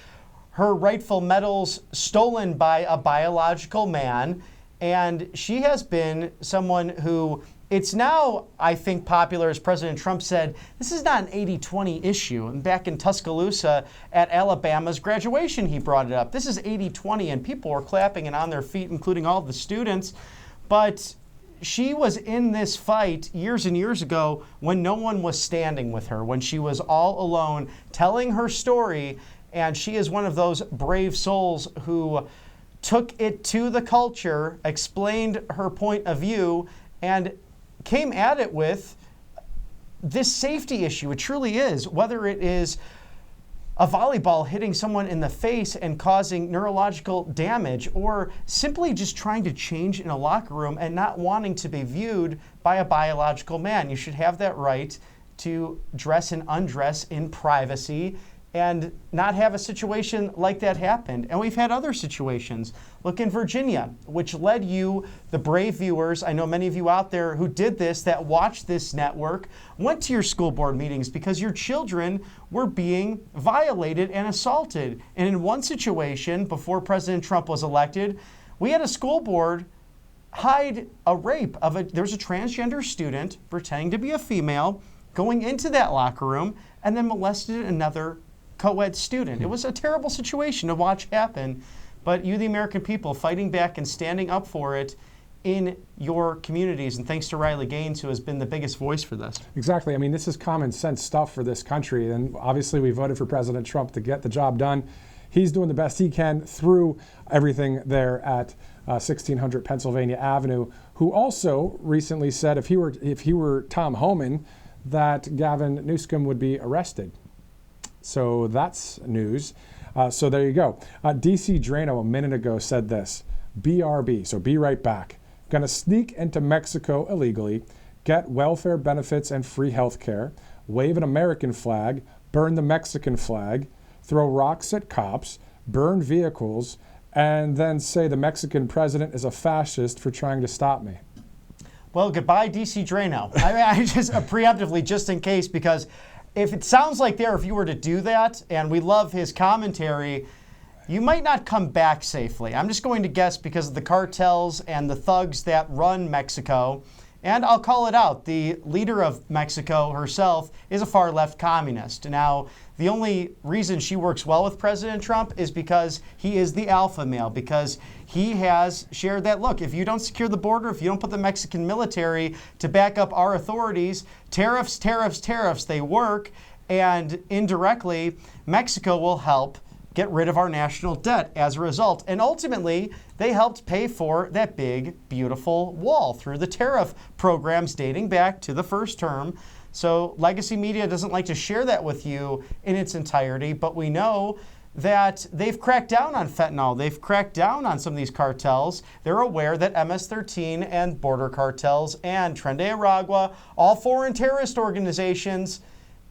Her rightful medals stolen by a biological man. And she has been someone who... It's now, I think, popular, as President Trump said, this is not an 80-20 issue. And back in Tuscaloosa at Alabama's graduation, he brought it up. This is 80-20, and people were clapping and on their feet, including all the students. But she was in this fight years and years ago when no one was standing with her, when she was all alone telling her story. And she is one of those brave souls who took it to the culture, explained her point of view, and came at it with this safety issue. It truly is, whether it is a volleyball hitting someone in the face and causing neurological damage, or simply just trying to change in a locker room and not wanting to be viewed by a biological man. You should have that right to dress and undress in privacy and not have a situation like that happen. And we've had other situations. Look in Virginia, which led you, the brave viewers, I know many of you out there who did this, that watched this network, went to your school board meetings because your children were being violated and assaulted. And in one situation, before President Trump was elected, we had a school board hide a rape of there was a transgender student pretending to be a female, going into that locker room, and then molested another co-ed student. It was a terrible situation to watch happen, but you, the American people, fighting back and standing up for it in your communities. And thanks to Riley Gaines, who has been the biggest voice for this. Exactly. I mean, this is common sense stuff for this country. And obviously we voted for President Trump to get the job done. He's doing the best he can through everything there at 1600 Pennsylvania Avenue, who also recently said if he were Tom Homan, that Gavin Newsom would be arrested. So that's news. So there you go. DC Drano a minute ago said this, BRB, so be right back. Gonna sneak into Mexico illegally, get welfare benefits and free health care, wave an American flag, burn the Mexican flag, throw rocks at cops, burn vehicles, and then say the Mexican president is a fascist for trying to stop me. Well, goodbye, DC Drano. I just preemptively, just in case, because if it sounds like there, if you were to do that, and we love his commentary, you might not come back safely. I'm just going to guess because of the cartels and the thugs that run Mexico. And I'll call it out. The leader of Mexico herself is a far-left communist. Now, the only reason she works well with President Trump is because he is the alpha male, because he has shared that, look, if you don't secure the border, if you don't put the Mexican military to back up our authorities, tariffs, tariffs, tariffs, they work. And indirectly, Mexico will help get rid of our national debt as a result. And ultimately, they helped pay for that big, beautiful wall through the tariff programs dating back to the first term. So legacy media doesn't like to share that with you in its entirety, but we know that they've cracked down on fentanyl. They've cracked down on some of these cartels. They're aware that MS-13 and border cartels and Tren de Aragua, all foreign terrorist organizations,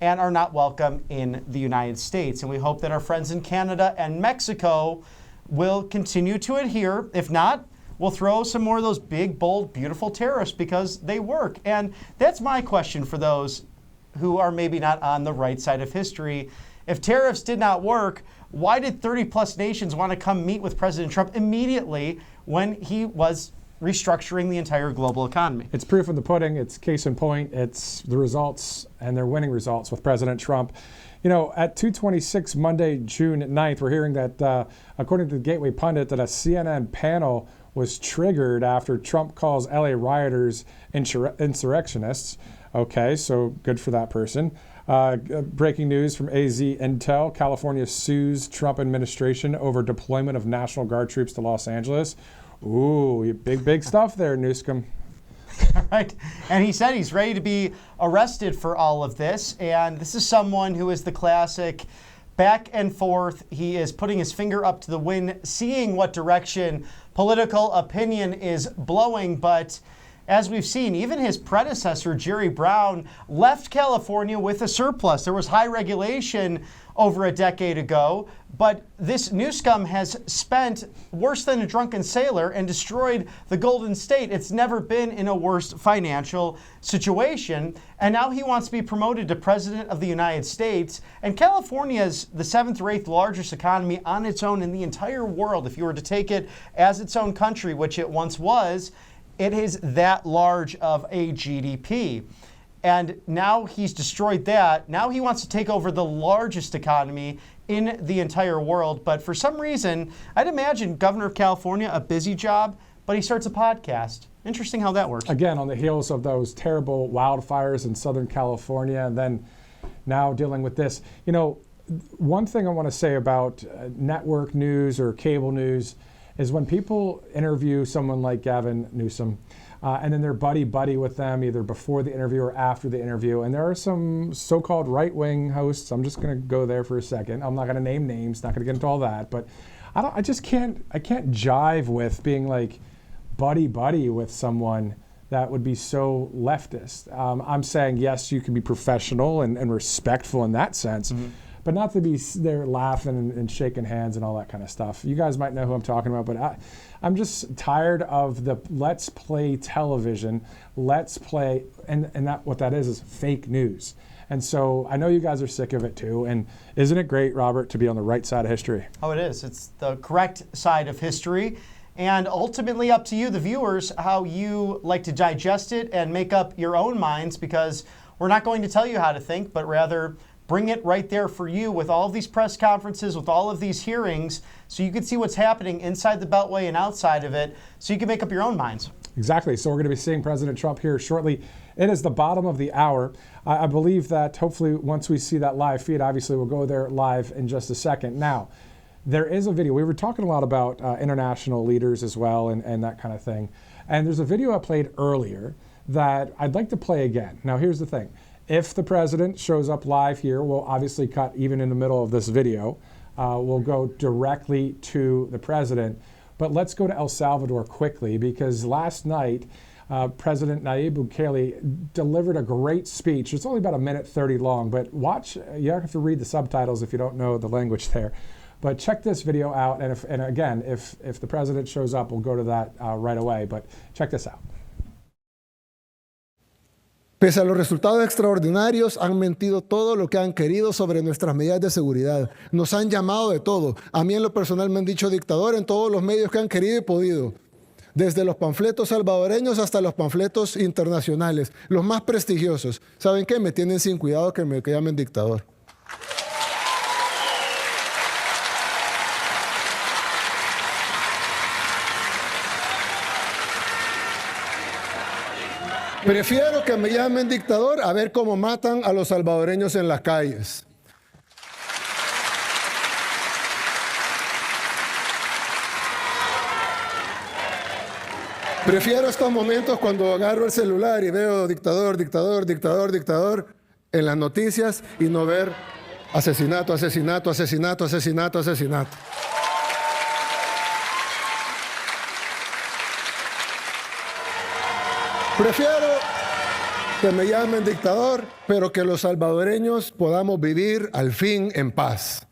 and are not welcome in the United States. And we hope that our friends in Canada and Mexico will continue to adhere. If not, we'll throw some more of those big, bold, beautiful tariffs because they work. And that's my question for those who are maybe not on the right side of history. If tariffs did not work, why did 30-plus nations want to come meet with President Trump immediately when he was restructuring the entire global economy? It's proof in the pudding. It's case in point. It's the results, and they're winning results with President Trump. You know, at 2:26 Monday, June 9th, we're hearing that, according to the Gateway Pundit, that a CNN panel was triggered after Trump calls LA rioters insurrectionists. Okay, so good for that person. Breaking news from AZ Intel. California sues Trump administration over deployment of National Guard troops to Los Angeles. Ooh, big stuff there, Newsom. Right. And he said he's ready to be arrested for all of this. And this is someone who is the classic back and forth. He is putting his finger up to the wind, seeing what direction political opinion is blowing. But as we've seen, even his predecessor, Jerry Brown, left California with a surplus. There was high regulation over a decade ago, but this Newsom has spent worse than a drunken sailor and destroyed the Golden State. It's never been in a worse financial situation, and now he wants to be promoted to President of the United States. And California is the 7th or 8th largest economy on its own in the entire world. If you were to take it as its own country, which it once was, it is that large of a GDP. And now he's destroyed that. Now he wants to take over the largest economy in the entire world. But for some reason, I'd imagine Governor of California, a busy job, but he starts a podcast. Interesting how that works. Again, on the heels of those terrible wildfires in Southern California, and then now dealing with this. You know, one thing I want to say about network news or cable news is when people interview someone like Gavin Newsom, and then they're buddy-buddy with them either before the interview or after the interview. And there are some so-called right-wing hosts. I'm just going to go there for a second. I'm not going to name names, not going to get into all that. But I can't jive with being like buddy-buddy with someone that would be so leftist. I'm saying, yes, you can be professional and respectful in that sense, but not to be there laughing and shaking hands and all that kind of stuff. You guys might know who I'm talking about, but I'm just tired of the let's play television, let's play, and that what that is fake news. And so I know you guys are sick of it too. And isn't it great, Robert, to be on the right side of history? Oh, it is. It's the correct side of history. And ultimately up to you, the viewers, how you like to digest it and make up your own minds, because we're not going to tell you how to think, but rather bring it right there for you with all of these press conferences, with all of these hearings, so you can see what's happening inside the Beltway and outside of it, so you can make up your own minds. Exactly. So we're going to be seeing President Trump here shortly. It is the bottom of the hour. I believe that hopefully once we see that live feed, obviously we'll go there live in just a second. Now, there is a video. We were talking a lot about international leaders as well and that kind of thing. And there's a video I played earlier that I'd like to play again. Now, here's the thing. If the president shows up live here, we'll obviously cut even in the middle of this video. We'll go directly to the president. But let's go to El Salvador quickly, because last night, President Nayib Bukele delivered a great speech. It's only about 1:30 long, but watch. You have to read the subtitles if you don't know the language there. But check this video out, and again, if the president shows up, we'll go to that right away. But check this out. Pese a los resultados extraordinarios, han mentido todo lo que han querido sobre nuestras medidas de seguridad. Nos han llamado de todo. A mí en lo personal me han dicho dictador en todos los medios que han querido y podido. Desde los panfletos salvadoreños hasta los panfletos internacionales, los más prestigiosos. ¿Saben qué? Me tienen sin cuidado que me llamen dictador. Prefiero que me llamen dictador a ver cómo matan a los salvadoreños en las calles. Prefiero estos momentos cuando agarro el celular y veo dictador, dictador, dictador, dictador en las noticias y no ver asesinato, asesinato, asesinato, asesinato, asesinato. Prefiero que me llamen dictador, pero que los salvadoreños podamos vivir al fin en paz.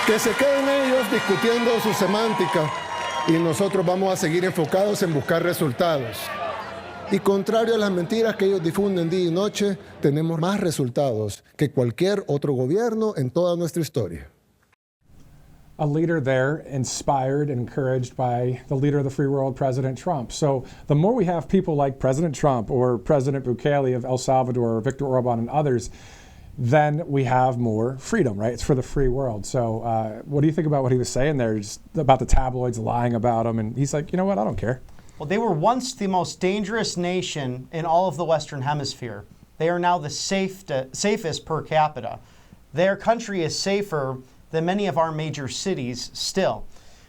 Que se queden ellos discutiendo su semántica y nosotros vamos a seguir enfocados en buscar resultados. Y contrario a las mentiras que ellos difunden día y noche, tenemos más resultados que cualquier otro gobierno en toda nuestra historia. A leader there inspired and encouraged by the leader of the free world, President Trump. So the more we have people like President Trump or President Bukele of El Salvador or Viktor Orban and others, then we have more freedom, right? It's for the free world. So what do you think about what he was saying there, just about the tabloids lying about him? And he's like, you know what, I don't care. Well, they were once the most dangerous nation in all of the Western Hemisphere. They are now the safest per capita. Their country is safer than many of our major cities still.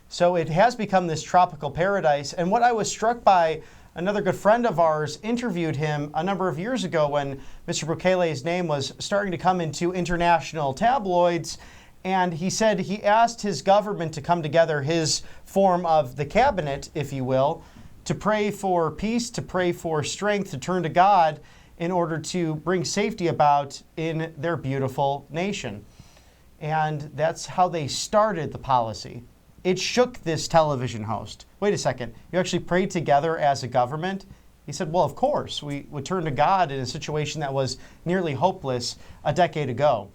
So it has become this tropical paradise. And what I was struck by, another good friend of ours interviewed him a number of years ago when Mr. Bukele's name was starting to come into international tabloids. And he said he asked his government to come together, his form of the cabinet, if you will, to pray for peace, to pray for strength, to turn to God in order to bring safety about in their beautiful nation. And that's how they started the policy. It shook this television host. Wait a second, you actually prayed together as a government? He said, well, of course. We would turn to God in a situation that was nearly hopeless a decade ago.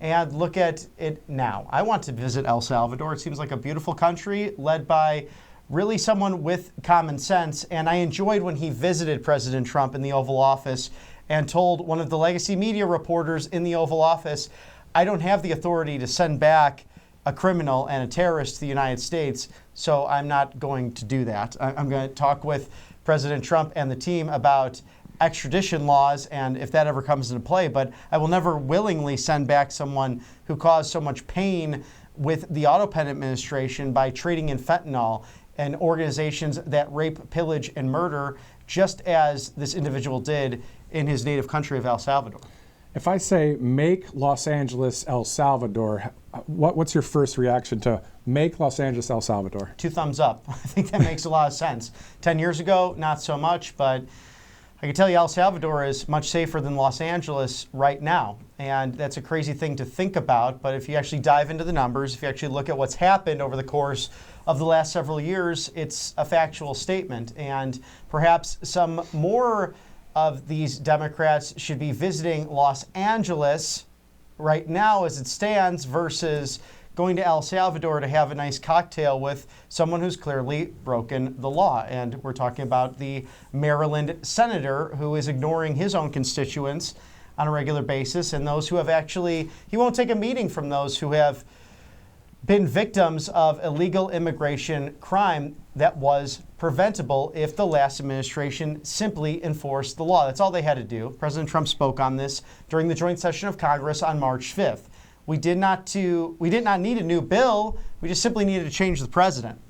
And look at it now. I want to visit El Salvador. It seems like a beautiful country led by really someone with common sense. And I enjoyed when he visited President Trump in the Oval Office and told one of the legacy media reporters in the Oval Office, I don't have the authority to send back a criminal and a terrorist to the United States, so I'm not going to do that. I'm going to talk with President Trump and the team about extradition laws and if that ever comes into play, but I will never willingly send back someone who caused so much pain with the Autopen administration by trading in fentanyl and organizations that rape, pillage, and murder, just as this individual did in his native country of El Salvador. If I say make Los Angeles El Salvador, what's your first reaction to make Los Angeles El Salvador? 2 thumbs up. I think that makes a lot of sense. 10 years ago, not so much, but I can tell you El Salvador is much safer than Los Angeles right now. And that's a crazy thing to think about. But if you actually dive into the numbers, if you actually look at what's happened over the course of the last several years, it's a factual statement. And perhaps some more of these Democrats should be visiting Los Angeles right now as it stands versus going to El Salvador to have a nice cocktail with someone who's clearly broken the law. And we're talking about the Maryland senator who is ignoring his own constituents on a regular basis, and those who have actually, he won't take a meeting from those who have been victims of illegal immigration crime that was preventable if the last administration simply enforced the law. That's all they had to do. President Trump spoke on this during the joint session of Congress on March 5th. We did not need a new bill. We just simply needed to change the president.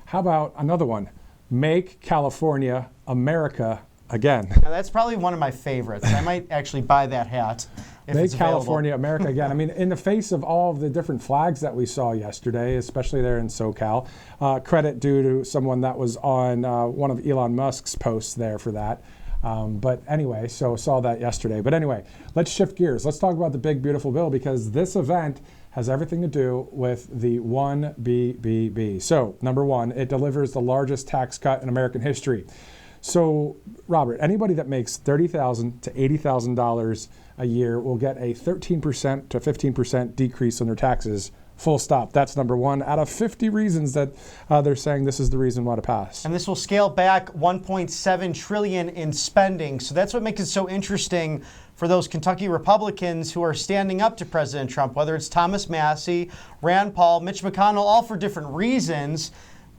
How about another one? Make California America again. Now, that's probably one of my favorites. I might actually buy that hat if Make it's available. California America again. I mean, in the face of all of the different flags that we saw yesterday, especially there in SoCal, credit due to someone that was on one of Elon Musk's posts there for that. But anyway, so saw that yesterday. But anyway, let's shift gears. Let's talk about the big, beautiful bill, because this event has everything to do with the 1BBB. So, number one, it delivers the largest tax cut in American history. So, Robert, anybody that makes $30,000 to $80,000 a year will get a 13% to 15% decrease on their taxes. Full stop. That's number one out of 50 reasons that they're saying this is the reason why to pass. And this will scale back $1.7 trillion in spending. So that's what makes it so interesting for those Kentucky Republicans who are standing up to President Trump, whether it's Thomas Massey, Rand Paul, Mitch McConnell, all for different reasons.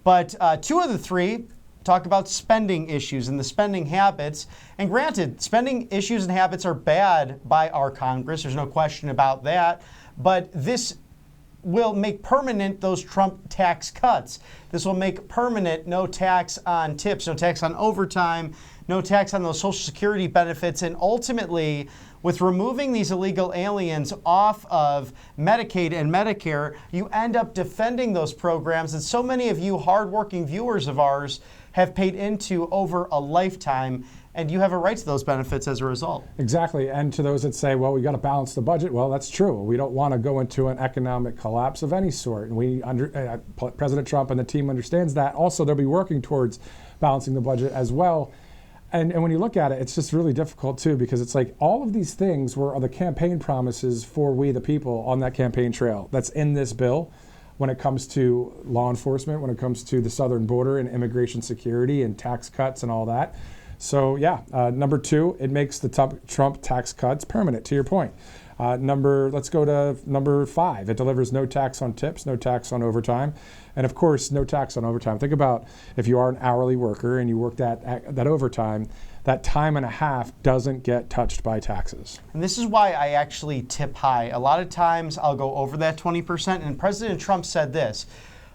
But 2 of the 3 talk about spending issues and the spending habits. And granted, spending issues and habits are bad by our Congress. There's no question about that. But this will make permanent those Trump tax cuts. This will make permanent no tax on tips, no tax on overtime, no tax on those Social Security benefits. And ultimately, with removing these illegal aliens off of Medicaid and Medicare, you end up defending those programs that so many of you hardworking viewers of ours have paid into over a lifetime, and you have a right to those benefits as a result. Exactly. And to those that say, well, we got to balance the budget, well, that's true. We don't want to go into an economic collapse of any sort. And President Trump and the team understands that. Also, they'll be working towards balancing the budget as well. And when you look at it, it's just really difficult, too, because it's like all of these things are the campaign promises for we, the people, on that campaign trail that's in this bill. When it comes to law enforcement, when it comes to the southern border and immigration security and tax cuts and all that. So yeah, number 2, it makes the Trump tax cuts permanent, to your point. Let's go to number 5. It delivers no tax on tips, no tax on overtime, and of course, no tax on overtime. Think about if you are an hourly worker and you work that overtime, that time and a half doesn't get touched by taxes. And this is why I actually tip high. A lot of times I'll go over that 20%, and President Trump said this.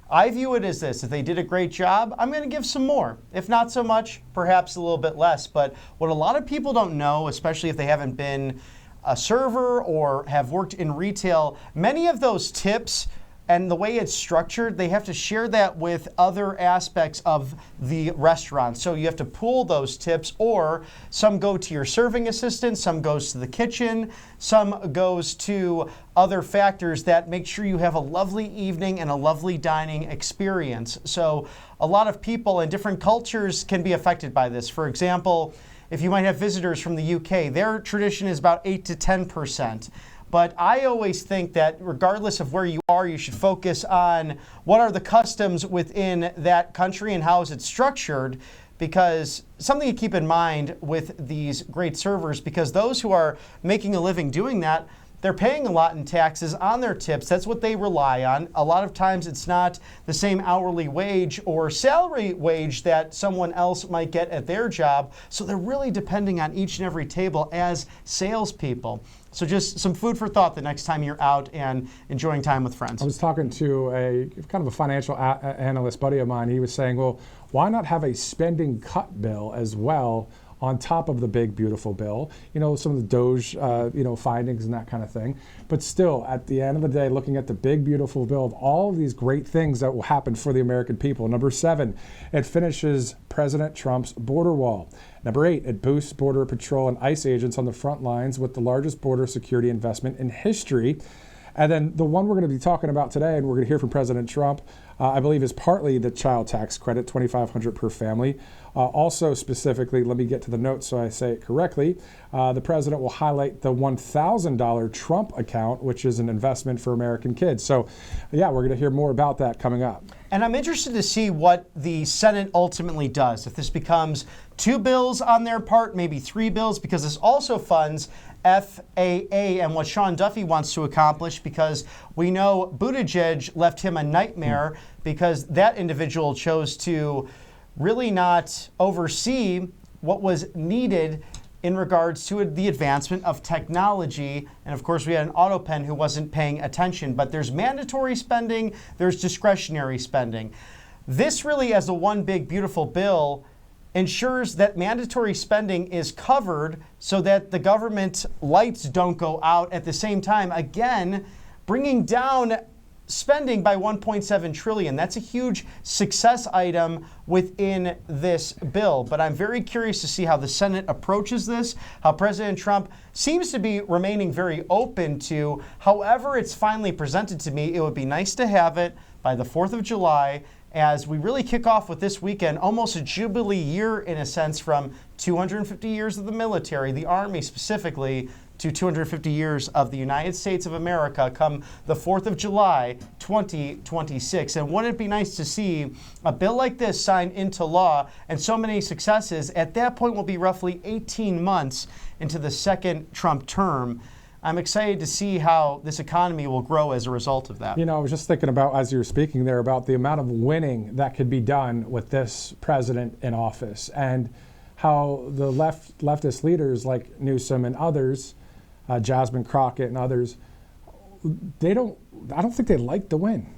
I view it as this: if they did a great job, I'm going to give some more. If not so much, perhaps a little bit less. But what a lot of people don't know, especially if they haven't been a server or have worked in retail, many of those tips and the way it's structured, they have to share that with other aspects of the restaurant. So you have to pool those tips, or some go to your serving assistant, some goes to the kitchen, some goes to other factors that make sure you have a lovely evening and a lovely dining experience. So a lot of people in different cultures can be affected by this. For example, if you might have visitors from the UK, their tradition is about 8 to 10%. But I always think that regardless of where you are, you should focus on what are the customs within that country and how is it structured, because something to keep in mind with these great servers, because those who are making a living doing that, they're paying a lot in taxes on their tips. That's what they rely on. A lot of times it's not the same hourly wage or salary wage that someone else might get at their job. So they're really depending on each and every table as salespeople. So just some food for thought the next time you're out and enjoying time with friends. I was talking to a kind of a financial analyst buddy of mine. He was saying, well, why not have a spending cut bill as well on top of the big, beautiful bill? You know, some of the Doge, findings and that kind of thing. But still, at the end of the day, looking at the big, beautiful bill of all of these great things that will happen for the American people. Number 7, it finishes President Trump's border wall. Number 8, it boosts Border Patrol and ICE agents on the front lines with the largest border security investment in history. And then the one we're going to be talking about today, and we're going to hear from President Trump, I believe is partly the child tax credit, $2,500 per family. Also specifically, let me get to the notes so I say it correctly, the president will highlight the $1,000 Trump account, which is an investment for American kids. So yeah, we're going to hear more about that coming up. And I'm interested to see what the Senate ultimately does. If this becomes 2 bills on their part, maybe 3 bills, because this also funds FAA and what Sean Duffy wants to accomplish, because we know Buttigieg left him a nightmare because that individual chose to really not oversee what was needed in regards to the advancement of technology. And of course, we had an AutoPen who wasn't paying attention. But there's mandatory spending, there's discretionary spending. This really, as a one big, beautiful bill, ensures that mandatory spending is covered so that the government lights don't go out at the same time. Again, bringing down spending by $1.7 trillion. That's a huge success item within this bill. But I'm very curious to see how the Senate approaches this, how President Trump seems to be remaining very open to however it's finally presented to me. It would be nice to have it by the 4th of July as we really kick off with this weekend, almost a jubilee year in a sense, from 250 years of the military, the Army specifically, to 250 years of the United States of America come the 4th of July, 2026. And wouldn't it be nice to see a bill like this signed into law and so many successes? At that point, we'll be roughly 18 months into the second Trump term. I'm excited to see how this economy will grow as a result of that. You know, I was just thinking about, as you were speaking there, about the amount of winning that could be done with this president in office, and how the leftist leaders like Newsom and others, Jasmine Crockett and others, I don't think they like to win.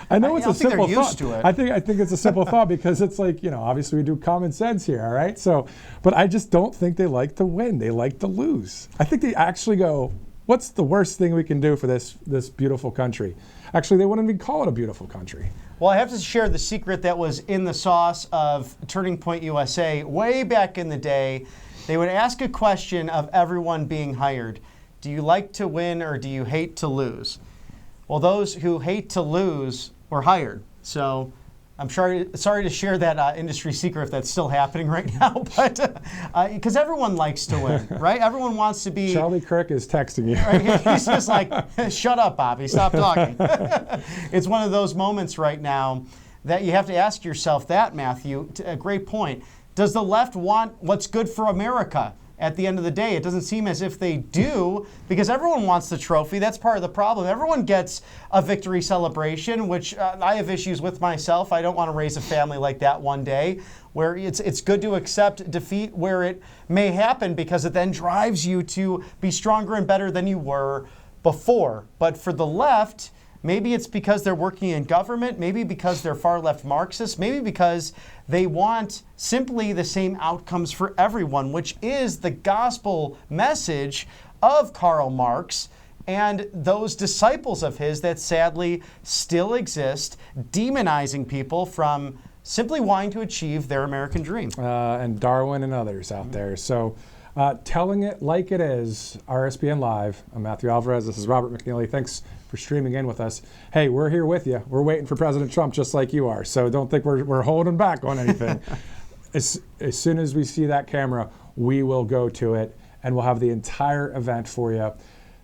I know it's a simple thought. I think it's a simple thought because it's like, you know, obviously we do common sense here, all right? So, but I just don't think they like to win. They like to lose. I think they actually go, what's the worst thing we can do for this beautiful country? Actually, they wouldn't even call it a beautiful country. Well, I have to share the secret that was in the sauce of Turning Point USA way back in the day. They would ask a question of everyone being hired. Do you like to win or do you hate to lose? Well, those who hate to lose were hired. So I'm sorry to share that industry secret if that's still happening right now, but because everyone likes to win, right? Everyone wants to be. Charlie Kirk is texting you. Right? He's just like, shut up, Bobby, stop talking. It's one of those moments right now that you have to ask yourself that, Matthew, a great point. Does the left want what's good for America? At the end of the day, it doesn't seem as if they do, because everyone wants the trophy. That's part of the problem. Everyone gets a victory celebration, which I have issues with myself. I don't want to raise a family like that one day, where it's good to accept defeat where it may happen, because it then drives you to be stronger and better than you were before. But for the left, maybe it's because they're working in government, maybe because they're far left Marxists, maybe because they want simply the same outcomes for everyone, which is the gospel message of Karl Marx and those disciples of his that sadly still exist, demonizing people from simply wanting to achieve their American dream. And Darwin and others out there. So telling it like it is, RSBN Live. I'm Matthew Alvarez. This is Robert McNeily. Thanks for streaming in with us. Hey, we're here with you. We're waiting for President Trump just like you are. So don't think we're holding back on anything. As soon as we see that camera, we will go to it and we'll have the entire event for you.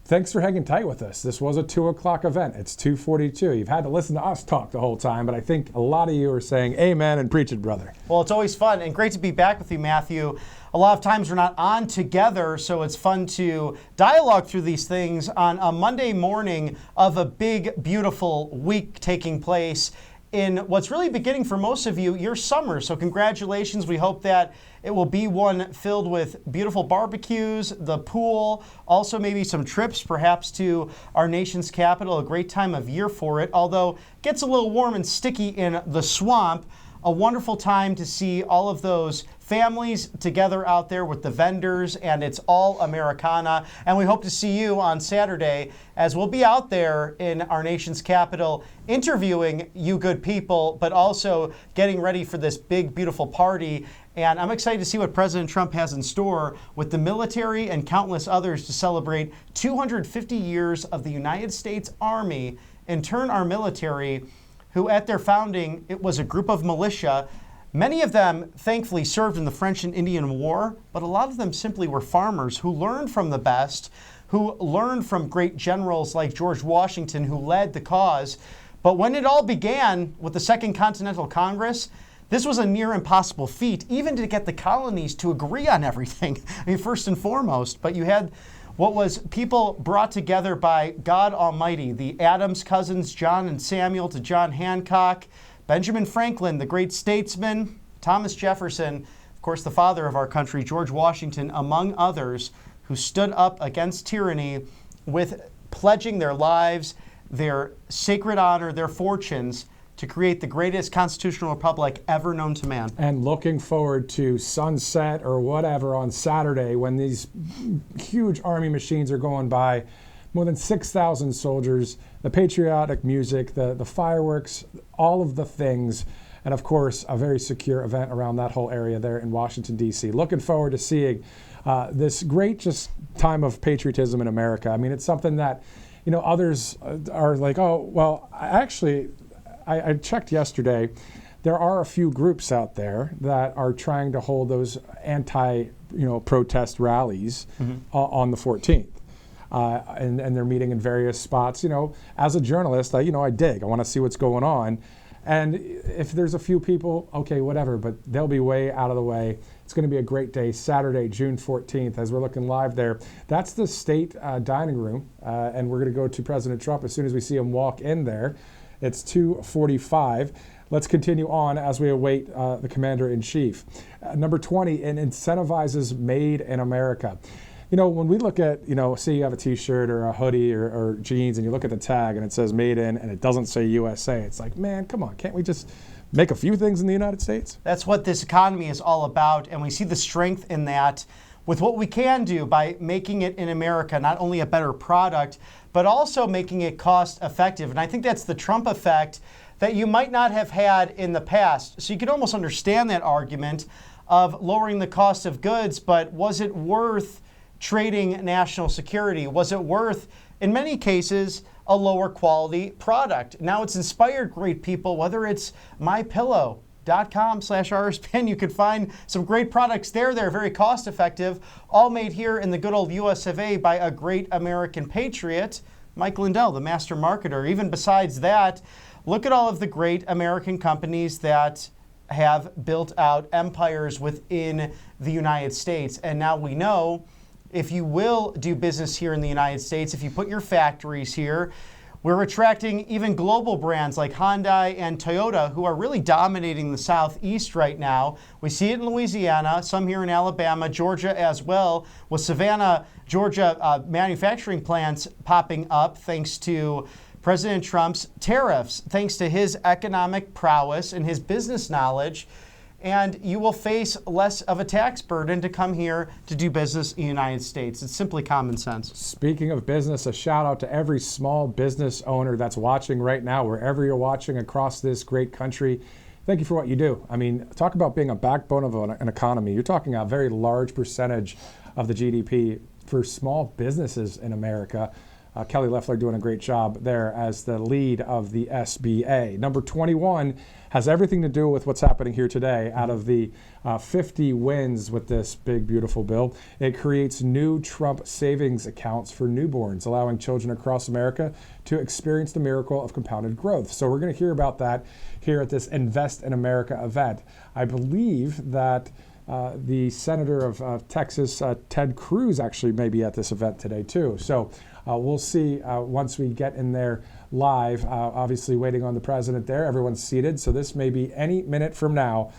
thanks for hanging tight with us. This was a 2 o'clock event. It's 2:42. You've had to listen to us talk the whole time, but I think a lot of you are saying amen and preach it, brother. Well, it's always fun and great to be back with you, Matthew. A lot of times we're not on together, so it's fun to dialogue through these things on a Monday morning of a big, beautiful week taking place in what's really beginning for most of you, your summer. So congratulations. We hope that it will be one filled with beautiful barbecues, the pool, also maybe some trips perhaps to our nation's capital, a great time of year for it. Although it gets a little warm and sticky in the swamp, a wonderful time to see all of those families together out there with the vendors, and it's all Americana. And we hope to see you on Saturday as we'll be out there in our nation's capital interviewing you good people, but also getting ready for this big, beautiful party. And I'm excited to see what President Trump has in store with the military and countless others to celebrate 250 years of the United States Army. In turn, our military, who at their founding, it was a group of militia. Many of them, thankfully, served in the French and Indian War, but a lot of them simply were farmers who learned from the best, who learned from great generals like George Washington, who led the cause. But when it all began with the Second Continental Congress, this was a near impossible feat, even to get the colonies to agree on everything. I mean, first and foremost, but you had what was people brought together by God Almighty, the Adams cousins, John and Samuel, to John Hancock, Benjamin Franklin, the great statesman, Thomas Jefferson, of course, the father of our country, George Washington, among others, who stood up against tyranny with pledging their lives, their sacred honor, their fortunes to create the greatest constitutional republic ever known to man. And looking forward to sunset or whatever on Saturday when these huge army machines are going by, more than 6,000 soldiers, the patriotic music, the fireworks, all of the things, and of course, a very secure event around that whole area there in Washington, D.C. Looking forward to seeing this great just time of patriotism in America. I mean, it's something that, others are like, oh, well, I checked yesterday. There are a few groups out there that are trying to hold those protest rallies on the 14th. And they're meeting in various spots. As a journalist, I dig. I want to see what's going on. And if there's a few people, okay, whatever, but they'll be way out of the way. It's going to be a great day, Saturday, June 14th, as we're looking live there. That's the state dining room, and we're going to go to President Trump as soon as we see him walk in there. It's 2:45. Let's continue on as we await the Commander-in-Chief. Number 20, it incentivizes Made in America. When we look at, say you have a T-shirt or a hoodie or jeans and you look at the tag and it says Made in and it doesn't say USA, it's like, man, come on, can't we just make a few things in the United States? That's what this economy is all about, and we see the strength in that with what we can do by making it in America not only a better product, but also making it cost effective. And I think that's the Trump effect that you might not have had in the past. So you could almost understand that argument of lowering the cost of goods, but was it worth trading national security? Was it worth, in many cases, a lower quality product? Now it's inspired great people, whether it's mypillow.com/RSBN. You could find some great products there. They're very cost effective, all made here in the good old US of A by a great American patriot, Mike Lindell, the master marketer. Even besides that, look at all of the great American companies that have built out empires within the United States. And now we know if you will do business here in the United States, if you put your factories here, we're attracting even global brands like Hyundai and Toyota, who are really dominating the Southeast right now. We see it in Louisiana, some here in Alabama, Georgia as well, with Savannah, Georgia manufacturing plants popping up thanks to President Trump's tariffs, thanks to his economic prowess and his business knowledge. And you will face less of a tax burden to come here to do business in the United States. It's simply common sense. Speaking of business, a shout out to every small business owner that's watching right now, wherever you're watching across this great country. Thank you for what you do. I mean, talk about being a backbone of an economy. You're talking a very large percentage of the GDP for small businesses in America. Kelly Loeffler doing a great job there as the lead of the SBA. Number 21 has everything to do with what's happening here today. Out of the 50 wins with this big, beautiful bill, it creates new Trump savings accounts for newborns, allowing children across America to experience the miracle of compounded growth. So we're going to hear about that here at this Invest in America event. I believe that the senator of Texas, Ted Cruz, actually may be at this event today too. So we'll see once we get in there live. Obviously waiting on the president there. Everyone's seated, so this may be any minute from now.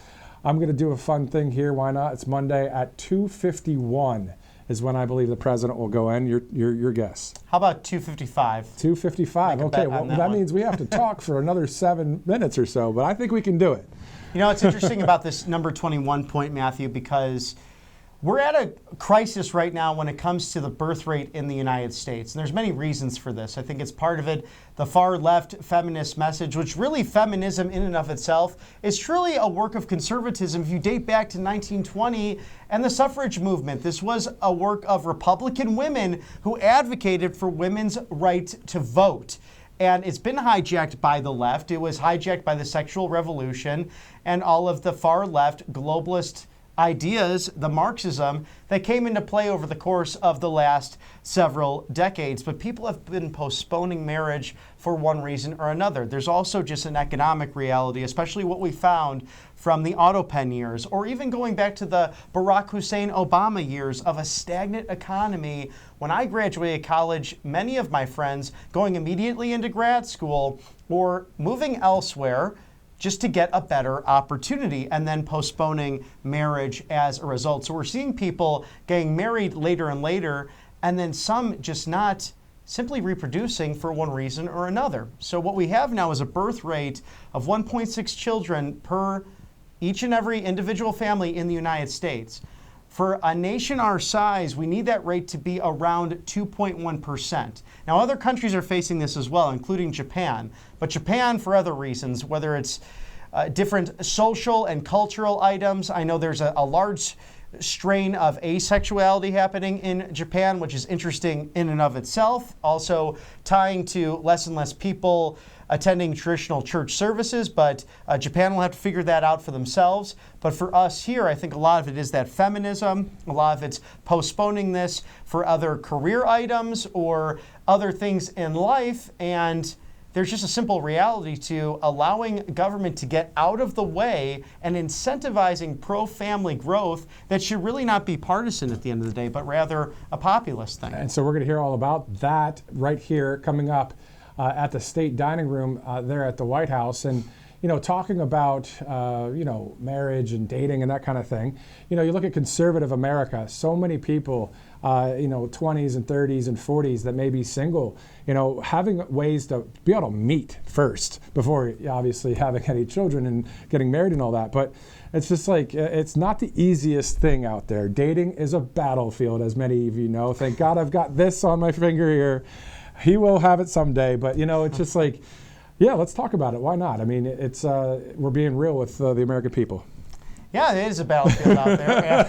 I'm going to do a fun thing here. Why not? It's Monday at 2:51 is when I believe the president will go in. Your guess? How about 2:55? 2:55. Okay, well that means we have to talk for another 7 minutes or so, but I think we can do it. You know, it's interesting about this number 21 point, Matthew, because we're at a crisis right now when it comes to the birth rate in the United States. And there's many reasons for this. I think it's part of it, the far left feminist message, which really feminism in and of itself is truly a work of conservatism. If you date back to 1920 and the suffrage movement, this was a work of Republican women who advocated for women's right to vote. And it's been hijacked by the left. It was hijacked by the sexual revolution and all of the far left globalist ideas, the Marxism, that came into play over the course of the last several decades. But people have been postponing marriage for one reason or another. There's also just an economic reality, especially what we found from the auto pen years, or even going back to the Barack Hussein Obama years of a stagnant economy. When I graduated college, many of my friends going immediately into grad school or moving elsewhere just to get a better opportunity and then postponing marriage as a result. So we're seeing people getting married later and later, and then some just not simply reproducing for one reason or another. So what we have now is a birth rate of 1.6 children per each and every individual family in the United States. For a nation our size, we need that rate to be around 2.1%. Now, other countries are facing this as well, including Japan. But Japan, for other reasons, whether it's different social and cultural items. I know there's a large strain of asexuality happening in Japan, which is interesting in and of itself. Also tying to less and less people attending traditional church services, but Japan will have to figure that out for themselves. But for us here, I think a lot of it is that feminism, a lot of it's postponing this for other career items or other things in life, and there's just a simple reality to allowing government to get out of the way and incentivizing pro-family growth that should really not be partisan at the end of the day, but rather a populist thing. And so we're going to hear all about that right here coming up at the state dining room there at the White House. And, you know, talking about, marriage and dating and that kind of thing. You know, you look at conservative America, so many people, 20s and 30s and 40s that may be single, having ways to be able to meet first before obviously having any children and getting married and all that. But it's just like, it's not the easiest thing out there. Dating is a battlefield, as many of you know. Thank God I've got this on my finger here. He will have it someday. But, it's just like, yeah, let's talk about it. Why not? I mean, it's we're being real with the American people. Yeah, it is a battlefield out there.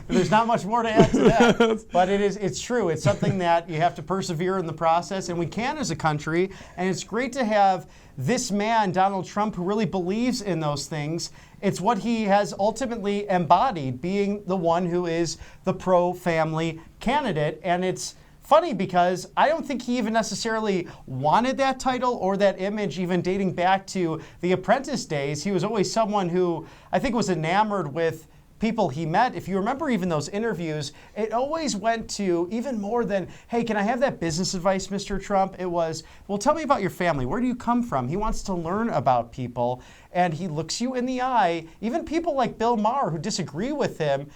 There's not much more to add to that, but it's true. It's something that you have to persevere in the process, and we can as a country. And it's great to have this man, Donald Trump, who really believes in those things. It's what he has ultimately embodied, being the one who is the pro-family candidate, and it's funny because I don't think he even necessarily wanted that title or that image, even dating back to The Apprentice days. He was always someone who I think was enamored with people he met. If you remember even those interviews, it always went to even more than, hey, can I have that business advice, Mr. Trump? It was, well, tell me about your family. Where do you come from? He wants to learn about people, and he looks you in the eye. Even people like Bill Maher, who disagree with him,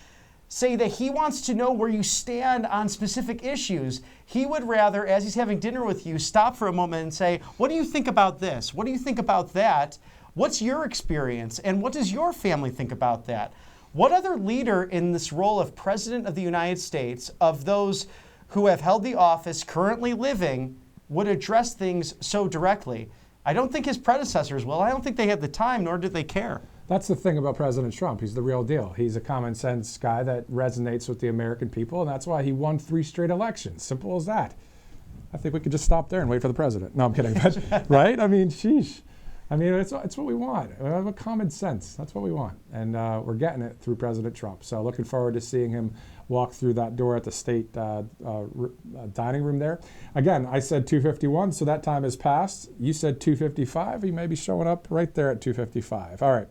say that he wants to know where you stand on specific issues. He would rather, as he's having dinner with you, stop for a moment and say, what do you think about this? What do you think about that? What's your experience? And what does your family think about that? What other leader in this role of President of the United States, of those who have held the office currently living, would address things so directly? I don't think his predecessors will. I don't think they had the time, nor did they care. That's the thing about President Trump. He's the real deal. He's a common sense guy that resonates with the American people, and that's why he won 3 straight elections. Simple as that. I think we could just stop there and wait for the president. No, I'm kidding. But, right? I mean, sheesh. I mean, it's what we want. We have a common sense. That's what we want. And we're getting it through President Trump. So looking forward to seeing him walk through that door at the state dining room there. Again, I said 2:51, so that time has passed. You said 2:55. He may be showing up right there at 2:55. All right.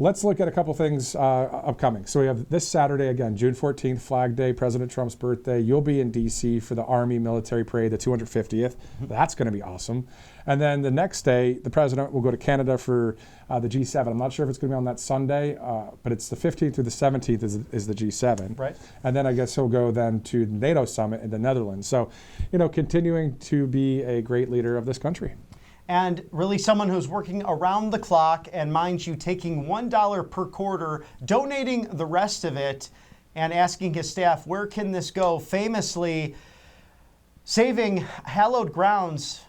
Let's look at a couple things upcoming. So we have this Saturday, again, June 14th, Flag Day, President Trump's birthday. You'll be in D.C. for the Army Military Parade, the 250th. That's going to be awesome. And then the next day, the president will go to Canada for the G7. I'm not sure if it's going to be on that Sunday, but it's the 15th through the 17th is the G7. Right. And then I guess he'll go then to the NATO summit in the Netherlands. So, continuing to be a great leader of this country. And really someone who's working around the clock and, mind you, taking $1 per quarter, donating the rest of it, and asking his staff, where can this go? Famously saving hallowed grounds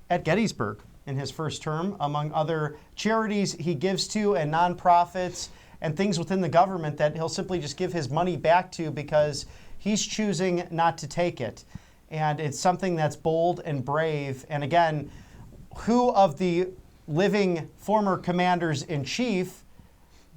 at Gettysburg in his first term, among other charities he gives to and nonprofits and things within the government that he'll simply just give his money back to because he's choosing not to take it. And it's something that's bold and brave. And again, who of the living former commanders-in-chief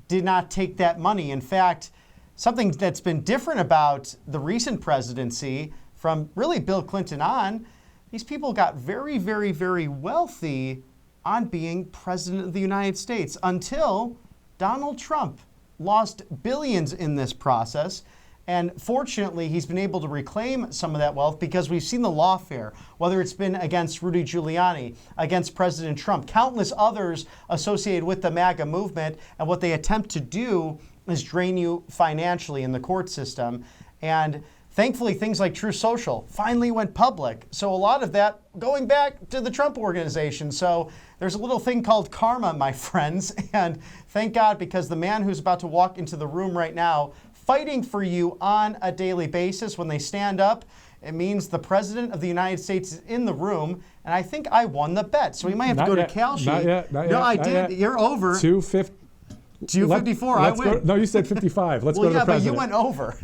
did not take that money? In fact, something that's been different about the recent presidency from really Bill Clinton on, these people got very, very, very wealthy on being president of the United States until Donald Trump lost billions in this process. And fortunately, he's been able to reclaim some of that wealth because we've seen the lawfare, whether it's been against Rudy Giuliani, against President Trump, countless others associated with the MAGA movement. And what they attempt to do is drain you financially in the court system. And thankfully, things like True Social finally went public. So a lot of that going back to the Trump organization. So there's a little thing called karma, my friends. And thank God, because the man who's about to walk into the room right now, fighting for you on a daily basis, when they stand up, it means the President of the United States is in the room, and I think I won the bet. So we might have to go to Kalshi. Not yet. No, I did. Yet. You're over. 254. I win. No, you said 55. Let's go to the president. Well, yeah, but you went over.